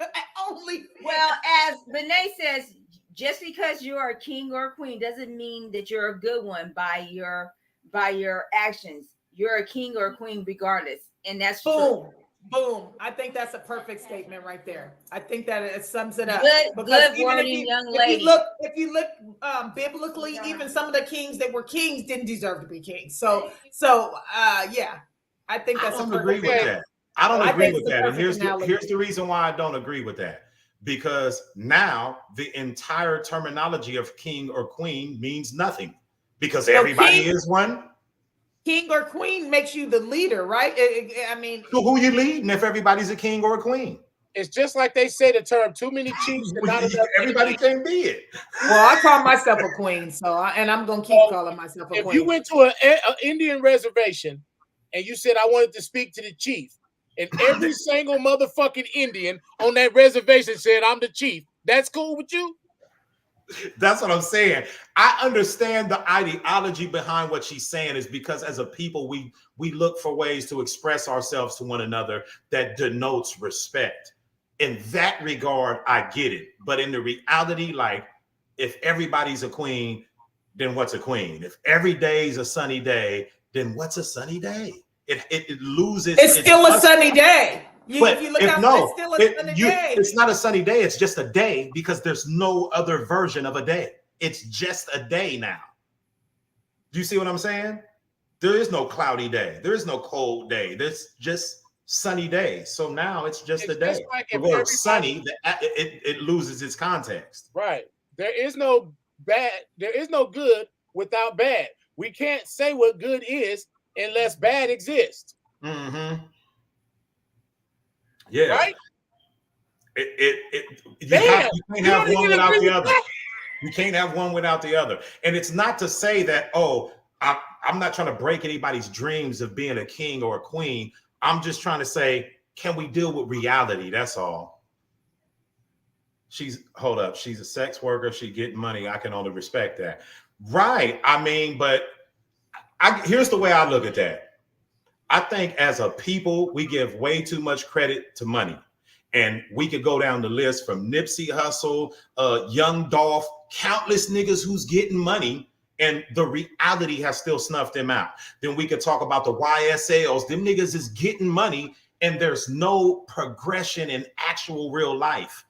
only. Well, as Benet says, just because you're a king or a queen doesn't mean that you're a good one by your actions. You're a king or a queen regardless, and that's true. Boom. I think that's a perfect statement right there. I think that it sums it up. Good wording, young lady. If you look biblically, even some of the kings that were kings didn't deserve to be kings. So yeah, I think that's I don't agree with that. I don't agree with that. And here's the reason why I don't agree with that. Because now the entire terminology of king or queen means nothing because everybody is one. King or queen makes you the leader, right? I mean, so who you leading if everybody's a king or a queen? It's just like they say the term "too many chiefs." Everybody can't be it. Well, I call myself a queen, and I'm gonna keep calling myself a queen. If you went to an Indian reservation and you said I wanted to speak to the chief, and every single motherfucking Indian on that reservation said, I'm the chief. That's cool with you? That's what I'm saying. I understand the ideology behind what she's saying is because as a people, we look for ways to express ourselves to one another that denotes respect. In that regard, I get it. But in the reality, like if everybody's a queen, then what's a queen? If every day is a sunny day, then what's a sunny day? It loses. It's still a sunny day. But if you look if out, no, it's still a sunny day. It's not a sunny day. It's just a day because there's no other version of a day. It's just a day now. Do you see what I'm saying? There is no cloudy day. There is no cold day. There's just sunny day. So now it's just a day. Just like the word sunny, it loses its context. Right. There is no bad. There is no good without bad. We can't say what good is unless bad exists. Mm-hmm. Yeah. Right? You can't have one without the other. You can't have one without the other. And it's not to say that, I'm not trying to break anybody's dreams of being a king or a queen. I'm just trying to say, can we deal with reality? That's all. She's a sex worker. She getting money. I can only respect that. Right. I mean, but here's the way I look at that. I think as a people, we give way too much credit to money. And we could go down the list from Nipsey Hussle, Young Dolph, countless niggas who's getting money, and the reality has still snuffed them out. Then we could talk about the YSLs. Them niggas is getting money, and there's no progression in actual real life.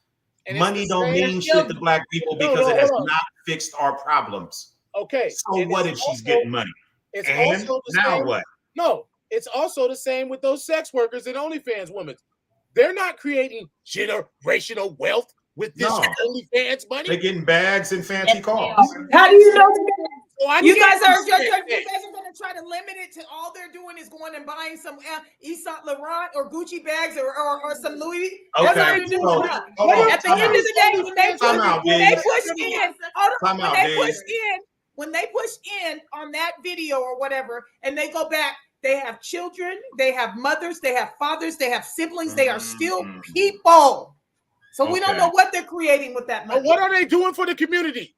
And money don't mean shit to black people because it has not fixed our problems. Okay. So what if she's getting money? It's and also the now same, what? No, it's also the same with those sex workers and OnlyFans women. They're not creating generational wealth with this OnlyFans money. They're getting bags and fancy cars. How do you know? You guys are going to try to limit it to all they're doing is going and buying some Yves Saint Laurent or Gucci bags or some Louis. Okay. That's all you're doing. At the end of the day, when they push in on that video or whatever, and they go back, they have children, they have mothers, they have fathers, they have siblings. They are still people. So we don't know what they're creating with that money. But what are they doing for the community?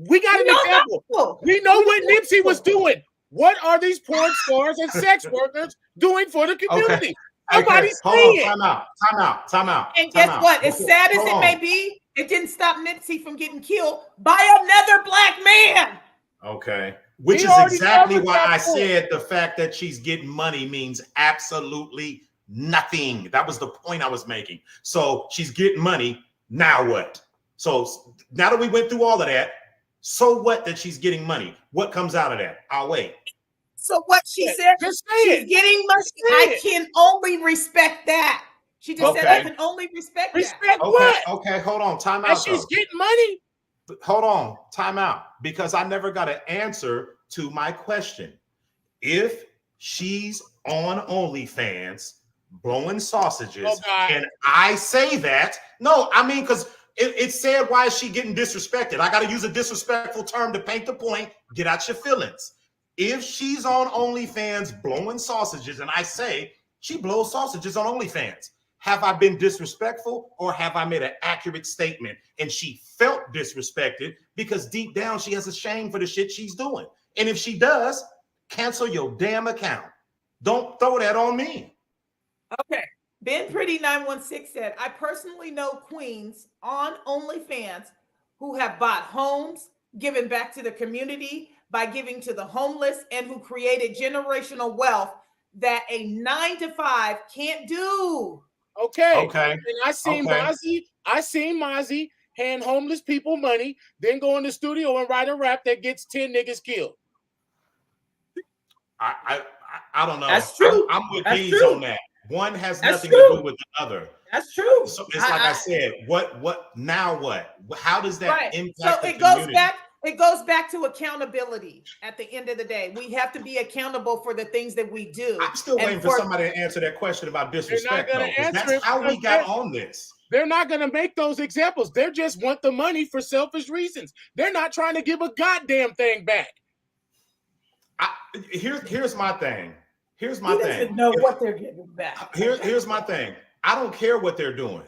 We got an example. We know what Nipsey was doing. What are these porn stars and sex workers doing for the community? Nobody's saying. Time out. And guess what? As sad as it may be, it didn't stop Nipsey from getting killed by another black man. Okay. Which is exactly why I said the fact that she's getting money means absolutely nothing. That was the point I was making. So she's getting money. Now what? So now that we went through all of that, so what that she's getting money? What comes out of that? I'll wait. So what she said, she's getting money. I can only respect that. She just said I can only respect that. Respect what? Okay, hold on. Time out. She's getting money. Hold on. Time out. Because I never got an answer to my question. If she's on OnlyFans blowing sausages, and I say that, no, I mean, because it said, why is she getting disrespected? I got to use a disrespectful term to paint the point. Get out your feelings. If she's on OnlyFans blowing sausages, and I say she blows sausages on OnlyFans, have I been disrespectful or have I made an accurate statement? And she felt disrespected because deep down she has a shame for the shit she's doing. And if she does, cancel your damn account. Don't throw that on me. Okay. Ben Pretty 916 said, I personally know queens on OnlyFans who have bought homes, given back to the community by giving to the homeless, and who created generational wealth that a 9-to-5 can't do. Okay. And I seen Mozzie hand homeless people money, then go in the studio and write a rap that gets 10 niggas killed. I don't know. That's true. I'm with these on that. One has nothing to do with the other. That's true. So it's like I said, what now what? How does that impact so it goes back? It goes back to accountability. At the end of the day, we have to be accountable for the things that we do. I'm still waiting for somebody to answer that question about disrespect. That's how we got on this. They're not going to make those examples. They just want the money for selfish reasons. They're not trying to give a goddamn thing back. Here's my thing. Here's my thing. Doesn't know what they're giving back. Here's my thing. I don't care what they're doing.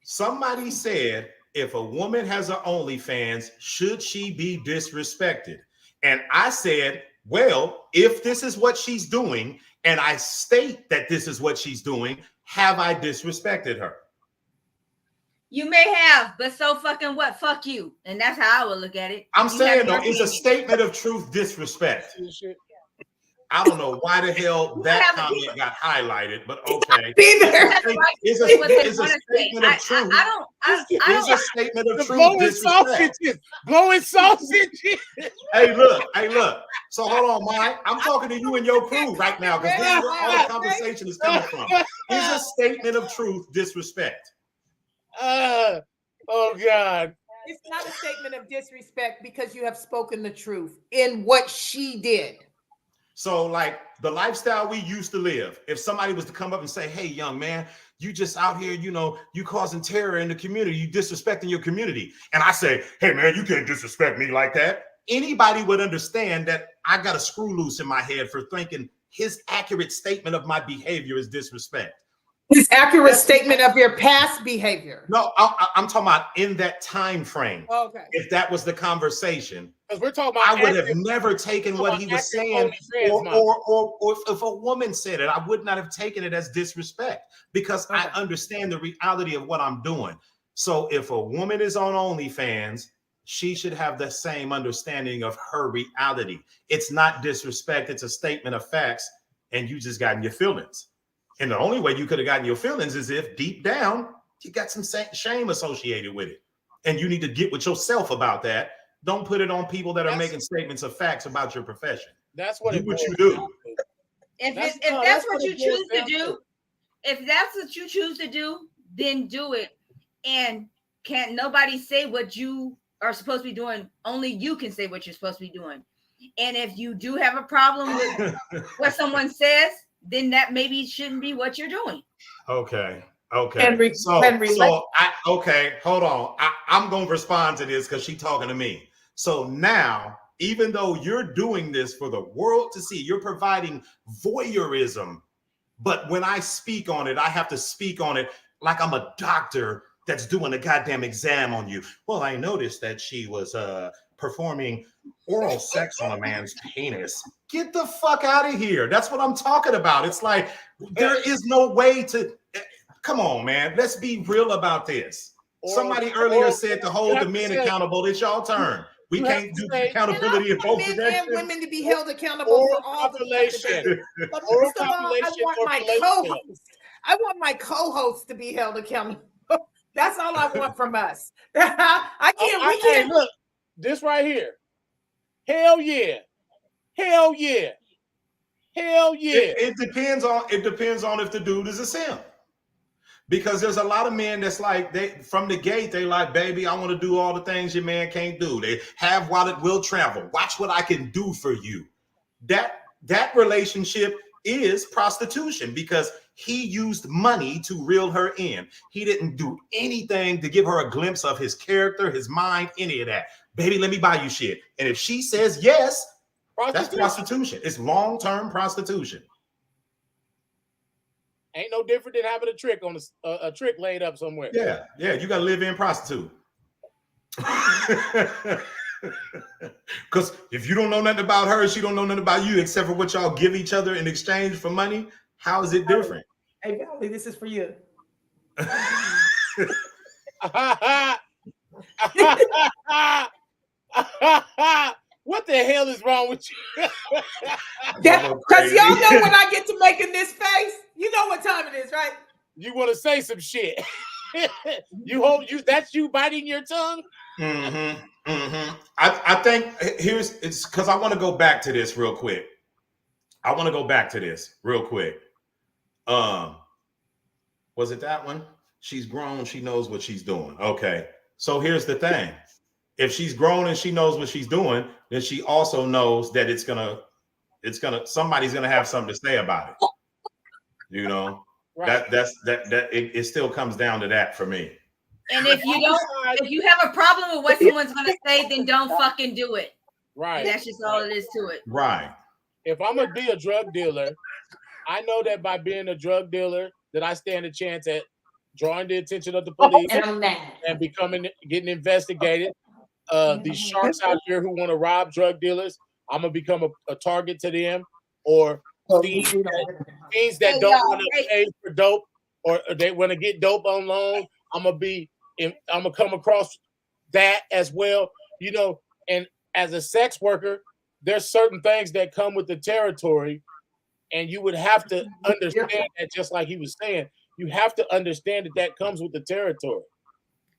Somebody said, if a woman has an OnlyFans, should she be disrespected? And I said, well, if this is what she's doing, and I state that this is what she's doing, have I disrespected her? You may have, but so fucking what? Fuck you. And that's how I would look at it. I'm You saying, have though, it's a statement of truth disrespect. I don't know why the hell that comment got highlighted, but okay. It's a statement of truth. It's a statement of truth disrespect. Blowing sausages. Hey, look. So hold on, Mike. I'm talking to you and your crew right now because this is where all the conversation is coming from. It's a statement of truth disrespect. Oh God. It's not a statement of disrespect because you have spoken the truth in what she did. So, like the lifestyle we used to live, if somebody was to come up and say, hey, young man, you just out here, you causing terror in the community, you disrespecting your community. And I say, hey, man, you can't disrespect me like that. Anybody would understand that I got a screw loose in my head for thinking his accurate statement of my behavior is disrespect. His accurate statement of your past behavior. No, I'm talking about in that time frame. Okay. If that was the conversation, because we're talking about, I would have never taken what he was saying, or if a woman said it, I would not have taken it as disrespect because I understand the reality of what I'm doing. So if a woman is on OnlyFans, she should have the same understanding of her reality. It's not disrespect; it's a statement of facts, and you just got in your feelings. And the only way you could have gotten your feelings is if deep down you got some shame associated with it. And you need to get with yourself about that. Don't put it on people that are making statements of facts about your profession. That's what you do. If that's what you choose to do, if that's what you choose to do, then do it. And can't nobody say what you are supposed to be doing. Only you can say what you're supposed to be doing. And if you do have a problem with what someone says, then that maybe shouldn't be what you're doing. Okay. Hold on. I'm going to respond to this because she's talking to me. So now, even though you're doing this for the world to see, you're providing voyeurism. But when I speak on it, I have to speak on it like I'm a doctor that's doing a goddamn exam on you. Well, I noticed that she was performing oral sex on a man's penis. Get the fuck out of here. That's what I'm talking about. It's like there is no way to come on, man. Let's be real about this. Somebody earlier said to hold the men accountable. It's y'all turn. We can't do accountability in both men directions. and women to be held accountable for all the But first of all, I want my co-host to be held accountable. That's all I want from us. We can't look. This right here. Hell yeah. Hell yeah. Hell yeah. It depends on if the dude is a simp. Because there's a lot of men that's like, they from the gate, they like, baby, I want to do all the things your man can't do. They have while it will travel. Watch what I can do for you. That relationship is prostitution because he used money to reel her in. He didn't do anything to give her a glimpse of his character, his mind, any of that. Baby, let me buy you shit. And if she says yes, that's prostitution. It's long-term prostitution. Ain't no different than having a trick on a trick laid up somewhere. Yeah, you got to live in prostitute. Because if you don't know nothing about her, she don't know nothing about you except for what y'all give each other in exchange for money. How is it different? Hey, Valerie, this is for you. What the hell is wrong with you? Because y'all know when I get to making this face, you know what time it is, right? You want to say some shit. That's you biting your tongue? Mm-hmm. Mm-hmm. I think it's because I want to go back to this real quick. Was it that one? She's grown, she knows what she's doing. Okay. So here's the thing. If she's grown and she knows what she's doing, then she also knows that somebody's gonna have something to say about it. You know, right. It still comes down to that for me. And if you have a problem with what someone's gonna say, then don't fucking do it. Right. And that's just all it is to it. Right. If I'm gonna be a drug dealer I know that by being a drug dealer, that I stand a chance at drawing the attention of the police and getting investigated. These sharks out here who want to rob drug dealers, I'm gonna become a target to them, or fiends that don't want to pay for dope, or they want to get dope on loan. I'm gonna come across that as well, and as a sex worker, there's certain things that come with the territory, and you would have to understand that, just like he was saying, you have to understand that comes with the territory.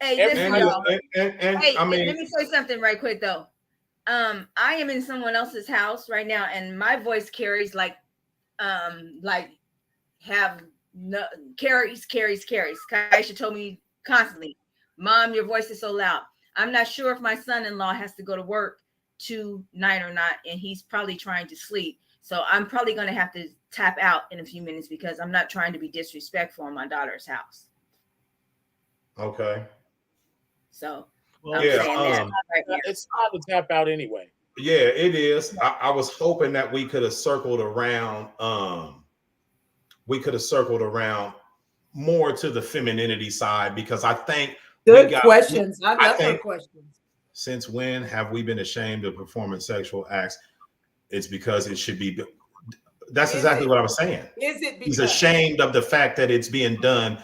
Hey, listen, y'all. Hey, I mean, let me say something right quick though. I am in someone else's house right now, and my voice carries carries. Kaisha told me constantly, Mom, your voice is so loud. I'm not sure if my son-in-law has to go to work tonight or not, and he's probably trying to sleep. So I'm probably going to have to tap out in a few minutes because I'm not trying to be disrespectful in my daughter's house. Okay. So it's time to tap out anyway. Yeah, it is. I was hoping that we could have circled around. We could have circled around more to the femininity side, because I think good questions. I love her questions. Since when have we been ashamed of performing sexual acts? It's because it should be. That's exactly what I was saying. Is it because he's ashamed of the fact that it's being done,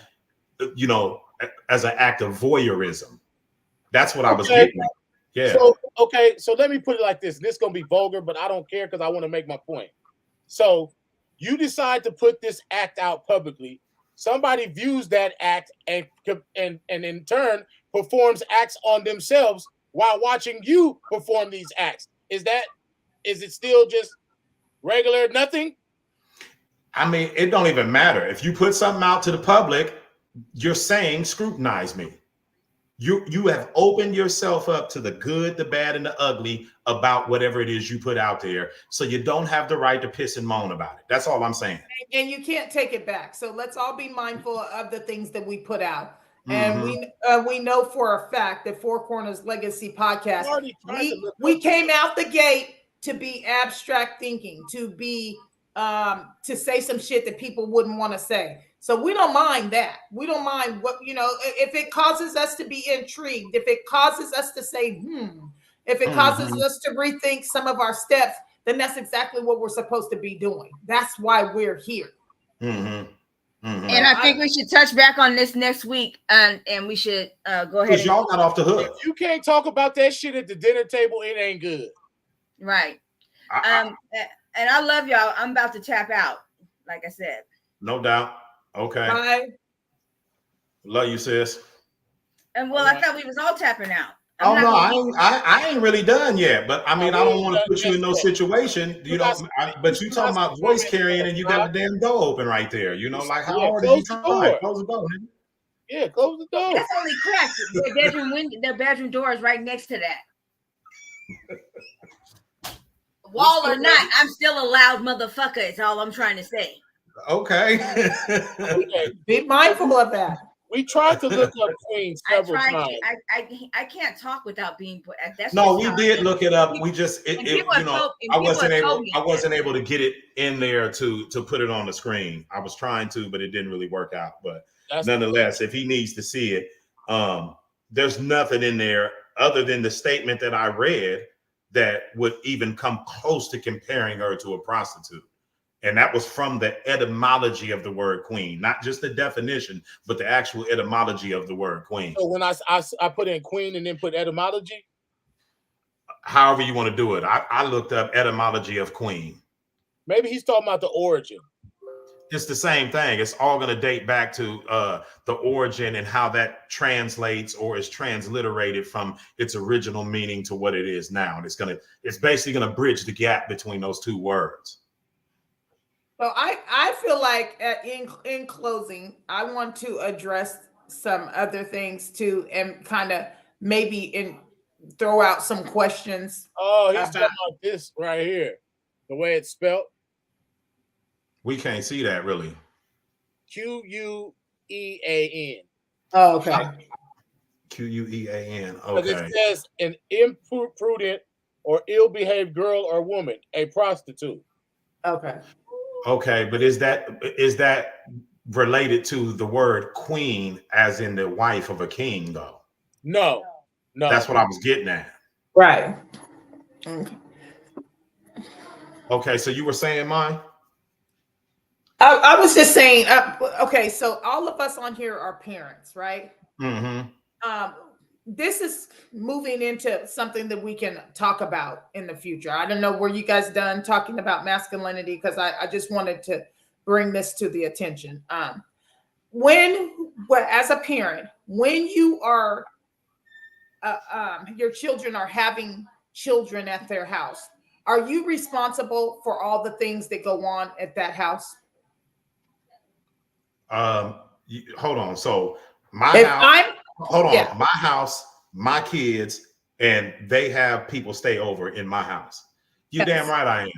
as an act of voyeurism? That's what I was getting at. Yeah. So let me put it like this. This is gonna be vulgar, but I don't care because I want to make my point. So you decide to put this act out publicly. Somebody views that act and in turn performs acts on themselves while watching you perform these acts. Is it still just regular nothing? I mean, it don't even matter. If you put something out to the public, you're saying scrutinize me. You have opened yourself up to the good, the bad, and the ugly about whatever it is you put out there. So you don't have the right to piss and moan about it. That's all I'm saying. And you can't take it back. So let's all be mindful of the things that we put out. And we know for a fact that Four Corners Legacy Podcast, we came out the gate to be abstract thinking, to be to say some shit that people wouldn't want to say. So we don't mind that. We don't mind what, if it causes us to be intrigued, if it causes us to say, if it causes us to rethink some of our steps, then that's exactly what we're supposed to be doing. That's why we're here. And I think we should touch back on this next week, and we should go ahead. Because y'all got off the hook. If you can't talk about that shit at the dinner table, it ain't good. Right. And I love y'all. I'm about to tap out, like I said. No doubt. Okay. Bye. Love you, sis. And I thought we was all tapping out. I ain't really done yet, but I mean, I don't want to put you in no situation, but you talking about voice carrying and you got the damn door open right there. Like how hard are you trying? Close the door, man. Yeah, close the door. That's only cracked. Their bedroom door is right next to that. Wall or not, I'm still a loud motherfucker. Is all I'm trying to say. Okay. Be mindful of that. We tried to look up Queen several times. I can't talk without being. No, we did look it up. We just I wasn't able to get it in there to put it on the screen. I was trying to, but it didn't really work out. But nonetheless, if he needs to see it, there's nothing in there other than the statement that I read that would even come close to comparing her to a prostitute. And that was from the etymology of the word queen, not just the definition, but the actual etymology of the word queen. So when I put in queen and then put etymology? However you want to do it. I looked up etymology of queen. Maybe he's talking about the origin. It's the same thing. It's all going to date back to the origin and how that translates or is transliterated from its original meaning to what it is now. And it's basically going to bridge the gap between those two words. So I feel like in closing, I want to address some other things too, and kind of maybe throw out some questions. Oh, he's talking about this right here, the way it's spelled. We can't see that really. Quean. Oh, okay. Quean. Okay. Because it says an imprudent or ill-behaved girl or woman, a prostitute. Okay. Okay, but is that related to the word queen, as in the wife of a king, though? No, no. That's what I was getting at. Right. Okay, so you were saying mine? I was just saying, okay, so all of us on here are parents, right? Mm-hmm. This is moving into something that we can talk about in the future. I don't know, were you guys done talking about masculinity? Because I just wanted to bring this to the attention. As a parent, when you are, your children are having children at their house, are you responsible for all the things that go on at that house? Hold on. So my If house, I'm, hold on, yeah. my house, my kids, and they have people stay over in my house. You damn right I am.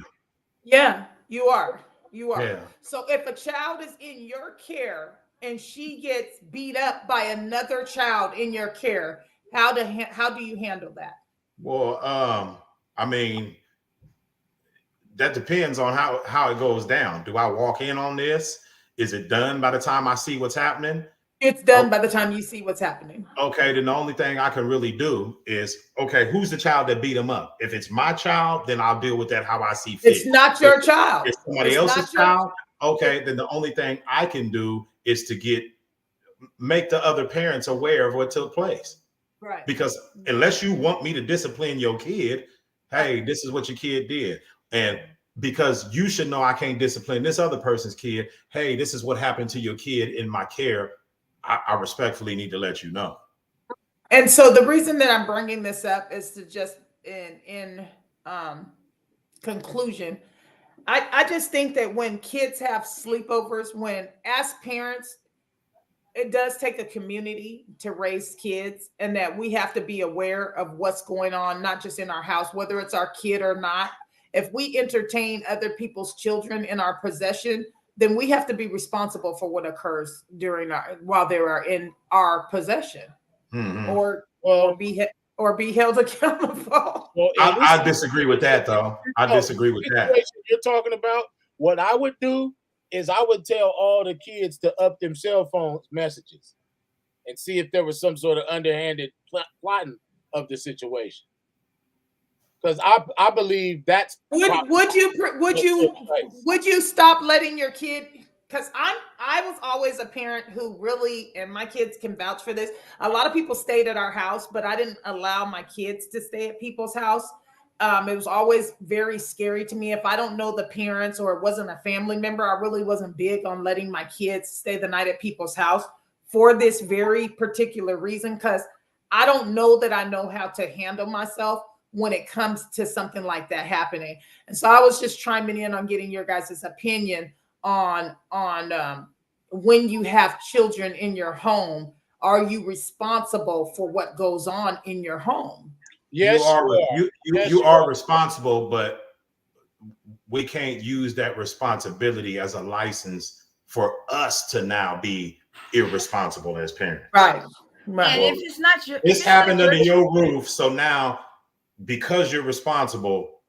Yeah, you are. You are. Yeah. So if a child is in your care and she gets beat up by another child in your care, how do you handle that? Well, I mean, that depends on how it goes down. Do I walk in on this? Is it done by the time I see what's happening? It's done by the time you see what's happening. Okay, then the only thing I can really do is, okay, who's the child that beat him up? If it's my child, then I'll deal with that how I see fit. It's not your child. If somebody else's child, okay, then the only thing I can do is to make the other parents aware of what took place. Right. Because unless you want me to discipline your kid, hey, this is what your kid did. And because you should know I can't discipline this other person's kid, hey, this is what happened to your kid in my care. I respectfully need to let you know. And so the reason that I'm bringing this up is to just in conclusion, I just think that when kids have sleepovers, when as parents, it does take a community to raise kids, and that we have to be aware of what's going on, not just in our house, whether it's our kid or not. If we entertain other people's children in our possession, then we have to be responsible for what occurs while they are in our possession, or be held accountable. Well, I disagree with that, though. I disagree with that. You're talking about, what I would do is I would tell all the kids to up them cell phone messages and see if there was some sort of underhanded plotting of the situation. Because I believe that's would you stop letting your kid? Because I was always a parent who really, and my kids can vouch for this. A lot of people stayed at our house, but I didn't allow my kids to stay at people's house. It was always very scary to me. If I don't know the parents or it wasn't a family member, I really wasn't big on letting my kids stay the night at people's house for this very particular reason. Because I don't know that I know how to handle myself when it comes to something like that happening. And so I was just chiming in on getting your guys' opinion on when you have children in your home, are you responsible for what goes on in your home? Yes, you are responsible, but we can't use that responsibility as a license for us to now be irresponsible as parents. Right. And if it's not your, this happened under your roof, so now because you're responsible,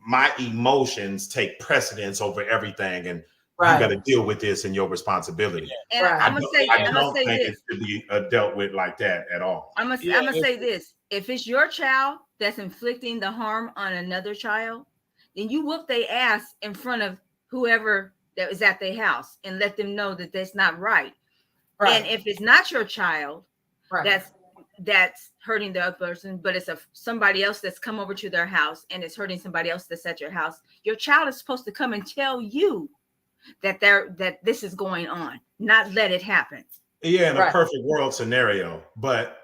my emotions take precedence over everything, and you got to deal with this in your responsibility. And I'm gonna say it should be dealt with like that at all. I'm gonna say this: if it's your child that's inflicting the harm on another child, then you whoop their ass in front of whoever that is at their house and let them know that that's not right. And if it's not your child, that's hurting the other person, but it's somebody else that's come over to their house and it's hurting somebody else that's at your house, your child is supposed to come and tell you that this is going on, not let it happen. Yeah, in a perfect world scenario, but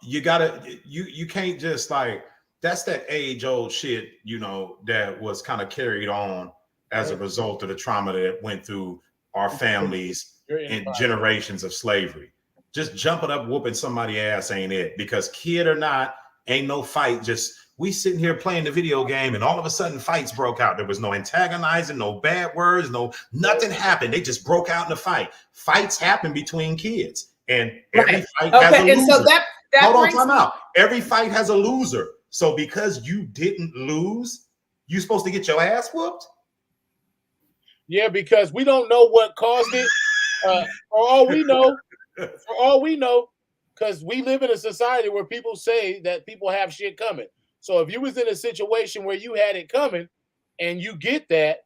you can't just that's that age-old shit, that was kind of carried on as a result of the trauma that went through our families and generations of slavery. Just jumping up, whooping somebody's ass ain't it, because kid or not, ain't no fight. Just we sitting here playing the video game and all of a sudden fights broke out. There was no antagonizing, no bad words, nothing happened. They just broke out in a fight. Fights happen between kids, and every fight has a loser. And so that hold on, time out. Every fight has a loser. So because you didn't lose, you're supposed to get your ass whooped? Yeah, because we don't know what caused it. For all we know, because we live in a society where people say that people have shit coming. So if you was in a situation where you had it coming and you get that,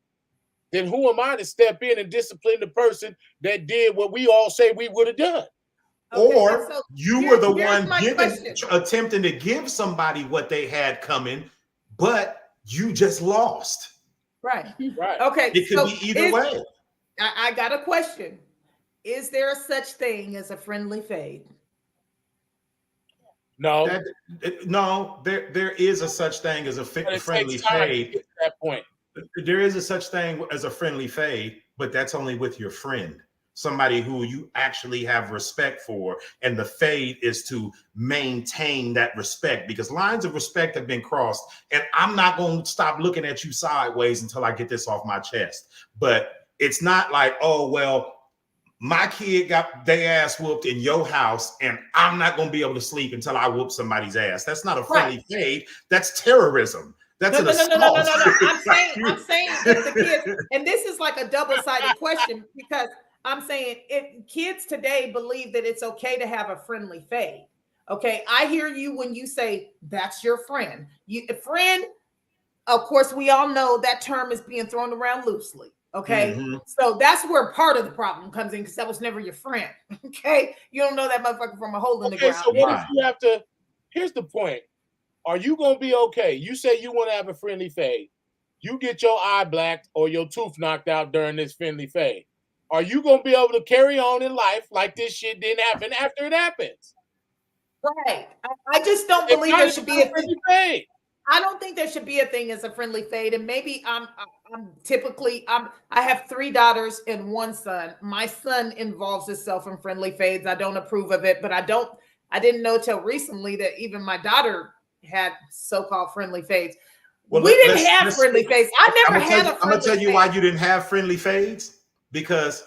then who am I to step in and discipline the person that did what we all say we would have done? Okay, Or so you were the here's one my question. attempting to give somebody what they had coming, but you just lost. Right. Right. Okay, It could so be either way. I got a question. Is there a such thing as a friendly fade? No, No, there is a such thing as a but it friendly takes time to fade. get to that point. There is a such thing as a friendly fade, but that's only with your friend, somebody who you actually have respect for. And the fade is to maintain that respect, because lines of respect have been crossed. And I'm not going to stop looking at you sideways until I get this off my chest. But it's not like, oh, well, my kid got their ass whooped in your house, and I'm not going to be able to sleep until I whoop somebody's ass. That's not a friendly fade. That's terrorism. That's an assault. No. I'm saying if the kids, and this is like a double-sided question, because I'm saying if kids today believe that it's okay to have a friendly fade. Okay, I hear you when you say that's your friend. A friend, of course, we all know that term is being thrown around loosely. Okay, so that's where part of the problem comes in, because that was never your friend. Okay, you don't know that motherfucker from a hole in the ground. So what if you have to? Here's the point. Are you gonna be okay? You say you want to have a friendly fade. You get your eye blacked or your tooth knocked out during this friendly fade. Are you gonna be able to carry on in life like this shit didn't happen after it happens? Right. I just don't believe there should be a friendly fade. I don't think there should be a thing as a friendly fade. And maybe I have 3 daughters and 1 son. My son involves himself in friendly fades. I don't approve of it, but I didn't know till recently that even my daughter had so-called friendly fades. Well, we didn't have friendly fades. I never had a friendly fade. I'm gonna tell you why you didn't have friendly fades, because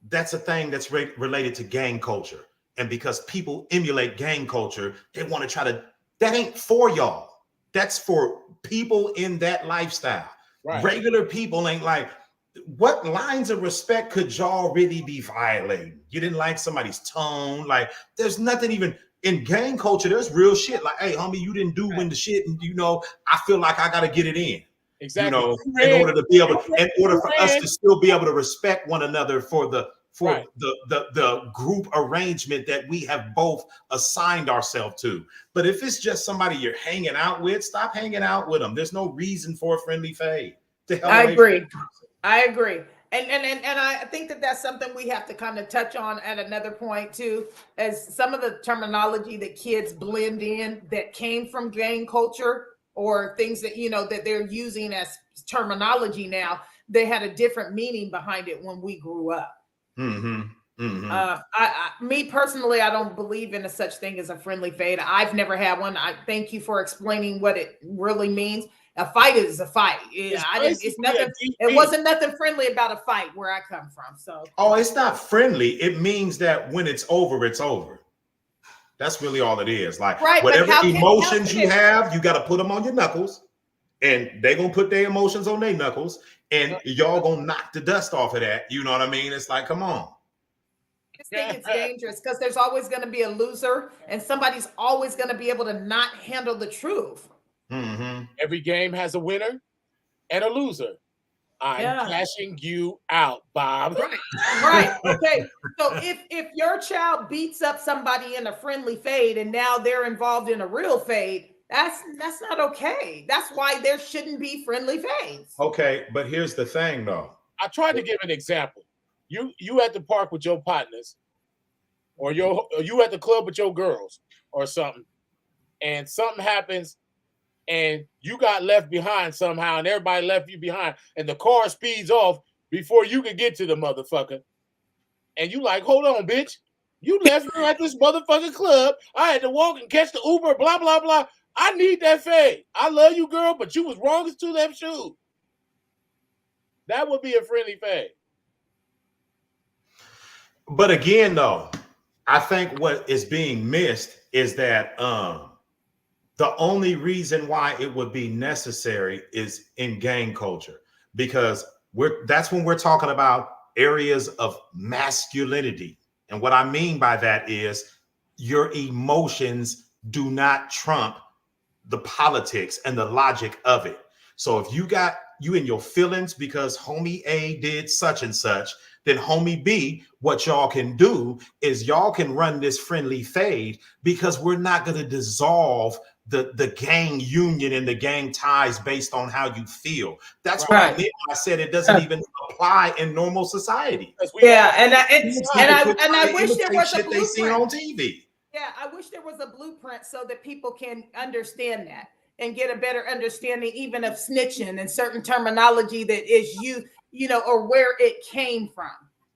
that's a thing that's related to gang culture. And because people emulate gang culture, they want to try to, that ain't for y'all. That's for people in that lifestyle. Right. Regular people ain't like, what lines of respect could y'all really be violating? You didn't like somebody's tone. Like, there's nothing even in gang culture. There's real shit. Like, hey, homie, you didn't do when the shit, and I feel like I got to get it in. Exactly. In order to be able, in order for us to still be able to respect one another for the group arrangement that we have both assigned ourselves to. But if it's just somebody you're hanging out with, stop hanging out with them. There's no reason for a friendly fade. I agree. And I think that that's something we have to kind of touch on at another point too, as some of the terminology that kids blend in that came from gang culture, or things that that they're using as terminology now, they had a different meaning behind it when we grew up. Me personally, I don't believe in a such thing as a friendly fade. I've never had one. I thank you for explaining what it really means. A fight is a fight. It's nothing. It wasn't nothing friendly about a fight where I come from. So, it's not friendly. It means that when it's over, it's over. That's really all it is. Like, whatever emotions you have, you got to put them on your knuckles, and they're gonna put their emotions on their knuckles, and y'all gonna knock the dust off of that. You know what I mean? It's like, come on. I think it's dangerous because there's always going to be a loser, and somebody's always going to be able to not handle the truth. Every game has a winner and a loser. I'm cashing you out, Bob. Right. Okay. So if your child beats up somebody in a friendly fade and now they're involved in a real fade, that's not okay. That's why there shouldn't be friendly fades. Okay, but here's the thing, though. I tried to give an example. You at the park with your partners, or you at the club with your girls, or something, and something happens, and you got left behind somehow, and everybody left you behind, and the car speeds off before you can get to the motherfucker, and you like, hold on, bitch, you left me at this motherfucking club. I had to walk and catch the Uber, blah blah blah. I need that fade. I love you, girl, but you was wrong as two left shoes. That would be a friendly fade. But again, though, I think what is being missed is that the only reason why it would be necessary is in gang culture, because That's when we're talking about areas of masculinity. And what I mean by that is your emotions do not trump the politics and the logic of it. So if you got you in your feelings because homie A did such and such, then homie B, what y'all can do is y'all can run this friendly fade, because we're not going to dissolve the gang union and the gang ties based on how you feel. That's what I meant when I said it doesn't even apply in normal society. Yeah, and I wish there was a shit they seen on blueprint. TV. Yeah, I wish there was a blueprint so that people can understand that and get a better understanding even of snitching and certain terminology that is you know, or where it came from,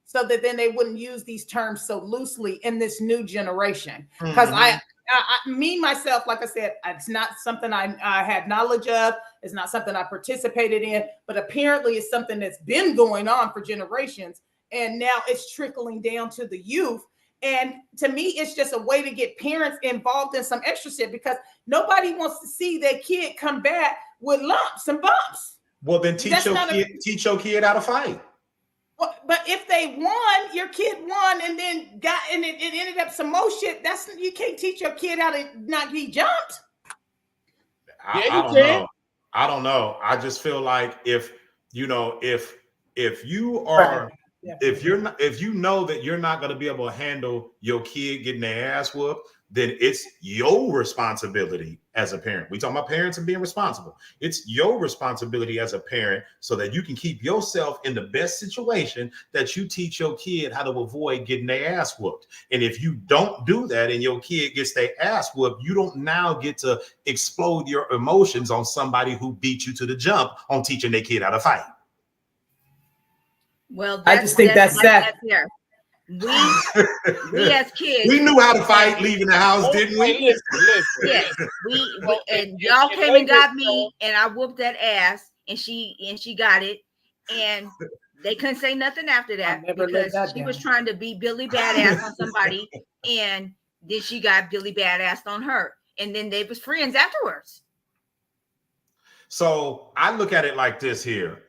so that then they wouldn't use these terms so loosely in this new generation. Because I me myself, like I said, it's not something I had knowledge of. It's not something I participated in, but apparently it's something that's been going on for generations, and now it's trickling down to the youth. And to me, it's just a way to get parents involved in some extra shit, because nobody wants to see their kid come back with lumps and bumps. Well, then teach your kid how to fight. Well, but if they won, your kid won, and then it ended up some more shit. You can't teach your kid how to not be jumped. I don't know. I just feel like if you know if you are. If you know that you're not going to be able to handle your kid getting their ass whooped, then it's your responsibility as a parent. We talking about parents and being responsible. It's your responsibility as a parent, so that you can keep yourself in the best situation, that you teach your kid how to avoid getting their ass whooped. And if you don't do that and your kid gets their ass whooped, you don't now get to explode your emotions on somebody who beat you to the jump on teaching their kid how to fight. Well, I just think that's sad. We as kids, we knew how to fight leaving the house, didn't we? Listen. Yes, we and y'all came and got me, and I whooped that ass, and she got it, and they couldn't say nothing after that because she was trying to be Billy Badass on somebody, and then she got Billy Badass on her, and then they was friends afterwards. So I look at it like this here.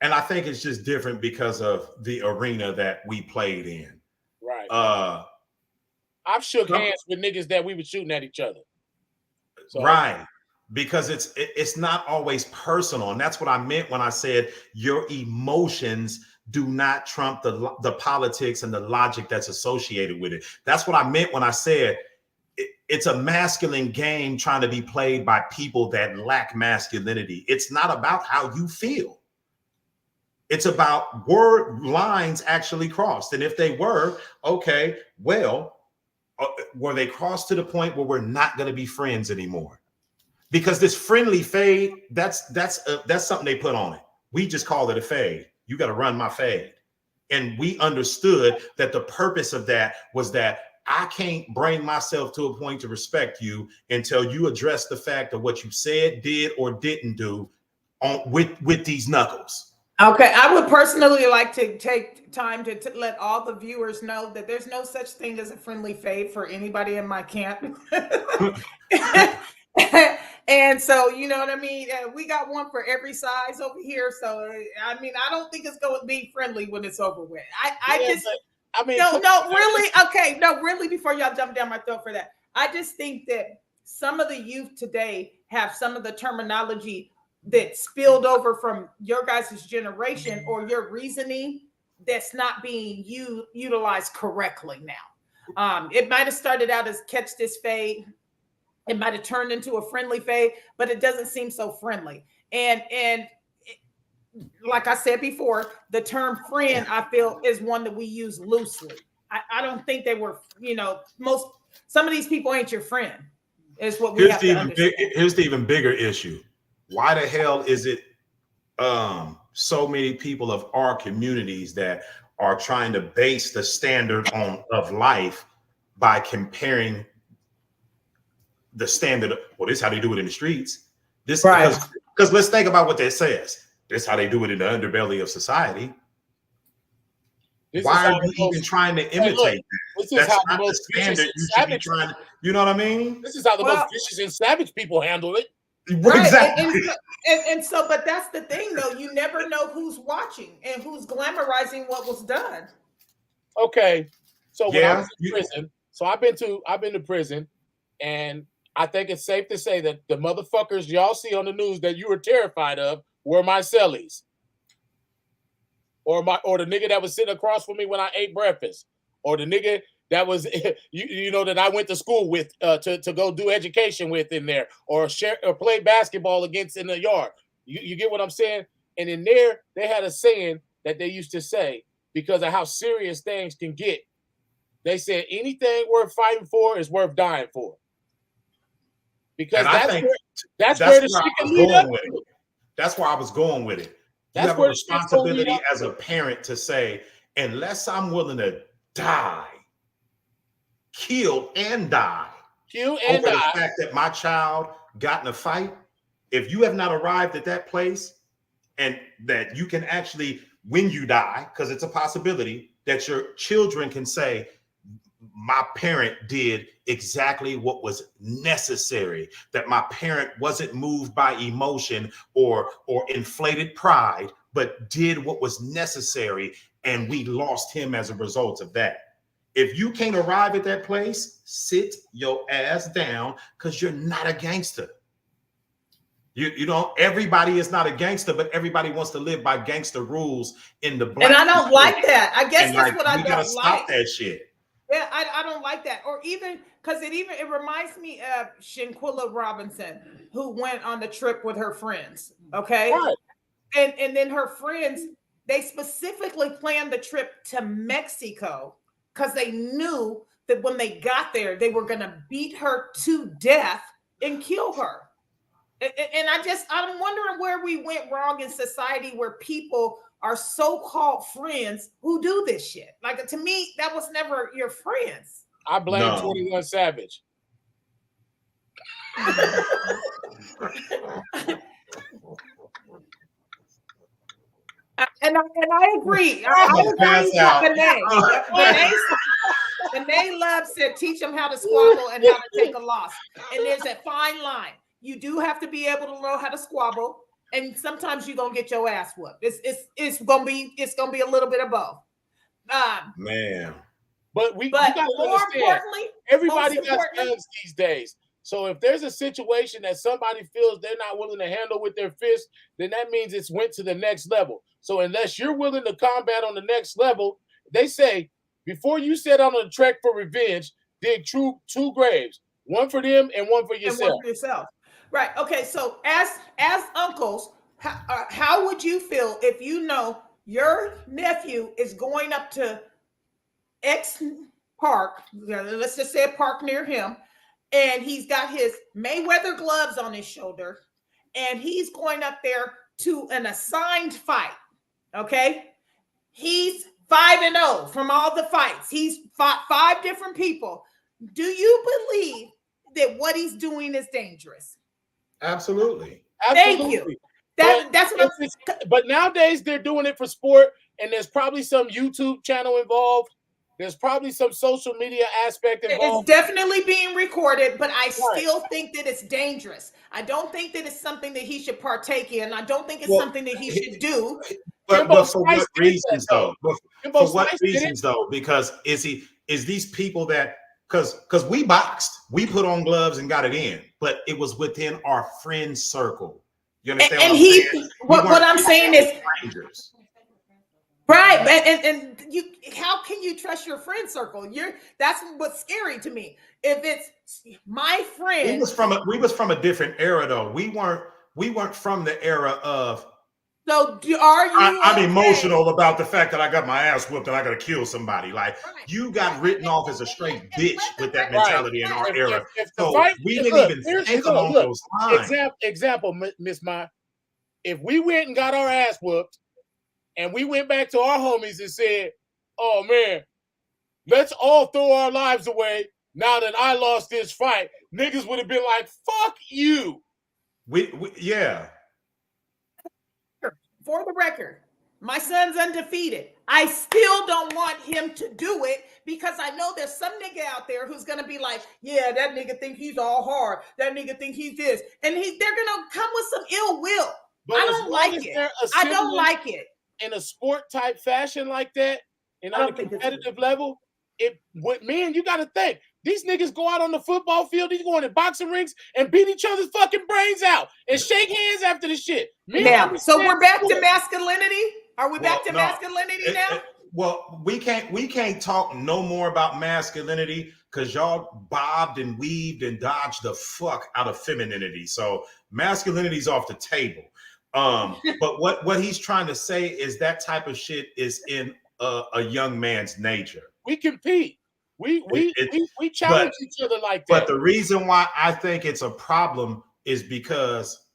And I think it's just different because of the arena that we played in. Right. I've shook hands with niggas that we were shooting at each other. So. Right. Because it's not always personal. And that's what I meant when I said your emotions do not trump the politics and the logic that's associated with it. That's what I meant when I said it's a masculine game trying to be played by people that lack masculinity. It's not about how you feel. It's about word lines actually crossed. And if they were, okay, well, were they crossed to the point where we're not going to be friends anymore? Because this friendly fade, that's something they put on it. We just call it a fade. You got to run my fade. And we understood that the purpose of that was that I can't bring myself to a point to respect you until you address the fact of what you said, did, or didn't do with these knuckles. Okay, I would personally like to take time to let all the viewers know that there's no such thing as a friendly fade for anybody in my camp. And so, you know what I mean? We got one for every size over here. So, I mean, I don't think it's going to be friendly when it's over with. Really, before y'all jump down my throat for that, I just think that some of the youth today have some of the terminology that spilled over from your guys' generation or your reasoning that's not being utilized correctly now. It might have started out as catch this fade. It might have turned into a friendly fade, but it doesn't seem so friendly. And like I said before, the term friend, I feel, is one that we use loosely. I don't think they were, some of these people ain't your friend, is what we have to understand. Here's the even bigger issue. Why the hell is it so many people of our communities that are trying to base the standard of life by comparing the standard? Well, this is how they do it in the streets. This right. Because let's think about what that says. This is how they do it in the underbelly of society. Why are you even trying to imitate that? This is how the most standard you should be trying. You know what I mean? This is how the most vicious and savage people handle it. Right. Exactly. And so, but that's the thing, though. You never know who's watching and who's glamorizing what was done. Okay, so when I Yeah, was in prison, so I've been to prison, and I think it's safe to say that the motherfuckers y'all see on the news that you were terrified of were my cellies, or the nigga that was sitting across from me when I ate breakfast, or the nigga that was you know that I went to school with to go do education with in there, or share or play basketball against in the yard. You get what I'm saying? And in there, they had a saying that they used to say because of how serious things can get. They said anything worth fighting for is worth dying for. Because and I think that's that's where the where shit I can was lead up going with to. it. That's where I was going with it. You That's have a where the shit's gonna lead responsibility up as a to. parent to say, unless I'm willing to die, kill and die Kill and over the die. fact that my child got in a fight, if you have not arrived at that place and that you can actually, when you die, because it's a possibility that your children can say, my parent did exactly what was necessary, that my parent wasn't moved by emotion or inflated pride, but did what was necessary, and we lost him as a result of that. If you can't arrive at that place, sit your ass down, because you're not a gangster. You don't, everybody is not a gangster, but everybody wants to live by gangster rules in the black. And I don't like that. I guess and that's like, what I we gotta don't stop like. that shit. Yeah, I don't like that. Or even because it reminds me of Shanquilla Robinson, who went on the trip with her friends. Okay. Right. And then her friends, they specifically planned the trip to Mexico because they knew that when they got there, they were gonna beat her to death and kill her. And I'm wondering where we went wrong in society, where people are so-called friends who do this shit. Like, to me, that was never your friends. I blame No. 21 Savage. And I agree. I agree with Benet Love said, teach them how to squabble and how to take a loss. And there's a fine line. You do have to be able to know how to squabble, and sometimes you're gonna get your ass whooped. It's gonna be a little bit of both. Man. But you But gotta more understand, importantly, everybody got guns these days. So if there's a situation that somebody feels they're not willing to handle with their fist, then that means it's went to the next level. So unless you're willing to combat on the next level, they say before you set out on a trek for revenge, dig two graves, one for them and one for and yourself. one for yourself. Right. Okay. So as uncles, how would you feel if you know your nephew is going up to X park? Let's just say a park near him, and he's got his Mayweather gloves on his shoulder, and he's going up there to an assigned fight. Okay. He's 5-0 from all the fights. He's fought 5 different people. Do you believe that what he's doing is dangerous? Absolutely. Thank you. That's what but nowadays they're doing it for sport, and there's probably some YouTube channel involved. There's probably some social media aspect involved. It's definitely being recorded, but I still think that it's dangerous. I don't think that it's something that he should partake in. I don't think it's something that he should do. But for what reasons though? For what reasons though? Because is these people that because we boxed, we put on gloves and got it in, but it was within our friend circle. You understand what I'm saying is strangers. Right, and you, how can you trust your friend circle? That's what's scary to me. If it's my friend, we was from a different era though. We weren't from the era of. So are you? I'm emotional about the fact that I got my ass whooped and I got to kill somebody. Like you got written off as a straight bitch with that mentality in our era. So we didn't even think along those lines. Example, Miss Ma. If we went and got our ass whooped, and we went back to our homies and said, "Oh man, let's all throw our lives away now that I lost this fight," niggas would have been like, "Fuck you." Yeah. For the record, My son's undefeated. I still don't want him to do it because I know there's some nigga out there who's gonna be like, yeah, that nigga think he's all hard. That nigga think he's this, and they're gonna come with some ill will. But I don't like it. I don't like it in a sport type fashion like that, and on a competitive level. With men, you got to think these niggas go out on the football field, these going in boxing rings and beat each other's fucking brains out and shake hands after the shit. Now, so we're back to masculinity. Are we back to masculinity now? Well, we can't talk no more about masculinity because y'all bobbed and weaved and dodged the fuck out of femininity. So masculinity's off the table. But what he's trying to say is that type of shit is in a young man's nature. We compete. We challenge each other like that. But the reason why I think it's a problem is because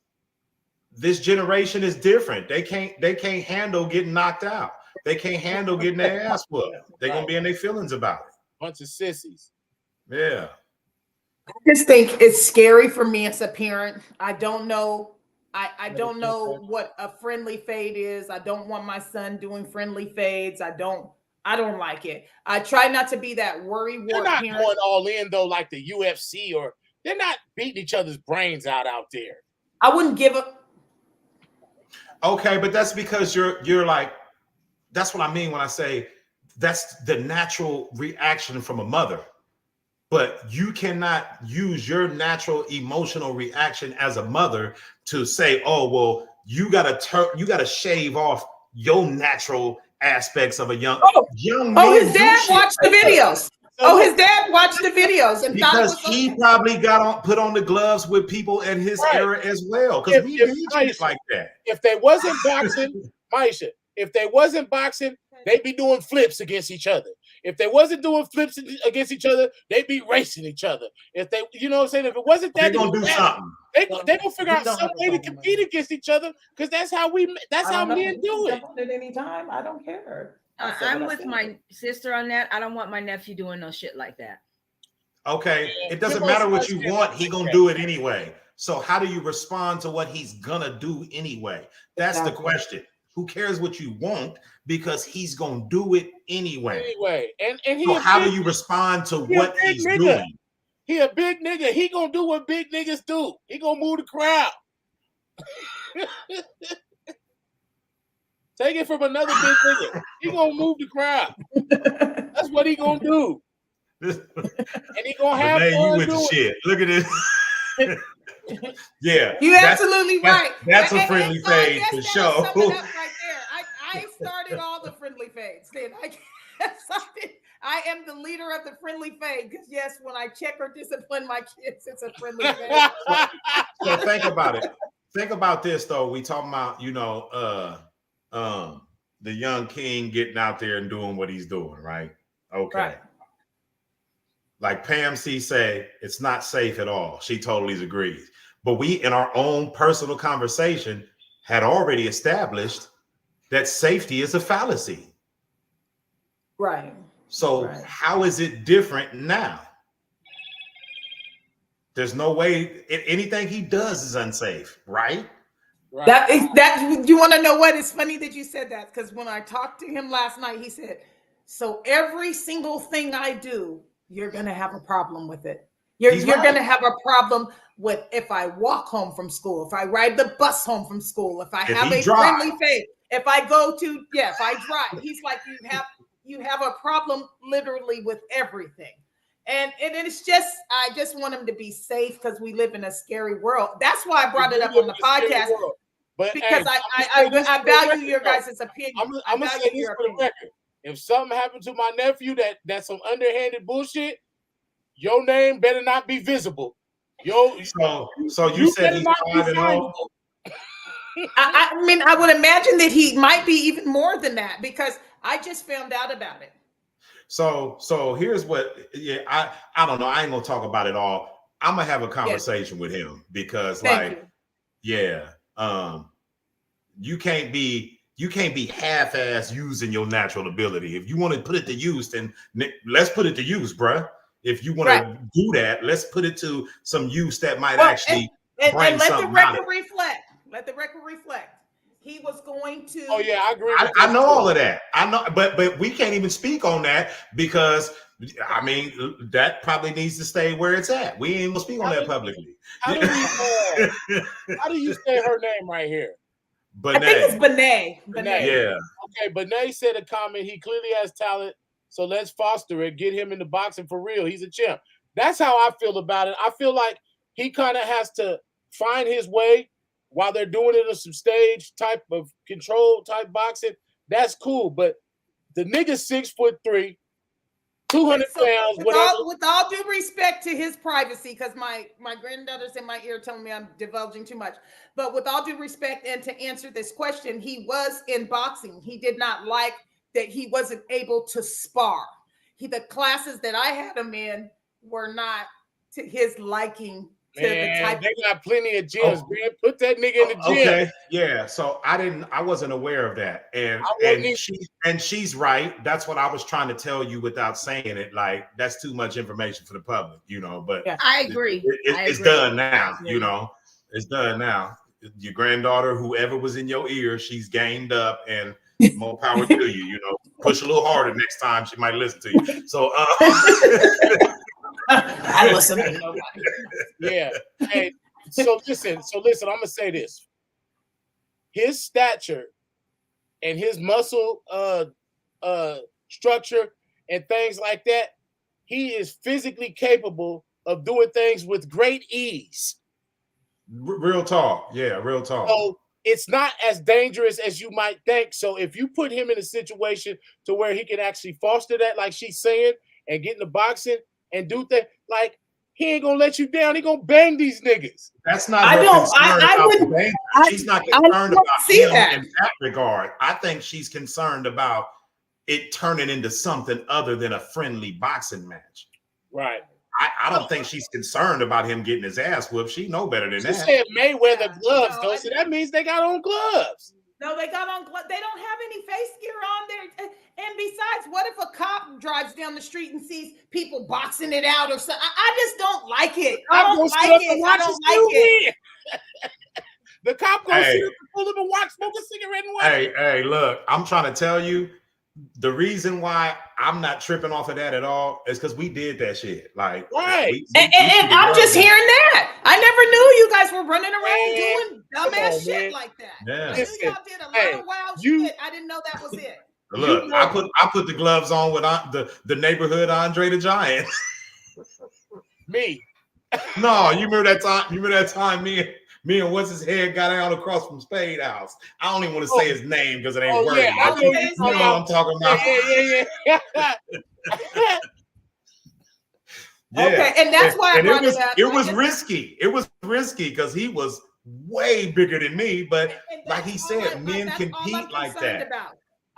this generation is different. They can't handle getting knocked out. They can't handle getting their ass whooped. They're gonna be in their feelings about it. Bunch of sissies. Yeah. I just think it's scary for me as a parent. I don't know. I don't know what a friendly fade is. I don't want my son doing friendly fades. I don't like it. I try not to be that worrywart They're not parent. going all in though, like the UFC, or they're not beating each other's brains out there. I wouldn't give a. Okay, but that's because you're like, that's what I mean when I say that's the natural reaction from a mother. But you cannot use your natural emotional reaction as a mother to say, "Oh, well, you gotta shave off your natural aspects of a young man." Oh, his dad watched the videos. His dad watched the videos and because he probably put on the gloves with people in his era as well. Because we did shit like that. If they wasn't boxing, Maisha, if they wasn't boxing, they'd be doing flips against each other. If they wasn't doing flips against each other, they'd be racing each other. If they, you know what I'm saying? If it wasn't that, they're gonna do something. They gonna figure out some way to compete against each other because that's how men do it. At any time, I don't care. I'm with my sister on that. I don't want my nephew doing no shit like that. Okay, it doesn't matter what you want. He gonna do it anyway. So how do you respond to what he's gonna do anyway? That's the question. Who cares what you want? Because he's gonna do it anyway. And so how do you respond to what he's doing? He a big nigga. He gonna do what big niggas do. He gonna move the crowd. Take it from another big nigga. He gonna move the crowd. That's what he gonna do. And he gonna have fun you with the shit. Look at this. Yeah, you're absolutely right. That's a friendly fade for sure. Right there. I started all the friendly fades. Then I am the leader of the friendly fade because yes, when I check or discipline my kids, it's a friendly fade. So think about it. Think about this though. We talking about the young king getting out there and doing what he's doing, right? Okay. Right. Like Pam C say, it's not safe at all. She totally agrees. But we, in our own personal conversation, had already established that safety is a fallacy. Right. So how is it different now? There's no way anything he does is unsafe, right? Right. That you want to know what? It's funny that you said that because when I talked to him last night, he said, so every single thing I do, you're going to have a problem with it. You're going to have a problem with if I walk home from school, if I ride the bus home from school, if I have a friendly face, if I go to, if I drive. He's like, you have a problem literally with everything. And it's just, I just want him to be safe because we live in a scary world. That's why I brought it up on the podcast. But because I value your guys' opinion. I'm going to say this for the record. If something happened to my nephew that's some underhanded bullshit, your name better not be visible. So you said he's 5-0. I mean, I would imagine that he might be even more than that because I just found out about it. So here's what. Yeah, I don't know. I ain't gonna talk about it all. I'm gonna have a conversation with him because, you can't be half-ass using your natural ability. If you want to put it to use, then let's put it to use, bruh. If you want to do that, let's put it to some use that might actually bring and let something the record reflect. Let the record reflect. he was going to. Oh yeah, I agree. I know all of that. I know, but we can't even speak on that because I mean that probably needs to stay where it's at. We ain't gonna speak on that publicly. How do you say her name right here? I think it's Benet. Yeah. Okay, Benet said a comment. He clearly has talent, so let's foster it. Get him into boxing for real. He's a champ. That's how I feel about it. I feel like he kind of has to find his way while they're doing it in some stage type of control type boxing. That's cool, but the nigga's 6'3", 200 pounds. With all due respect to his privacy, because my granddaughter's in my ear telling me I'm divulging too much. But with all due respect, and to answer this question, he was in boxing. He did not like that he wasn't able to spar. The classes that I had him in were not to his liking. Man, they got plenty of gyms, man. Put that nigga in the gym. Okay, yeah. So I wasn't aware of that, and she's right. That's what I was trying to tell you without saying it. Like that's too much information for the public, you know. But yeah, I agree. It's done now, you know. It's done now. Your granddaughter, whoever was in your ear, she's gained up, and more power to you. You know, push a little harder next time. She might listen to you. So. I listen to nobody. Yeah. Hey, so listen, I'm gonna say this. His stature and his muscle structure and things like that, he is physically capable of doing things with great ease. Real talk. Yeah, real talk. So it's not as dangerous as you might think. So if you put him in a situation to where he can actually foster that, like she's saying, and get into boxing and do things, like he ain't gonna let you down. He gonna bang these niggas. That's not her concern about she's not concerned about him in that regard. I think she's concerned about it turning into something other than a friendly boxing match. Right. I don't think she's concerned about him getting his ass whooped. She know better than that. She said Mayweather gloves, though. So that means they got on gloves. No, they got on gloves. They don't have any face gear on there. And besides, what if a cop drives down the street and sees people boxing it out or something? I just don't like it. I don't like it. The cop gonna sit up and pull him and watch, smoke a cigarette and watch. Hey, look, I'm trying to tell you, the reason why I'm not tripping off of that at all is because we did that shit. Like, right. And I'm just hearing that. I never knew you guys were running around doing dumbass shit like that. Yeah. I knew y'all did a lot of wild shit. I didn't know that was it. Look, I put the gloves on with the neighborhood Andre the Giant. Me. No, you remember that time? You remember that time me and what's his head got out across from Spade House. I don't even want to say his name because it ain't working. Yeah, I know you know what I'm talking about. Yeah. Okay, and that's why it was risky. It was risky because he was way bigger than me. But like he said, men compete like that.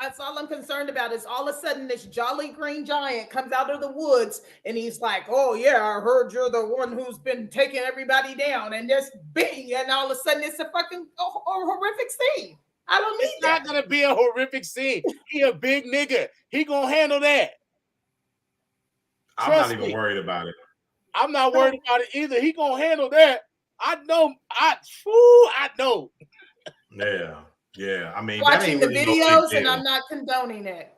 That's all I'm concerned about is all of a sudden this jolly green giant comes out of the woods and he's like, oh yeah, I heard you're the one who's been taking everybody down, and just bing, and all of a sudden it's a fucking horrific scene. I don't need it's that. It's not gonna be a horrific scene. He a big nigga. He gonna handle that. I'm not even worried about it. I'm not worried about it either. He gonna handle that. I know. I know. Yeah, I mean, watching the videos, and I'm not condoning it.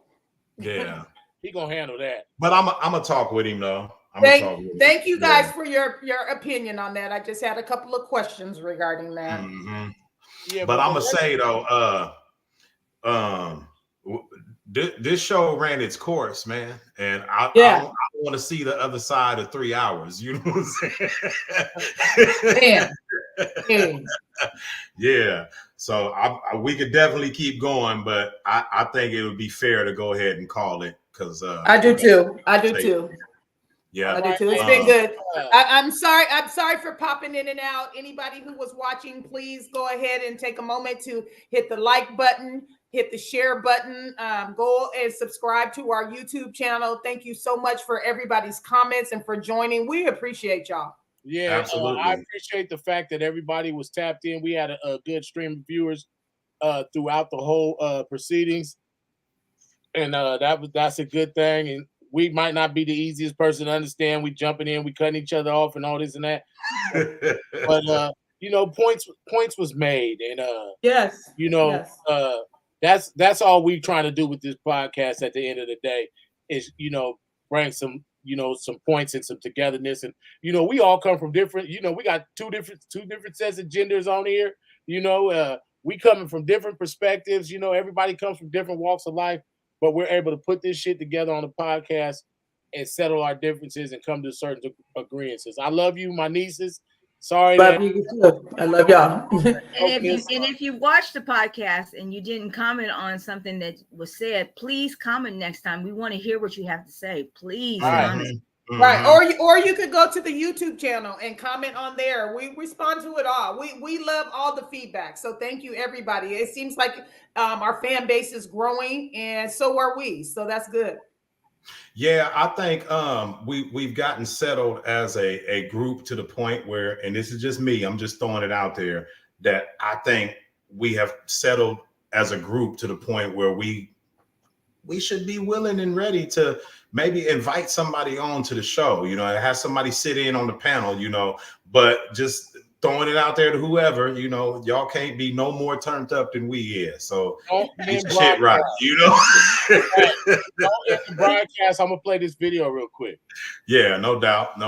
Yeah, he gonna handle that. But I'm gonna talk with him though. Thank you guys for your opinion on that. I just had a couple of questions regarding that. Mm-hmm. Yeah, but I'm gonna say though, this show ran its course, man, and I don't want to see the other side of 3 hours. You know what I'm saying? Damn. Yeah. So we could definitely keep going, but I think it would be fair to go ahead and call it because I do too. Yeah, I do too. It's been good. I'm sorry. I'm sorry for popping in and out. Anybody who was watching, please go ahead and take a moment to hit the like button, hit the share button, go and subscribe to our YouTube channel. Thank you so much for everybody's comments and for joining. We appreciate y'all. Yeah, absolutely. I appreciate the fact that everybody was tapped in. We had a good stream of viewers throughout the whole proceedings, and that's a good thing. And we might not be the easiest person to understand. We jumping in, we cutting each other off, and all this and that. But points was made, and Yes. that's all we trying to do with this podcast. At the end of the day, is bring some some points and some togetherness, and we all come from different. We got two different sets of genders on here. We coming from different perspectives. Everybody comes from different walks of life, but we're able to put this shit together on the podcast and settle our differences and come to certain agreements. I love you, my nieces. Sorry Love you too. I love y'all. And if you watch the podcast and you didn't comment on something that was said, please comment next time. We want to hear what you have to say. Please comment. Right. Or you could go to the YouTube channel and comment on there. We respond to it all. We love all the feedback. So thank you, everybody. It seems like our fan base is growing, and so are we. So that's good. Yeah, I think we've gotten settled as a group to the point where, and this is just me, I'm just throwing it out there, that I think we have settled as a group to the point where we should be willing and ready to maybe invite somebody on to the show, and have somebody sit in on the panel, but just throwing it out there to whoever, y'all can't be no more turned up than we is. So get shit right, Broadcast, I'm gonna play this video real quick. Yeah, no doubt.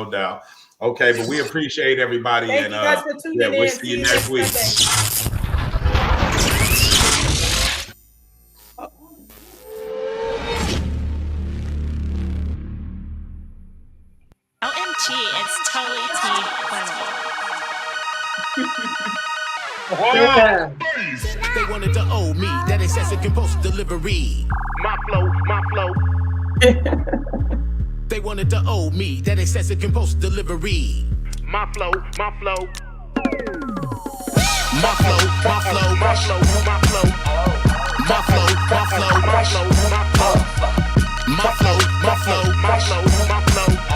Okay, but we appreciate everybody. Thank you guys for tuning in. We'll see you next week. OMG, it's totally tea funny. They wanted to owe me that excessive compulsive delivery. My flow. They wanted to owe me that excessive compulsive delivery. My flow. My flow.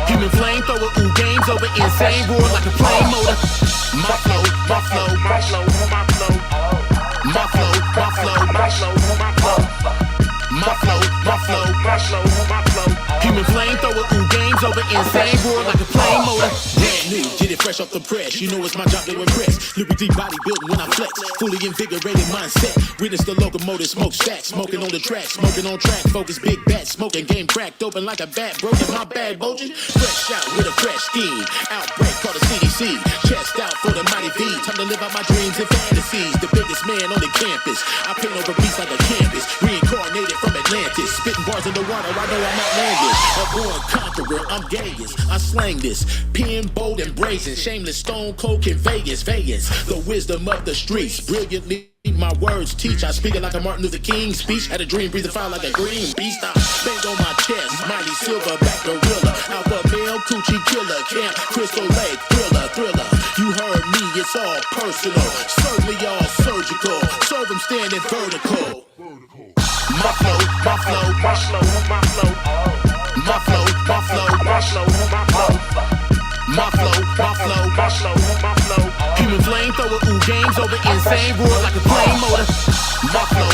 Human flamethrower, ooh, games over, insane roar like a plane motor. My flow. Human flamethrower, ooh, games over, insane roar like a plane motor. Brand new, get it fresh off the press. You know it's my job to impress. Liberty bodybuilding when I flex. Fully invigorated mindset. Witness the locomotive smoke stack. Smoking on the track, smoking on track. Focus big bat, smoking game cracked open like a bat. Broken my bad bulging. Fresh out with a fresh scheme. Outbreak called the CDC. Chest out for the mighty V. Time to live out my dreams and fantasies. The biggest man on the campus. I paint over beats like a canvas. Reincarnated from Atlantis. Spitting bars in the water, I know I'm outlandish. A born conqueror, I'm gayest. I slang this. Pen, bold, and brazen. Shameless, stone cold, in Vegas. The wisdom of the streets. Brilliantly my words teach. I speak it like a Martin Luther King speech. Had a dream, breathing fire like a green beast. I bang on my chest. Mighty silverback gorilla. Alpha male, coochie killer. Camp, Crystal Lake, thriller. You heard me, it's all personal. Certainly all surgical. Serve them standing vertical. My flow. Human flamethrower, ooh, games over, insane roar like a plane motor. My flow.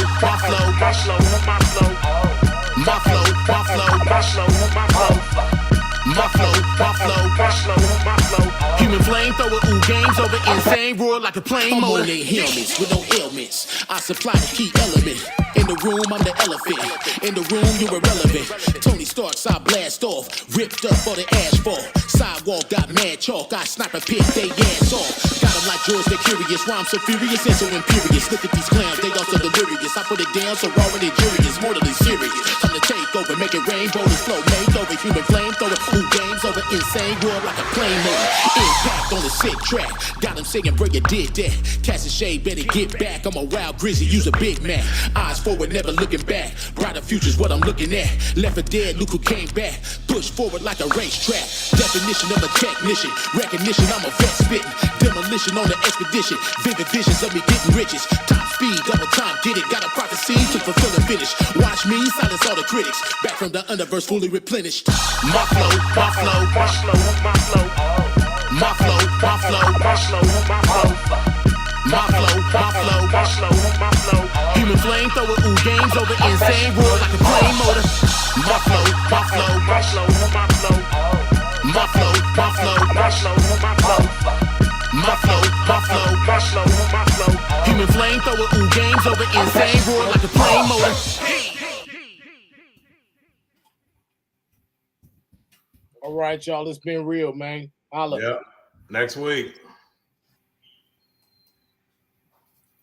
Human flamethrower, ooh, games over, insane roar like a plane motor. Helmets with no ailments. I supply the key element. In the room, I'm the elephant. In the room, you're irrelevant. Tony Starks, I blast off. Ripped up for the asphalt. Sidewalk got mad chalk. I sniper pick they ass off. Got them like George, they're curious. Why I'm so furious and so imperious. Look at these clowns, they also delirious. I put it down so raw and injurious. Mortally serious. Time to take over, make it rain, boulders flow. Make over, human flamethrower. Who games over, insane roar like a plane motor. Impact on the sick track. Got them singing, bring it, did that. Cast a shade, better get back. I'm a wild grizzly, use a big Mac. Eyes forward, never looking back. Brighter future's what I'm looking at. Left for dead, look who came back. Push forward like a racetrack. Definition of a technician. Recognition, I'm a vet spitting. Demolition on the expedition. Vivid visions of me getting riches. Top speed, double time, get it. Got a prophecy to fulfill and finish. Watch me silence all the critics. Back from the underverse, fully replenished. My flow. Human flamethrower, ooh, games over, insane roar like a plane motor. My flow. motor. All right, y'all. It's been real, man. Holla. Yep. Next week.